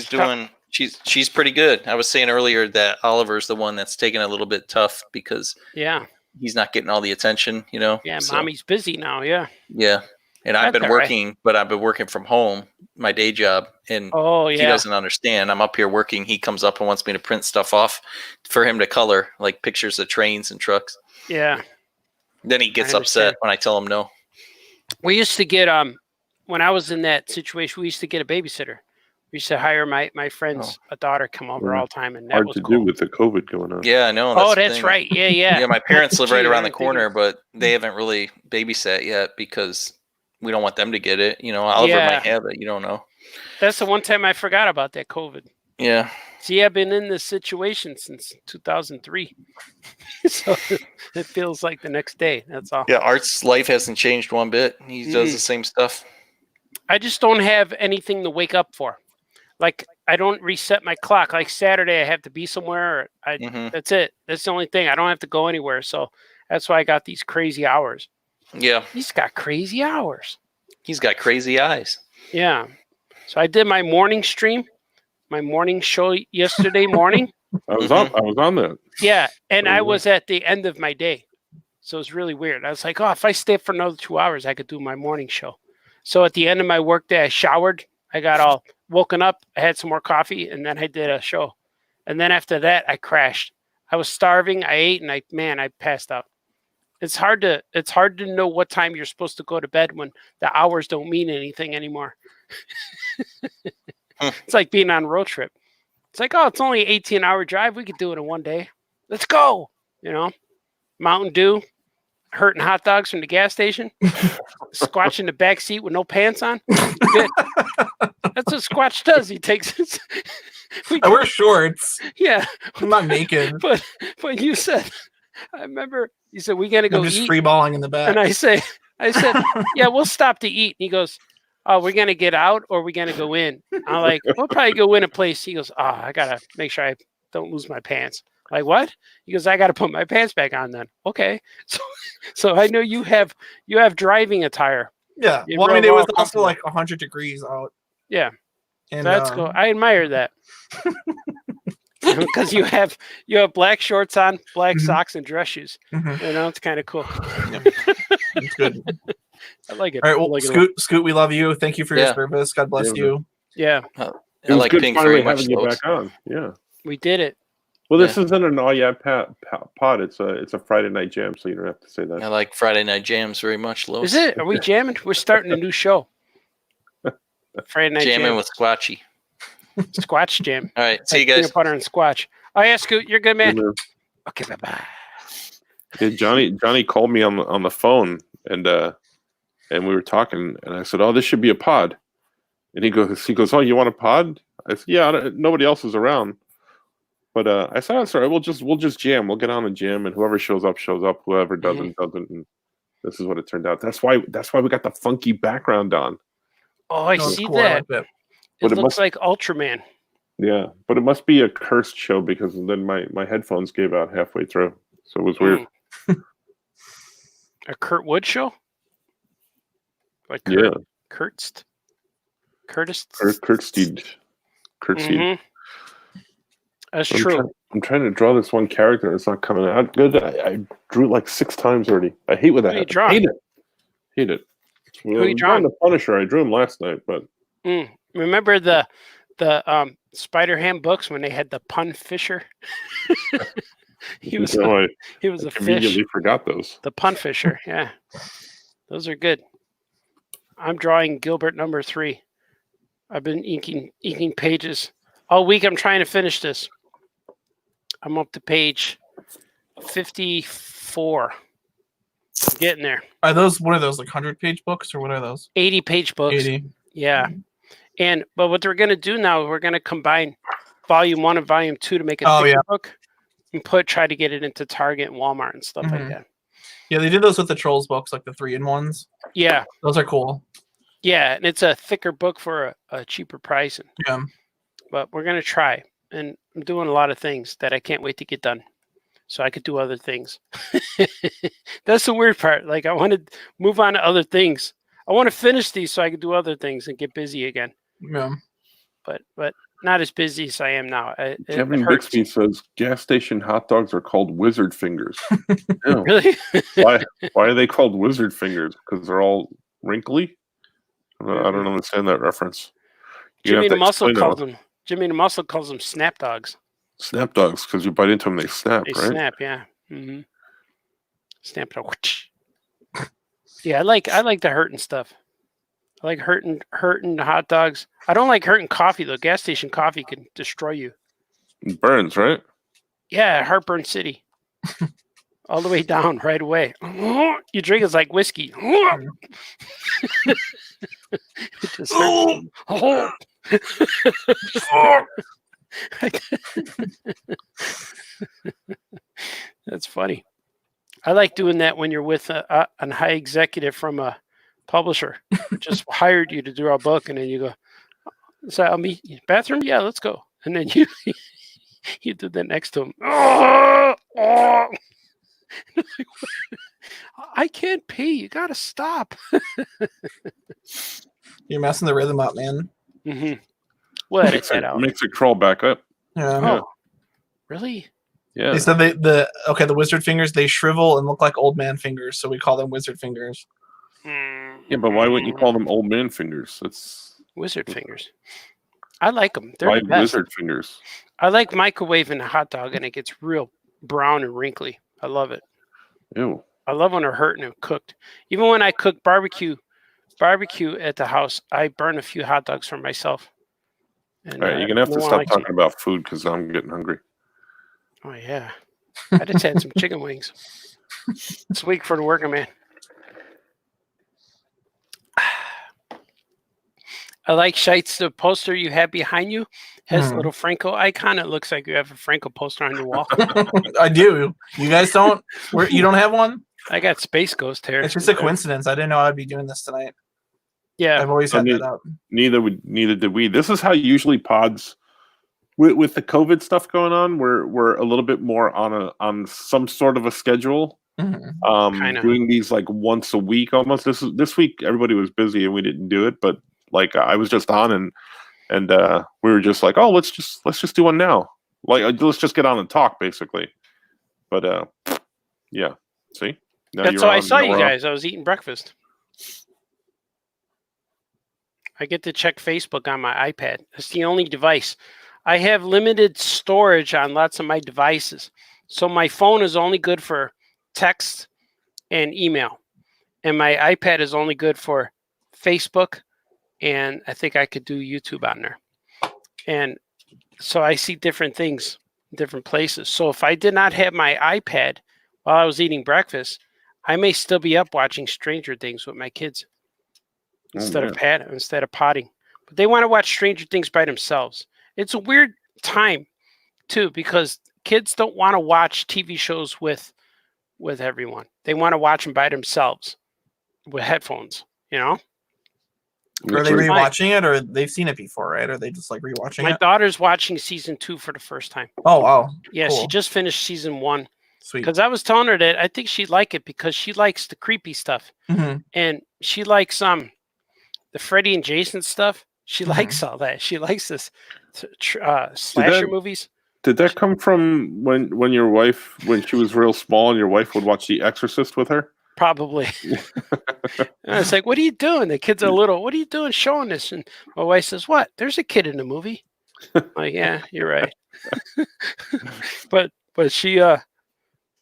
doing she's pretty good. I was saying earlier that Oliver's the one that's taking a little bit tough because Yeah. he's not getting all the attention, you know. Yeah. So, Mommy's busy now. Yeah. yeah. And I've That's been all right. working, but I've been working from home, my day job, and Oh he yeah. doesn't understand. I'm up here working. He comes up and wants me to print stuff off for him to color, like pictures of trains and trucks. Yeah. Then he gets I upset understand. when I tell him no. We used to get when I was in that situation, we used to get a babysitter. We used to hire my friend's a daughter come over Yeah. all the time, and that Hard was to cool. do with the COVID going on. Yeah, I know. Oh, the that's thing. right. Yeah, yeah. Yeah, my parents live right Gee, around the I didn't think corner, of- but they haven't really babysat yet because we don't want them to get it. You know, Oliver Yeah. might have it. You don't know. That's the one time I forgot about that COVID. Yeah. See, I've been in this situation since 2003, so it feels like the next day. That's all. Yeah, Art's life hasn't changed one bit. He does the same stuff. I just don't have anything to wake up for. Like I don't reset my clock. Like Saturday, I have to be somewhere. Mhm. That's it. That's the only thing. I don't have to go anywhere. So that's why I got these crazy hours. Yeah. He's got crazy hours. He's got crazy eyes. Yeah. So I did my morning stream, my morning show yesterday morning. I was on that. Yeah. And I Oh, was at the end of my day. So it's really weird. I was like, oh, if I stay for another 2 hours, I could do my morning show. So at the end of my workday, I showered. I got all woken up. I had some more coffee, and then I did a show. And then after that, I crashed. I was starving. I ate, and I passed out. It's hard to know what time you're supposed to go to bed when the hours don't mean anything anymore. It's like being on a road trip. It's like, oh, it's only an 18-hour drive. We could do it in one day. Let's go. You know, Mountain Dew, hurting hot dogs from the gas station, Squatch in the back seat with no pants on. Good. That's what Squatch does. He takes his. I wear shorts. Yeah, I'm not naked. but you said, I remember you said we're gonna go I'm just eat, freeballing in the back. and I said, yeah, we'll stop to eat. And he goes, oh, we're gonna get out or we're gonna go in. I'm like, we'll probably go in a place. He goes, oh, I gotta make sure I don't lose my pants. Like what? He goes, I gotta put my pants back on then. Okay, so I know you have driving attire. Yeah. You're Well, I mean, real it was well also comfortable. like 100 degrees out. Yeah, And that's cool. I admire that. Because you have black shorts on, black Mhm. socks, and dress shoes. Mhm. You know, it's kind of cool. It's good. I like it. All right. I Well, like it a lot. Scoot, we love you. Thank you for your Yeah. service. God bless Yeah. you. Yeah, It I was like good Pink finally very much. having you Lois. back on. Yeah. we did it. Well, this isn't an all yeah pod. It's a Friday night jam, so you don't have to say that. I like Friday Night Jams very much, Lois. Is it? Are we jamming? We're starting a new show. Friday night Jamming jam. with Squatchy. Squatch jam. All right. See you Like guys. Peanut butter and squatch. Oh yeah, Scoot, you're good, man. Yeah, Okay, bye bye. Yeah, Johnny called me on the phone and we were talking and I said, "Oh, this should be a pod." And he goes, "Oh, you want a pod?" I said, "Yeah, nobody else is around." But I said, "Oh, sorry, we'll just jam. We'll get on and jam, and whoever shows up shows up. Whoever doesn't doesn't." And this is what it turned out. That's why we got the funky background on. Oh, I That was see cool. I that. like that. But It it looks must- like Ultraman. Yeah, but it must be a cursed show because then my headphones gave out halfway through, so it was weird. A Kurt Wood show? Like Yeah, Curtis? Curtis? Kurtsteed. Mhm. That's true. I'm trying to draw this one character and it's not coming out good. I drew it like 6 times already. I hate when that Who you happens. drawing? Hate it. Who you I'm drawing? The Punisher. I drew him last night, but Remember the Spider-Ham books when they had the pun fisher? he was I he was a fish. immediately forgot those. The pun fisher, yeah. Those are good. I'm drawing Gilbert number 3. I've been inking pages all week. I'm trying to finish this. I'm up to page 54. Getting there. Are those what are those like 100-page books or what are those? 80-page books. 80. Yeah. But what we're going to do now, we're going to combine Volume 1 and Volume 2 to make a Oh, thicker yeah. book, and try to get it into Target and Walmart and stuff like Mhm. that. Yeah, they did those with the Trolls books, like the 3-in-1s. Yeah, Those are cool. yeah, and it's a thicker book for a cheaper price. Yeah. But we're gonna try, and I'm doing a lot of things that I can't wait to get done, so I could do other things. That's the weird part. Like I want to move on to other things. I want to finish these so I can do other things and get busy again. Yeah. But not as busy as I am now. It Kevin hurts. Bixby says gas station hot dogs are called wizard fingers. Ew. Really? Why are they called wizard fingers? Because they're all wrinkly? I don't understand that reference. You're Jimmy gonna the have to Muscle explain calls that. them. Jimmy the Muscle calls them snap dogs. Snap dogs, because you bite into them, they snap, They right? snap, yeah. Mm-hmm. Snap dog. Yeah, I like the hurting stuff. I like hurting hot dogs. I don't like hurting coffee though. Gas station coffee can destroy you. It burns, right? Yeah, Heartburn City. All the way down right away. You drink it's like whiskey. It just hurts. That's funny. I like doing that when you're with a high executive from a publisher just hired you to do our book, and then you go, so I'll meet you. Bathroom? Yeah, let's go. And then you you do that next to him. I can't pee. You gotta stop. You're messing the rhythm up, man. Mm-hmm. We'll edit that out. Makes it crawl back up. Yeah. Oh, really? Yeah. They said the wizard fingers, they shrivel and look like old man fingers, so we call them wizard fingers. Yeah, but why wouldn't you call them old man fingers? That's Wizard fingers. I like them. They're why the best. wizard fingers. I like microwaving a hot dog and it gets real brown and wrinkly. I love it. Ew. I love when they're hurting and cooked. Even when I cook barbecue at the house, I burn a few hot dogs for myself. And, All right, you're gonna have to no one stop likes talking it. about food because I'm getting hungry. Oh yeah, I just had some chicken wings this week for the working man. I like Shites. The poster you have behind you has a little Franco icon. It looks like you have a Franco poster on your wall. I do. You guys don't? You don't have one? I got Space Ghost here. It's just a coincidence. I didn't know I'd be doing this tonight. Yeah, I've always had that up. Neither did we. This is how usually pods with the COVID stuff going on, we're a little bit more on some sort of a schedule. Kinda. Doing these like once a week almost. This week everybody was busy and we didn't do it, but like I was just on and we were just like, oh, let's just do one now. Like let's just get on and talk basically. But yeah, see. Now that's you're how I on, saw now you we're on. guys. I was eating breakfast. I get to check Facebook on my iPad. It's the only device. I have limited storage on lots of my devices. So my phone is only good for text and email. And my iPad is only good for Facebook. And I think I could do YouTube on there. And so I see different things, different places. So if I did not have my iPad while I was eating breakfast, I may still be up watching Stranger Things with my kids instead of potting. But they want to watch Stranger Things by themselves. It's a weird time too, because kids don't want to watch TV shows with everyone. They want to watch them by themselves with headphones, you know? Are they rewatching it, or they've seen it before, right? Or they just like rewatching My it? daughter's watching season 2 for the first time. Oh, wow. Yeah, Cool. she just finished season 1. Sweet. Because I was telling her that I think she'd like it because she likes the creepy stuff. Mhm. And she likes the Freddy and Jason stuff. She likes all that. She likes this slasher movies. Did that come from when your wife, when she was real small and your wife would watch The Exorcist with her? Probably. And I was like, what are you doing? The kids are little. What are you doing showing this? And my wife says, what? There's a kid in the movie. I'm like, yeah, you're right. But she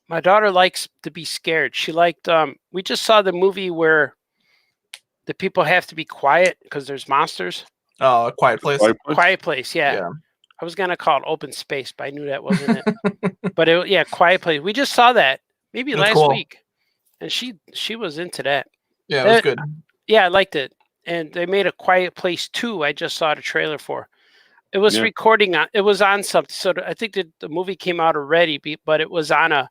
my daughter likes to be scared. She liked we just saw the movie where the people have to be quiet because there's monsters. Oh, A Quiet Place. Quiet Place, yeah. I was gonna call it Open Space, but I knew that wasn't it. But Quiet Place. We just saw that maybe That's last cool. week, and she was into that. Yeah, it was good. Yeah, I liked it. And they made A Quiet Place 2. I just saw the trailer for. It was Yeah. recording on. It was on something. So I think that the movie came out already, but it was on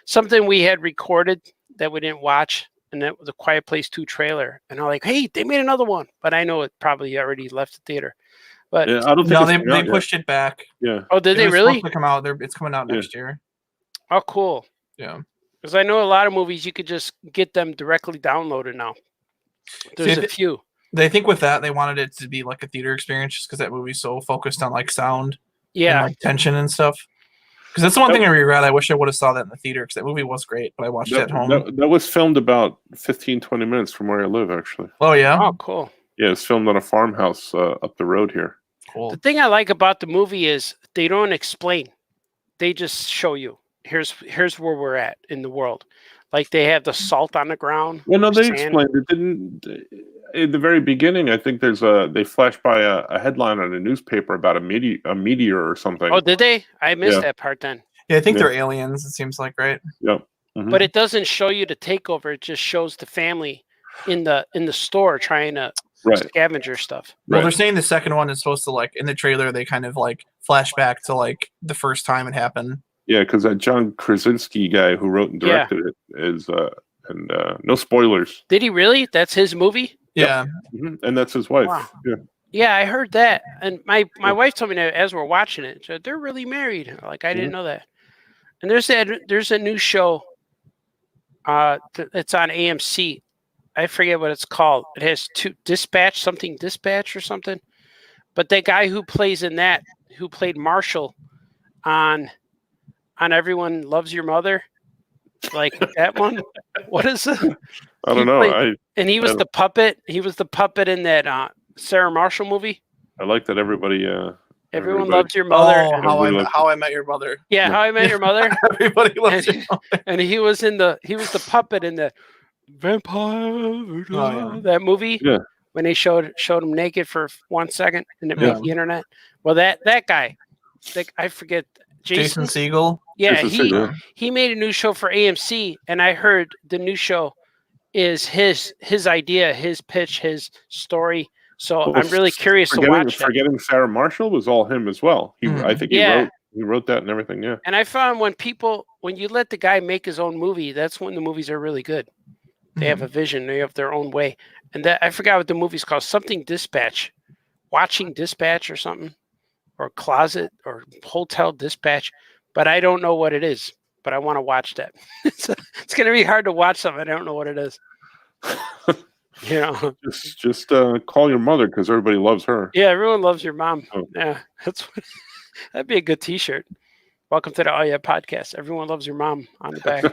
something we had recorded that we didn't watch, and that was a Quiet Place 2 trailer. And I'm like, hey, they made another one, but I know it probably already left the theater. But Yeah, I don't think No, it's they come out yet. pushed it back. Yeah. oh, did It they was really? supposed to come out. It's coming out Yeah. next year. Oh, cool. Yeah. Because I know a lot of movies you could just get them directly downloaded now. There's a few. They think with that they wanted it to be like a theater experience, just because that movie's so focused on like sound, Yeah. and like tension and stuff. Because that's the one thing I regret. I wish I would have saw that in the theater, because that movie was great, but I watched it at home. That was filmed about 15, 20 minutes from where I live, actually. Oh yeah. Oh, cool. Yeah, it's filmed on a farmhouse up the road here. Cool. The thing I like about the movie is they don't explain. They just show you. Here's where we're at in the world. Like they have the salt on the ground. Well, no, they sand. explained it. Didn't in the very beginning? I think they flash by a headline on a newspaper about a meteor or something. Oh, did they? I missed Yeah. that part then. Yeah, I think Yeah. they're aliens. It seems like, right? Yep. Mhm. But it doesn't show you the takeover. It just shows the family in the store trying to Right. scavenger stuff. Well, Right. they're saying the second one is supposed to, like, in the trailer, they kind of like flash back to like the first time it happened. Yeah, because that John Krasinski guy who wrote and Yeah. directed it is, and no spoilers. Did he really? That's his movie? Yeah. And that's his wife. Wow. Yeah. Yeah, I heard that. And my wife told me that as we're watching it. So they're really married. Like I didn't know that. And there's a new show. It's on AMC. I forget what it's called. It has Dispatch or something. But the guy who plays in that, who played Marshall on Everyone Loves Your Mother, like that one. What is it? I don't know. And he was the puppet. He was the puppet in that Sarah Marshall movie. I like that everybody. Everyone Loves Your Mother. Oh, and- How I Met Your Mother. yeah, How I Met Your Mother. Everybody loves and, Your Mother. and he was the puppet in the Vampire yeah. that movie. Yeah. When they showed him naked for 1 second and it Yeah. made the internet. Well, that guy, I forget. Jason Segel. Yeah, Jason Segel. he made a new show for AMC, and I heard the new show is his idea, his pitch, his story. So Well, I'm really curious to watch that. Forgetting Sarah Marshall was all him as well. I think Yeah. he wrote that and everything. Yeah. And I found when you let the guy make his own movie, that's when the movies are really good. They have a vision, they have their own way. And that I forgot what the movie's called, something Dispatch, Watching Dispatch or something, or Closet or Hotel Dispatch, but I don't know what it is. But I want to watch that. It's going to be hard to watch something I don't know what it is. You know, just call your mother because everybody loves her. yeah, everyone loves your mom. Oh. Yeah, that'd be a good T-shirt. Welcome to the Oh Yeah podcast. Everyone loves your mom on the back.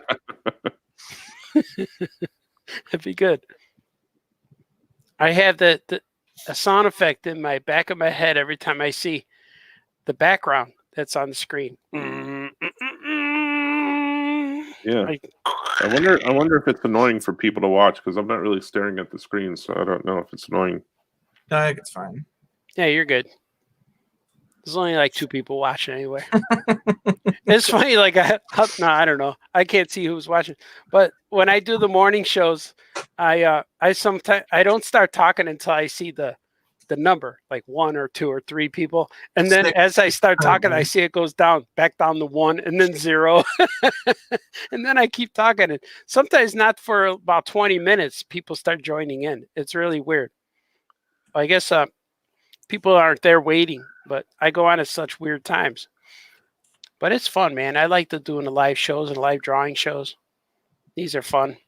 That'd be good. I have a sound effect in my back of my head every time I see the background that's on the screen. Yeah. Like- I wonder if it's annoying for people to watch because I'm not really staring at the screen, so I don't know if it's annoying. No, I think it's fine. Yeah, you're good. There's only like 2 people watching anyway. It's funny, like I don't know. I can't see who's watching. But when I do the morning shows, I sometimes I don't start talking until I see the number, like 1 or 2 or 3 people. And then as I start talking, I see it goes back down to 1 and then 0. And then I keep talking. And sometimes not for about 20 minutes, people start joining in. It's really weird. I guess people aren't there waiting, but I go on at such weird times. But it's fun, man. I like doing the live shows and live drawing shows. These are fun.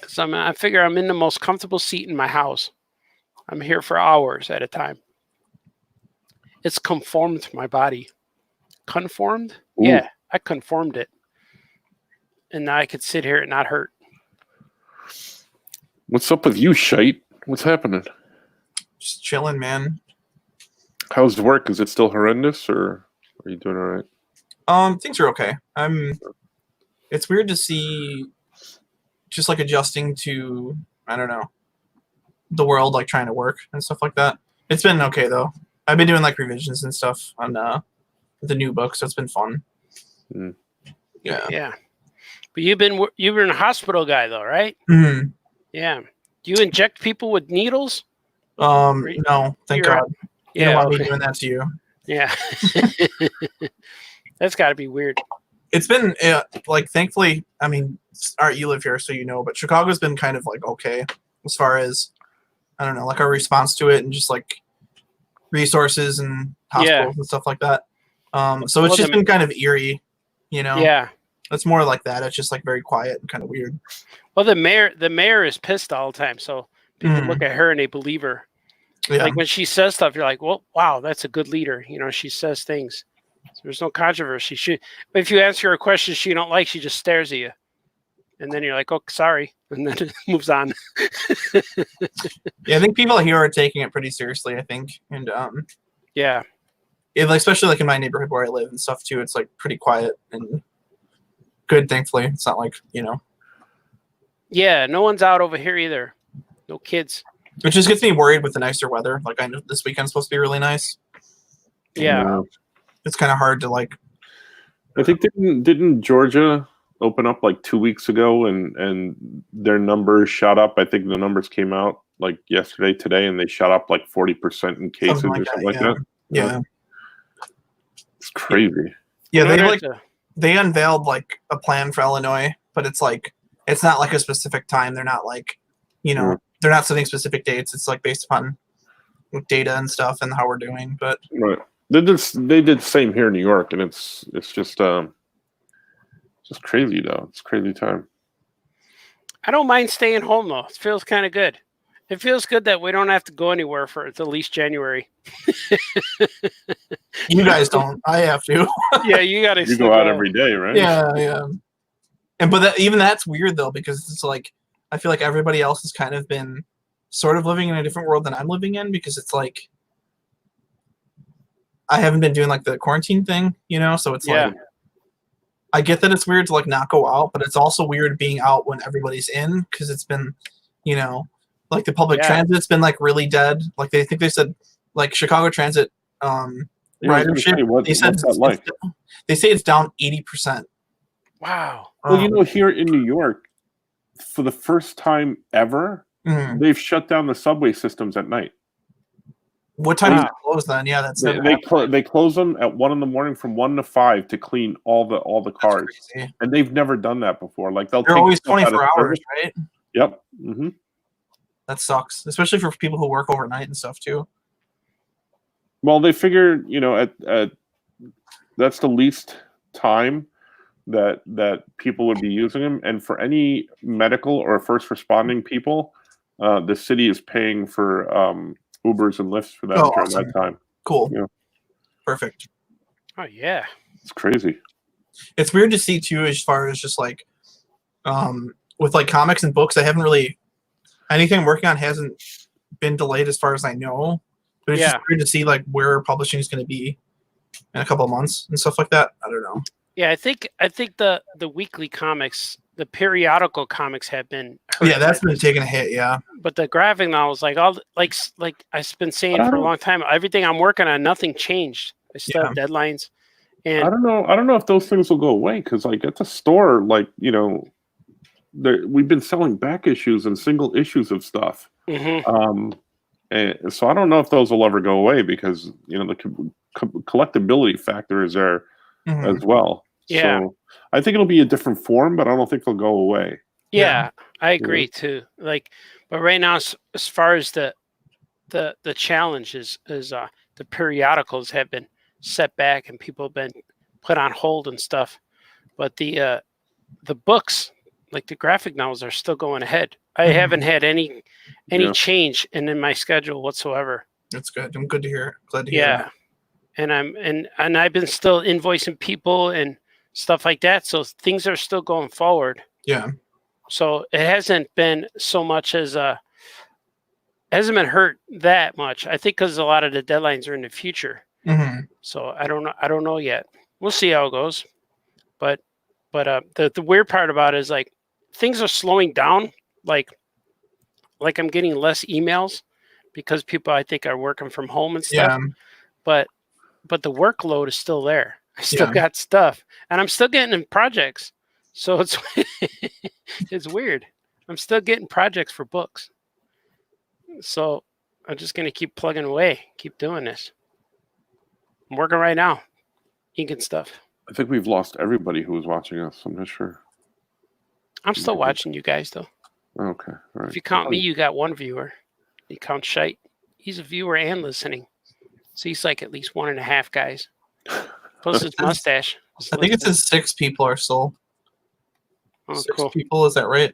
Because I figure I'm in the most comfortable seat in my house. I'm here for hours at a time. It's conformed to my body. Conformed? Ooh. Yeah, I conformed it. And now I could sit here and not hurt. What's up with you, shite? What's happening? Just chilling, man. How's work? Is it still horrendous, or are you doing all right? Things are okay. It's weird to see just like adjusting to, I don't know, the world, like trying to work and stuff like that. It's been okay though. I've been doing like revisions and stuff on the new book, so it's been fun. Mm. Yeah. But you've been a hospital guy though, right? Mm-hmm. Yeah. Do you inject people with needles? No, thank You're God. You don't Yeah. want me doing that to you. Yeah. That's got to be weird. It's been like, thankfully, I mean, Art, you live here, so you know, but Chicago's been kind of like okay as far as, I don't know, like our response to it and just like resources and hospitals and stuff like that. So it's just been kind of eerie, you know. Yeah. It's more like that. It's just like very quiet and kind of weird. Well, the mayor is pissed all the time, so people look at her and they believe her. Yeah. Like when she says stuff, you're like, well, wow, that's a good leader. You know, she says things. So there's no controversy. But if you ask her a question she don't like, she just stares at you. And then you're like, oh, sorry. And then it moves on. Yeah, I think people here are taking it pretty seriously, I think. And yeah. Like, especially like in my neighborhood where I live and stuff too, it's like pretty quiet and good, thankfully. It's not like, you know. Yeah, no one's out over here either. No kids. Which just gets me worried with the nicer weather. Like I know this weekend's supposed to be really nice. Yeah. It's kind of hard to like. I think didn't Georgia open up like 2 weeks ago and their numbers shot up? I think the numbers came out like yesterday, today, and they shot up like 40% in cases or something like that. Yeah. It's crazy. Yeah, they unveiled like a plan for Illinois, but it's like it's not like a specific time. They're not like, you know, they're not setting specific dates. It's like based upon data and stuff and how we're doing. But right. They did the same here in New York, and it's just crazy though. It's a crazy time. I don't mind staying home though. It feels kind of good. It feels good that we don't have to go anywhere for at least January. You guys don't. I have to. Yeah, you got to. You go out every day, right? Yeah. And but even that's weird though, because it's like I feel like everybody else has kind of been sort of living in a different world than I'm living in, because it's like I haven't been doing like the quarantine thing, you know. So it's like I get that it's weird to like not go out, but it's also weird being out when everybody's in, because it's been, you know, like the public transit's been like really dead. Like they said like Chicago Transit ridership. They say it's down 80%. Wow. Well, you know, here in New York, for the first time ever, they've shut down the subway systems at night. What time do they close then? Yeah, that's they close them at 1 a.m. from 1 to 5 to clean all the cars, and they've never done that before. Like they're always 24 hours, right? Yep. Mm-hmm. That sucks, especially for people who work overnight and stuff too. Well, they figure, you know, at that's the least time that people would be using them, and for any medical or first responding people, the city is paying for Ubers and Lyfts for them during that time. Cool. Yeah. Perfect. Oh yeah. It's crazy. It's weird to see too, as far as just like with like comics and books. I haven't really anything I'm working on hasn't been delayed as far as I know. But it's just weird to see like where publishing is going to be in a couple of months and stuff like that. I don't know. Yeah, I think the weekly comics, the periodical comics have been hurt. Yeah, that's been taking a hit. Yeah, but the graphic novels, like I've been saying for a long time, everything I'm working on, nothing changed. I still have deadlines. And I don't know if those things will go away, because like at the store, like, you know, we've been selling back issues and single issues of stuff. Mm-hmm. And so I don't know if those will ever go away, because, you know, the collectability factor is there as well. Yeah. So I think it'll be a different form, but I don't think they'll go away. Yeah, I agree too. Like, but right now, as far as the challenge is the periodicals have been set back and people have been put on hold and stuff. But the books, like the graphic novels, are still going ahead. I haven't had any change in my schedule whatsoever. That's good. I'm good to hear. Glad to hear. That. And I've been still invoicing people and stuff like that. So things are still going forward. Yeah. So it hasn't been so much as hasn't been hurt that much. I think because a lot of the deadlines are in the future. Mm-hmm. So I don't know yet. We'll see how it goes. But the weird part about it is like things are slowing down. Like I'm getting less emails because people I think are working from home and stuff. Yeah. But the workload is still there. I still got stuff, and I'm still getting in projects. So it's it's weird. I'm still getting projects for books. So I'm just gonna keep plugging away, keep doing this. I'm working right now, inking stuff. I think we've lost everybody who was watching us. I'm not sure. I'm still watching you guys though. Okay, all right. If you count me, you got one viewer. You count Shite, he's a viewer and listening. So he's like at least 1.5 guys. Plus his mustache. I think it says 6 people are still. Oh, 6 cool. people, is that right?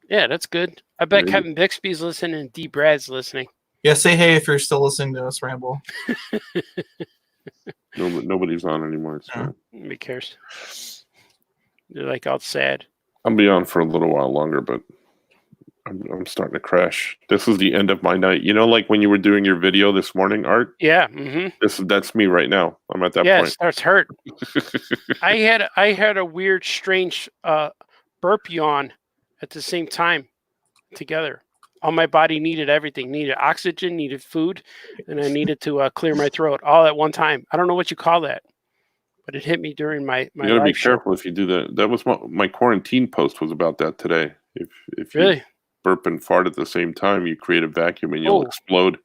Yeah, that's good. I bet Maybe. Kevin Bixby's listening and D. Brad's listening. Yeah, say hey if you're still listening to us ramble. Nobody's on anymore. It's Yeah. fine. Nobody cares. They're like all sad. I'll be on for a little while longer, but I'm starting to crash. This is the end of my night. You know, like when you were doing your video this morning, Art. Yeah. That's me right now. I'm at that Yeah, it point. starts hurt. I had a weird, strange burp yawn at the same time together. All my body needed everything. Needed oxygen, needed food, and I needed to clear my throat all at one time. I don't know what you call that, but it hit me during my You gotta be live show. careful if you do that. That was my quarantine post was about that today. If you Really? burp and fart at the same time, you create a vacuum and you'll Oh. explode.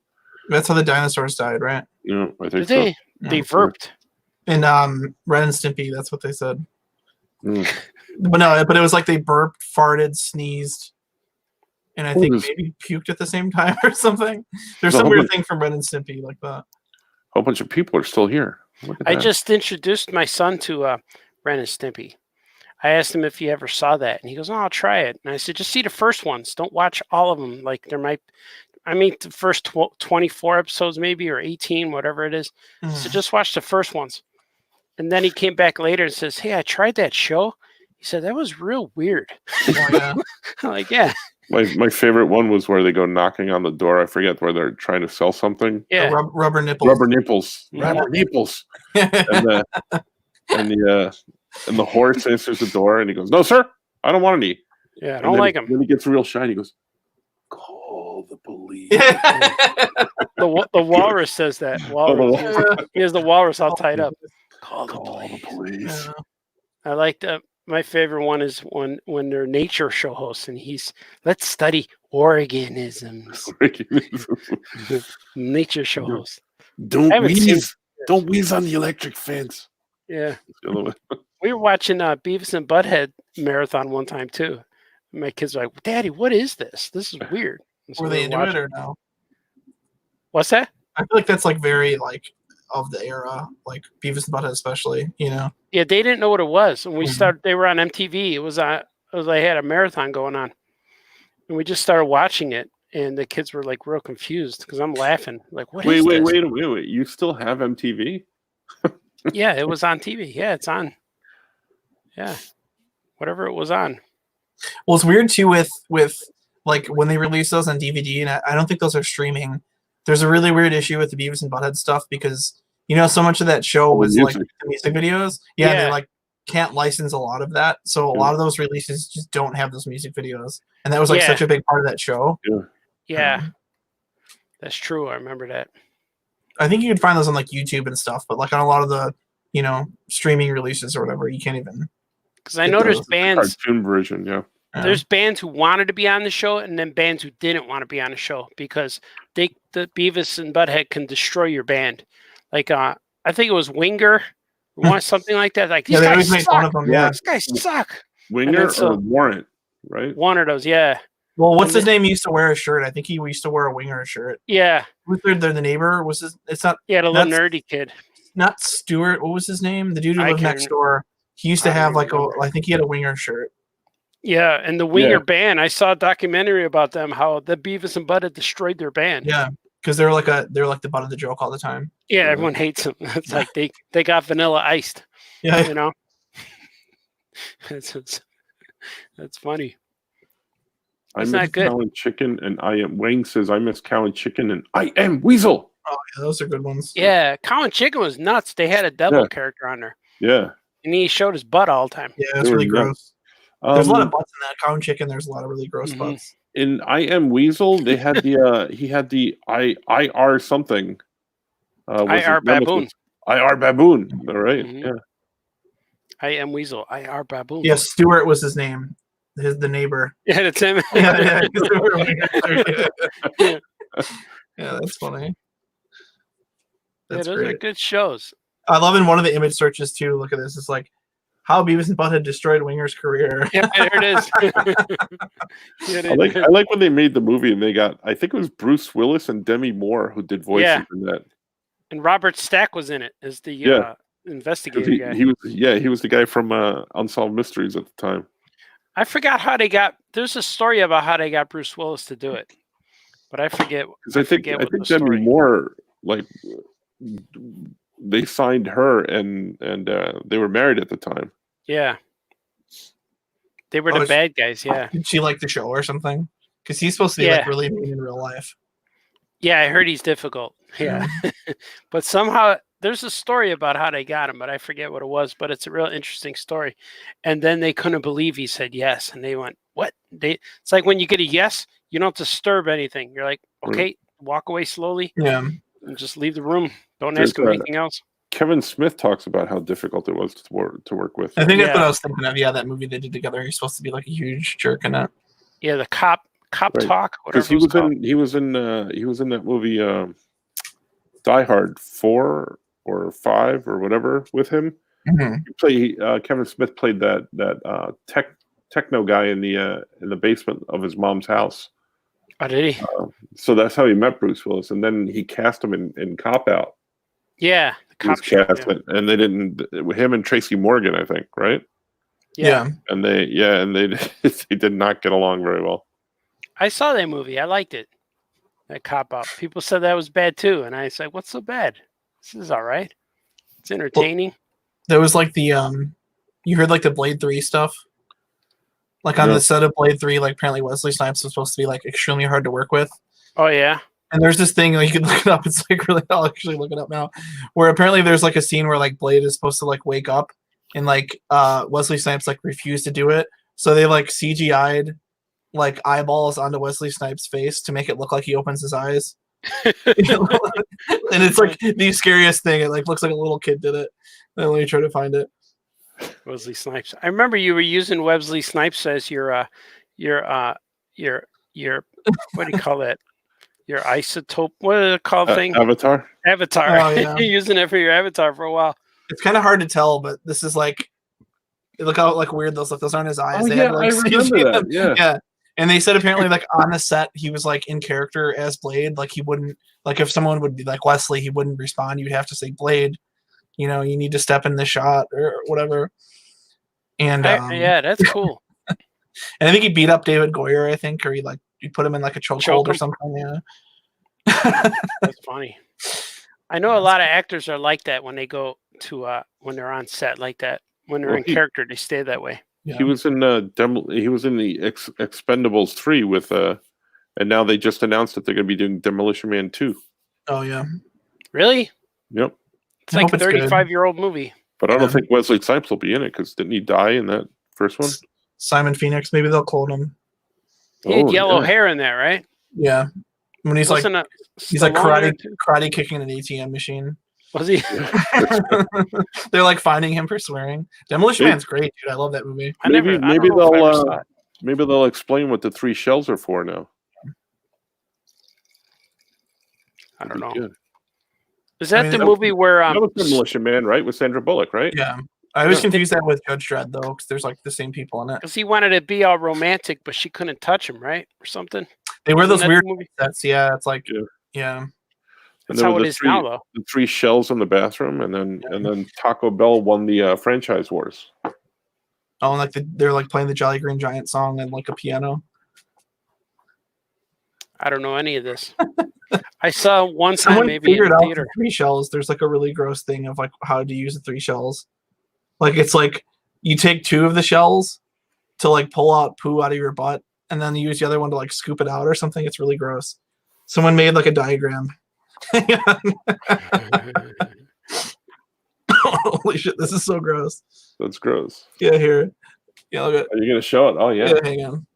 That's how the dinosaurs died, right? You know, I Did think they? so. They verped. And Ren and Stimpy, that's what they said. Mm. But it was like they burped, farted, sneezed, and I What think is- maybe puked at the same time or something. There's No, some hold weird on. thing from Ren and Stimpy like that. A whole bunch of people are still here. Look at I that. just introduced my son to Ren and Stimpy. I asked him if he ever saw that, and he goes, "Oh, I'll try it." And I said, "Just see the first ones. Don't watch all of them. Like there might, the first 24 episodes maybe or 18, whatever it is. So just watch the first ones." And then he came back later and says, "Hey, I tried that show." He said that was real weird. Oh, yeah. I'm like, yeah, My favorite one was where they go knocking on the door. I forget where they're trying to sell something. yeah. Rubber nipples. Rubber nipples. Yeah. Rubber nipples. And the horse answers the door and he goes, "No, sir, I don't want any." Yeah, I And don't then, like him. Then he gets real shy. He goes, "Call the police." The walrus says that. Walrus. He has the walrus all tied up. Call the Call the police. police. I like that. My favorite one is when they're nature show hosts and let's study organisms. Nature show host. Don't I haven't seen- wheeze. Don't wheeze on the electric fence. Yeah. The other way. We were watching Beavis and Butthead marathon one time too. My kids were like, "Daddy, what is this? This is weird." And so Were we they into it watching- or no? What's that? I feel like that's like very like of the era, like Beavis and Butthead especially, you know. Yeah, they didn't know what it was. When we Mhm. started, they were on MTV. They had a marathon going on, and we just started watching it. And the kids were like real confused because I'm laughing. Like, what is Wait. this? You still have MTV? Yeah, it was on TV. Yeah, it's on. Yeah, whatever it was on. Well, it's weird too with like when they release those on DVD, and I don't think those are streaming. There's a really weird issue with the Beavis and Butthead stuff because so much of that show was like music. the music videos. Yeah, Yeah. they like can't license a lot of that, so a lot of those releases just don't have those music videos, and that was like Yeah. such a big part of that show. Yeah, that's true. I remember that. I think you could find those on like YouTube and stuff, but like on a lot of the streaming releases or whatever, you can't even. Because I Get know there's those. bands. Cartoon version, yeah. There's bands who wanted to be on the show, and then bands who didn't want to be on the show because the Beavis and Butthead can destroy your band. Like I think it was Winger, something like that. Like these Yeah, they guys always make fun suck. of them. Yeah. These guys suck. Winger then so- or Warrant, right? One of those, yeah, Well, what's And his name? He used to wear a shirt. I think he used to wear a Winger shirt. yeah, Who's the neighbor? Was his? It's not yeah. The little That's- nerdy kid. not Stuart. What was his name? The dude who I lived can't next door. He used to I don't have like remember. I think he had a Winger shirt. Yeah, and the Winger Yeah. band. I saw a documentary about them, how the Beavis and Butthead destroyed their band. Yeah, because they're like the butt of the joke all the time. Yeah, everyone hates them. It's like they got Vanilla Iced. Yeah, You know, that's funny. I It's miss not good. cow and chicken, and I am. Wayne says I miss cow and chicken, and I am Weasel. oh, yeah, those are good ones. Yeah, Colin Chicken was nuts. They had a devil Yeah. character on there, Yeah, and he showed his butt all the time. Yeah, it's They were really nuts. gross. There's a lot of Um, butts in that. Cow and chicken. There's a lot of really gross Mhm. butts. in I am Weasel. They had the he had the IR something. Was IR it Nemesis? Baboon. IR baboon. All right. Mhm. Yeah. I am Weasel. IR Baboon. Yeah, Stuart was his name. The neighbor. Yeah, that's him. Yeah, yeah. 'cause they were Winger shirt, yeah. Yeah, that's funny. Yeah, That's those are great. good shows. I love in one of the image searches too. Look at this. It's like how Beavis and Butthead destroyed Winger's career. Yeah, there it is. Yeah, they did. I like when they made the movie and they got, I think it was Bruce Willis and Demi Moore who did voices Yeah. in that. And Robert Stack was in it as the Yeah. 'Cause investigator guy. he was the guy from Unsolved Mysteries at the time. I forgot how they got. There's a story about how they got Bruce Willis to do it, but I forget. Because I think forget what the Demi story. Moore, like, they signed her and they were married at the time. Yeah, they were Oh, the is- bad guys. Yeah, Did she like the show or something? Because he's supposed to be Yeah. like really mean in real life. yeah. I heard he's difficult. Yeah, but somehow there's a story about how they got him, but I forget what it was. But it's a real interesting story. And then they couldn't believe he said yes, and they went, "What?" It's like when you get a yes, you don't disturb anything. You're like, "Okay, walk away slowly Yeah. and just leave the room. Don't There's ask him a- anything else." Kevin Smith talks about how difficult it was to work with. I think that's Yeah. what I was thinking of. Yeah, that movie they did together. He's supposed to be like a huge jerk in it. Yeah, the cop Right. talk, Because whatever he was in that movie Die Hard 4 or 5 or whatever with him. Kevin Smith played that techno guy in the basement of his mom's house. Oh, did he? So that's how he met Bruce Willis, and then he cast him in Cop Out. Yeah, the He was cop show, cast yeah. it, and they didn't. Him and Tracy Morgan, I think, right? Yeah. And they they did not get along very well. I saw that movie. I liked it. That Cop Out. People said that was bad too, and I said, "What's so bad? This is all right. It's entertaining." There was like the you heard like the Blade 3 stuff? Like on Yeah. the set of Blade 3, like apparently Wesley Snipes was supposed to be like extremely hard to work with. Oh yeah. And there's this thing, like, you can look it up. It's like really, I'll actually look it up now. Where apparently there's like a scene where like Blade is supposed to like wake up, and like Wesley Snipes like refused to do it, so they like CGI'd like eyeballs onto Wesley Snipes' face to make it look like he opens his eyes. And it's like the scariest thing. It like looks like a little kid did it. And let me try to find it. Wesley Snipes. I remember you were using Wesley Snipes as your what do you call that? Your isotope. What do they call thing? Avatar. Avatar. Oh, yeah. You're using it for your avatar for a while. It's kind of hard to tell, but this is like, look how like weird those look. Those aren't his eyes. Oh, They yeah, had, like, I remember CGI. that. Yeah. Yeah. And they said apparently like on the set he was like in character as Blade. Like he wouldn't, like if someone would be like Wesley, he wouldn't respond. You'd have to say Blade. You know, you need to step in the shot or whatever. And Yeah, that's cool. and I think he beat up David Goyer. I think, or he put him in like a Choke chokehold or him? something. Yeah. That's funny. I know a lot of actors are like that when they go to when they're on set like that. When they're Well, in he- character, they stay that way. He was in he was in the Expendables 3 with and now they just announced that they're going to be doing Demolition Man 2. Oh yeah. Really? Yep. It's I like hope a it's good. 35-year-old movie. But I don't Yeah. think Wesley Snipes will be in it because didn't he die in that first one? Simon Phoenix. Maybe they'll clone him. He had Oh, yellow yeah. hair in that, right? Yeah. When he's like Wasn't he's like Stallone in karate it too? karate kicking an ATM machine. Was he? They're like finding him for swearing. Demolition Maybe- Man's great, dude. I love that movie. I Maybe don't maybe know if I ever saw they'll it. maybe they'll explain what the 3 shells are for now. I don't know. Good. Is that mean, the that movie where That was Demolition Man, right? With Sandra Bullock, right? Yeah. I always Yeah. confuse that with Judge Dredd though, because there's like the same people in it. because he wanted to be all romantic, but she couldn't touch him, right, or something? They wear Isn't those that weird the movie? sets. Yeah, it's like Yeah. yeah. And That's there how were it the is now, though. The 3 shells in the bathroom, and then Taco Bell won the franchise wars. Oh, and like they're like playing the Jolly Green Giant song and like a piano. I don't know any of this. I saw one time Someone maybe in figured the out theater. the 3 shells. There's like a really gross thing of like how to use the 3 shells. Like it's like you take 2 of the shells to like pull out poo out of your butt, and then you use the other one to like scoop it out or something. It's really gross. Someone made like a diagram. Holy shit, this is so gross. That's gross. Yeah, here. Yeah, look at Are you gonna show it? Oh yeah. yeah, hang on.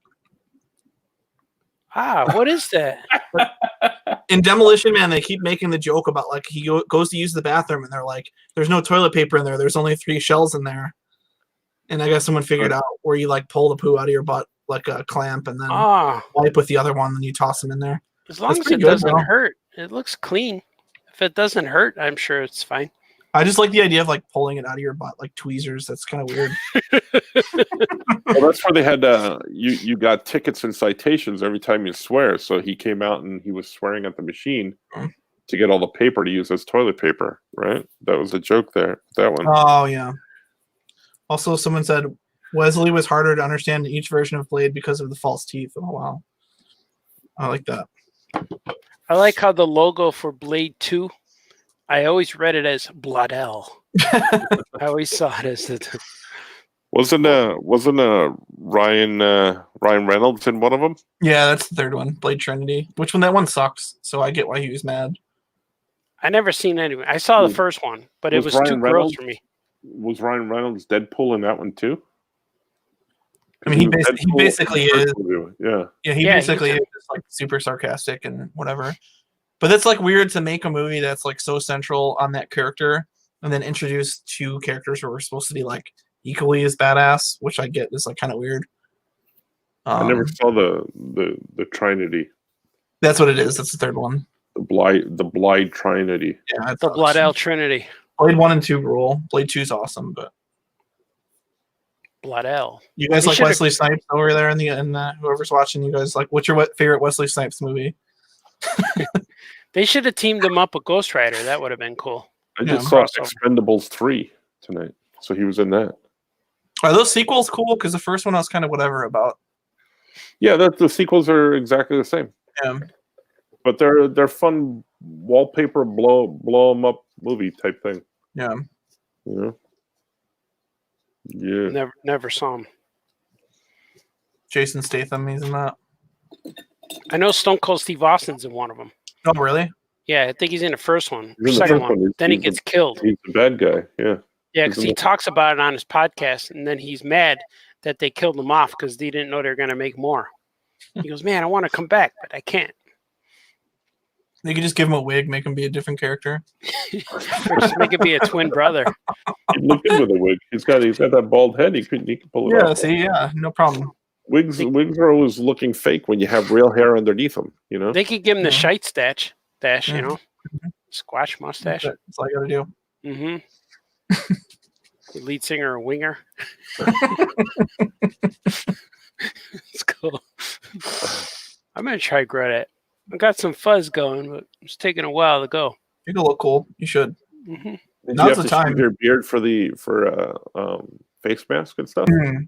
What is that? In Demolition Man, they keep making the joke about like he goes to use the bathroom and they're like, "There's no toilet paper in there. There's only 3 shells in there." And I guess someone figured out where you like pull the poo out of your butt like a clamp and then Ah, wipe with the other one, then you toss them in there. As long as pretty it good, doesn't though. hurt, it looks clean. If it doesn't hurt, I'm sure it's fine. I just like the idea of like pulling it out of your butt like tweezers. That's kind of weird. Well, that's where they had you got tickets and citations every time you swear. So he came out and he was swearing at the machine to get all the paper to use as toilet paper, right? That was a joke there. That one. Oh yeah. Also, someone said Wesley was harder to understand in each version of Blade because of the false teeth. Oh wow, I like that. I like how the logo for Blade 2, I always read it as Bloodell. I always saw it as the. Wasn't Ryan Reynolds in one of them? Yeah, that's the third one, Blade Trinity. Which one? That one sucks. So I get why he was mad. I never seen any. I saw the first one, but it was Ryan too gross Reynolds- for me. Was Ryan Reynolds Deadpool in that one too? I mean, he was basically Deadpool in the is. first movie. Yeah. Yeah, he Yeah, basically he's is just like super sarcastic and whatever. But that's like weird to make a movie that's like so central on that character and then introduce two characters who are supposed to be like equally as badass, which I get is like kind of weird. I never saw the Trinity, That's what it is. That's the third one. the Blide Trinity. Yeah, The Bloodell Trinity. Blade 1 and 2 rule. Blade 2 is awesome, but Bloodell. you guys They like should've- Wesley Snipes over there in the whoever's watching. You guys like what's your favorite Wesley Snipes movie? They should have teamed him up with Ghost Rider. That would have been cool. I Yeah, just saw crossover. Expendables 3 tonight, so he was in that. Are those sequels cool? Because the first one I was kind of whatever about. Yeah, the sequels are exactly the same, Yeah. but they're fun wallpaper blow them up movie type thing. Yeah. You know? Yeah. Never saw him. Jason Statham, he's in that. I know Stone Cold Steve Austin's in one of them. Oh, really? Yeah, I think he's in the first one. He's in the Second first one. one. Then he He's gets killed. He's the bad guy. Yeah. Yeah, he's because in he the- talks about it on his podcast, and then he's mad that they killed him off because they didn't know they were going to make more. He goes, "Man, I want to come back, but I can't." They could just give him a wig, make him be a different character. Or just make it be a twin brother. He'd look good with a wig. He's got that bald head. He could pull it Yeah, off. see, yeah, no problem. Wigs are always looking fake when you have real hair underneath them. You know. They could give him the Yeah. shite stash, you Yeah. know, squash mustache. That's all I gotta do. Mm-hmm. Lead singer, a winger. It's cool. I'm gonna try grow that. I got some fuzz going, but it's taking a while to go. You can look cool. You should. Mm-hmm. Did Now's you have the to time. shave your beard for face mask and stuff? Yeah.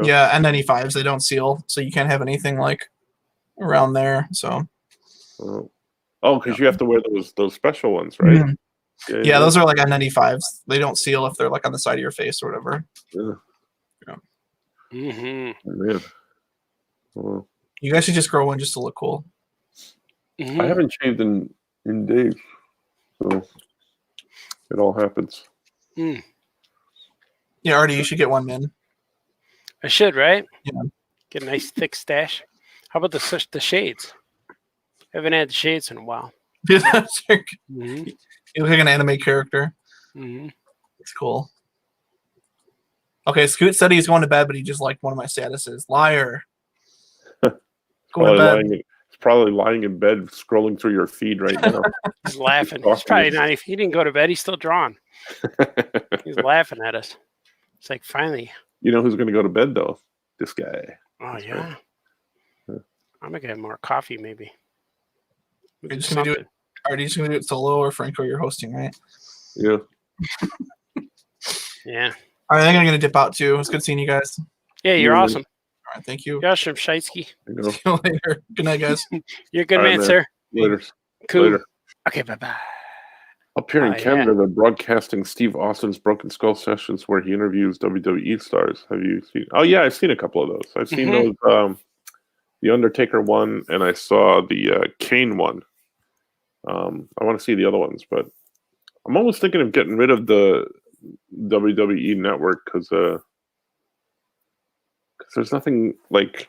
Yeah, N95s, they don't seal, so you can't have anything like around there. So Because you have to wear those special ones, right? Mhm. Yeah, those are like N95s. They don't seal if they're like on the side of your face or whatever. Yeah. Mm-hmm. Man. Well, You guys should just grow one just to look cool. Mm-hmm. I haven't shaved in days, so it all happens. Mm. Yeah, Artie, you should get one, man. I should, right? Yeah. Get a nice thick stash. How about the shades? Haven't had the shades in a while. You Mm-hmm. look like an anime character. Mm-hmm. It's cool. Okay, Scoot said he's going to bed, but he just liked one of my statuses. Liar. Going to bed. It's probably lying in bed, scrolling through your feed right now. He's laughing. Talking He's probably to- not. He didn't go to bed. He's still drawing. He's laughing at us. It's like finally. You know who's going to go to bed though? This guy. Oh yeah. Yeah. I'm gonna get more coffee, maybe. We You're can just gonna do it. something. Artie, just gonna do it solo, or Franco, you're hosting, right? Yeah. Yeah. All right, I think I'm gonna dip out too. It's good seeing you guys. Yeah, you're Yeah. awesome. All right, thank you. Yoshim Shitsky. You know. See you later. Good night, guys. You're a good All right, man, man. sir. Later. Cool. Later. Okay, bye bye. Up here in Oh, yeah. Canada, they're broadcasting Steve Austin's Broken Skull sessions where he interviews WWE stars. Have you seen? Oh yeah, I've seen a couple of those. I've seen Mhm. those. The Undertaker one, and I saw the Kane one. I want to see the other ones, but I'm almost thinking of getting rid of the WWE network because there's nothing like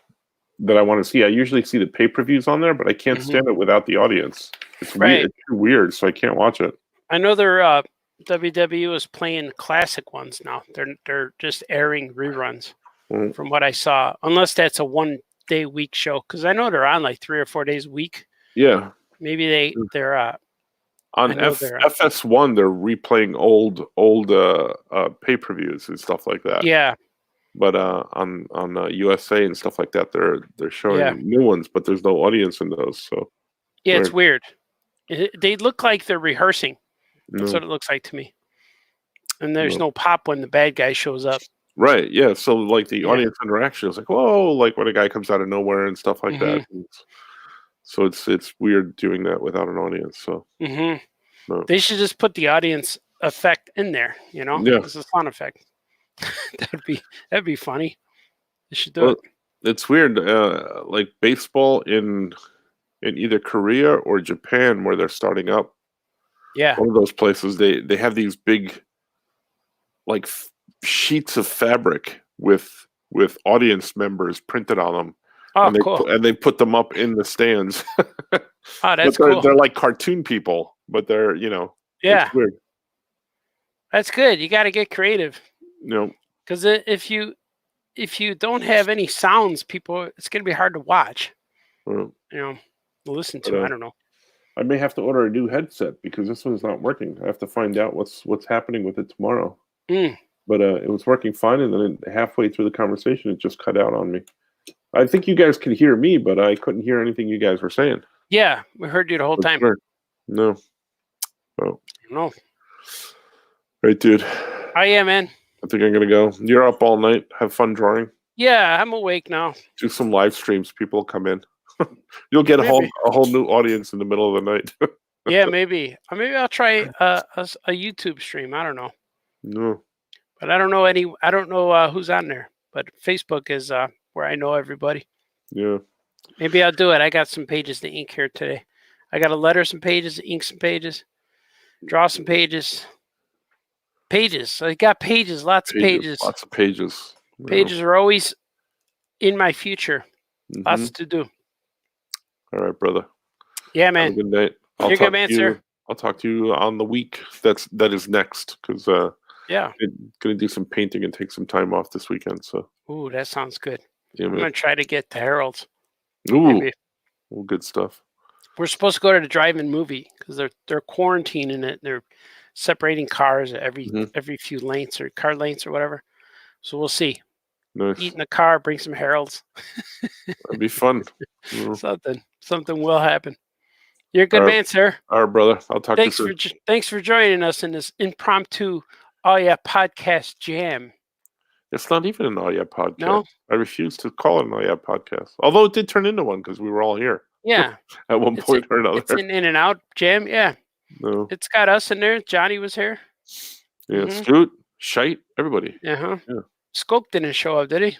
that I want to see. I usually see the pay-per-views on there, but I can't Mhm. stand it without the audience. It's Right. weird. It's too weird, so I can't watch it. I know they're WWE is playing classic ones now. They're just airing reruns from what I saw, unless that's a 1 day week show. Because I know they're on like 3 or 4 days a week. Yeah. Maybe they're On I know they're, FS1, they're replaying old pay-per-views and stuff like that. yeah, But on USA and stuff like that, they're showing Yeah. new ones, but there's no audience in those. So yeah, it's weird. They look like they're rehearsing. That's no. what it looks like to me. And there's No. no pop when the bad guy shows up. Right, yeah. So like the Yeah. audience interaction is like, whoa, like when a guy comes out of nowhere and stuff like that. So it's weird doing that without an audience. So hmm no. They should just put the audience effect in there. You know, Yeah. it's a sound effect. that'd be funny. They should do Well, it. it's weird, like baseball in either Korea or Japan, where they're starting up. Yeah. One of those places, they have these big, like sheets of fabric with audience members printed on them. Oh, and cool. they put them up in the stands. Oh, that's but cool. they're like cartoon people, but they're Yeah, it's weird. that's good. You got to get creative You because if you don't have any sounds, it's gonna be hard to watch. know, Listen But, to. I don't know. I may have to order a new headset because this one's not working. I have to find out what's happening with it tomorrow. Mm. But it was working fine, and then halfway through the conversation, it just cut out on me. I think you guys could hear me, but I couldn't hear anything you guys were saying. Yeah, we heard you the whole time. Sure. No. Oh. No. Right, dude. Oh yeah, man. I think I'm gonna go. You're up all night. Have fun drawing. Yeah, I'm awake now. Do some live streams. People will come in. You'll get a whole new audience in the middle of the night. Yeah, maybe. Or maybe I'll try a YouTube stream. I don't know. No. But I don't know I don't know who's on there. But Facebook is where I know everybody. Yeah. Maybe I'll do it. I got some pages to ink here today. I got to letter some pages, ink some pages, draw some pages. Pages. I got pages, lots of pages. Lots of pages. Yeah. Pages are always in my future. Mhm. Lots to do. All right, brother. Yeah, Have a man. good night. You're a good man, sir. I'll talk to you on the week that is next because Yeah. I'm gonna do some painting and take some time off this weekend. So Ooh, that sounds good. yeah, I'm man. gonna try to get to Harold's. Ooh, Maybe. well, good stuff. We're supposed to go to the drive-in movie because they're quarantining it. They're separating cars every few lengths or car lengths or whatever. So we'll see. Nice. Eat in the car, bring some Harold's. That'd be fun. Yeah. Something will happen. You're a good All right. man, sir. All right, brother. I'll talk Thanks to you for soon. thanks for joining us in this impromptu podcast jam. It's not even an Oh Yeah podcast. No? I refuse to call it an Oh Yeah podcast. Although it did turn into one because we were all here Yeah, at one point or another. it's an in and out jam. Yeah, No. it's got us in there. Johnny was here. Yeah, Mhm. Scoot, Shite, everybody. Uh-huh. Yeah. Skoke didn't show up, did he?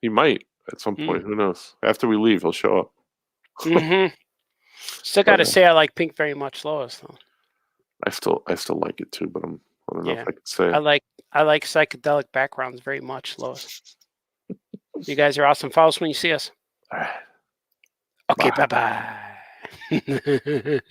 He might at some point. Who knows? After we leave, he'll show up. Mm-hmm. Still got to say I like Pink very much, Lois. Though. I still like it too, but I don't know if I could say. I like psychedelic backgrounds very much, Lois. You guys are awesome. Follow us when you see us. All right. Okay, bye-bye.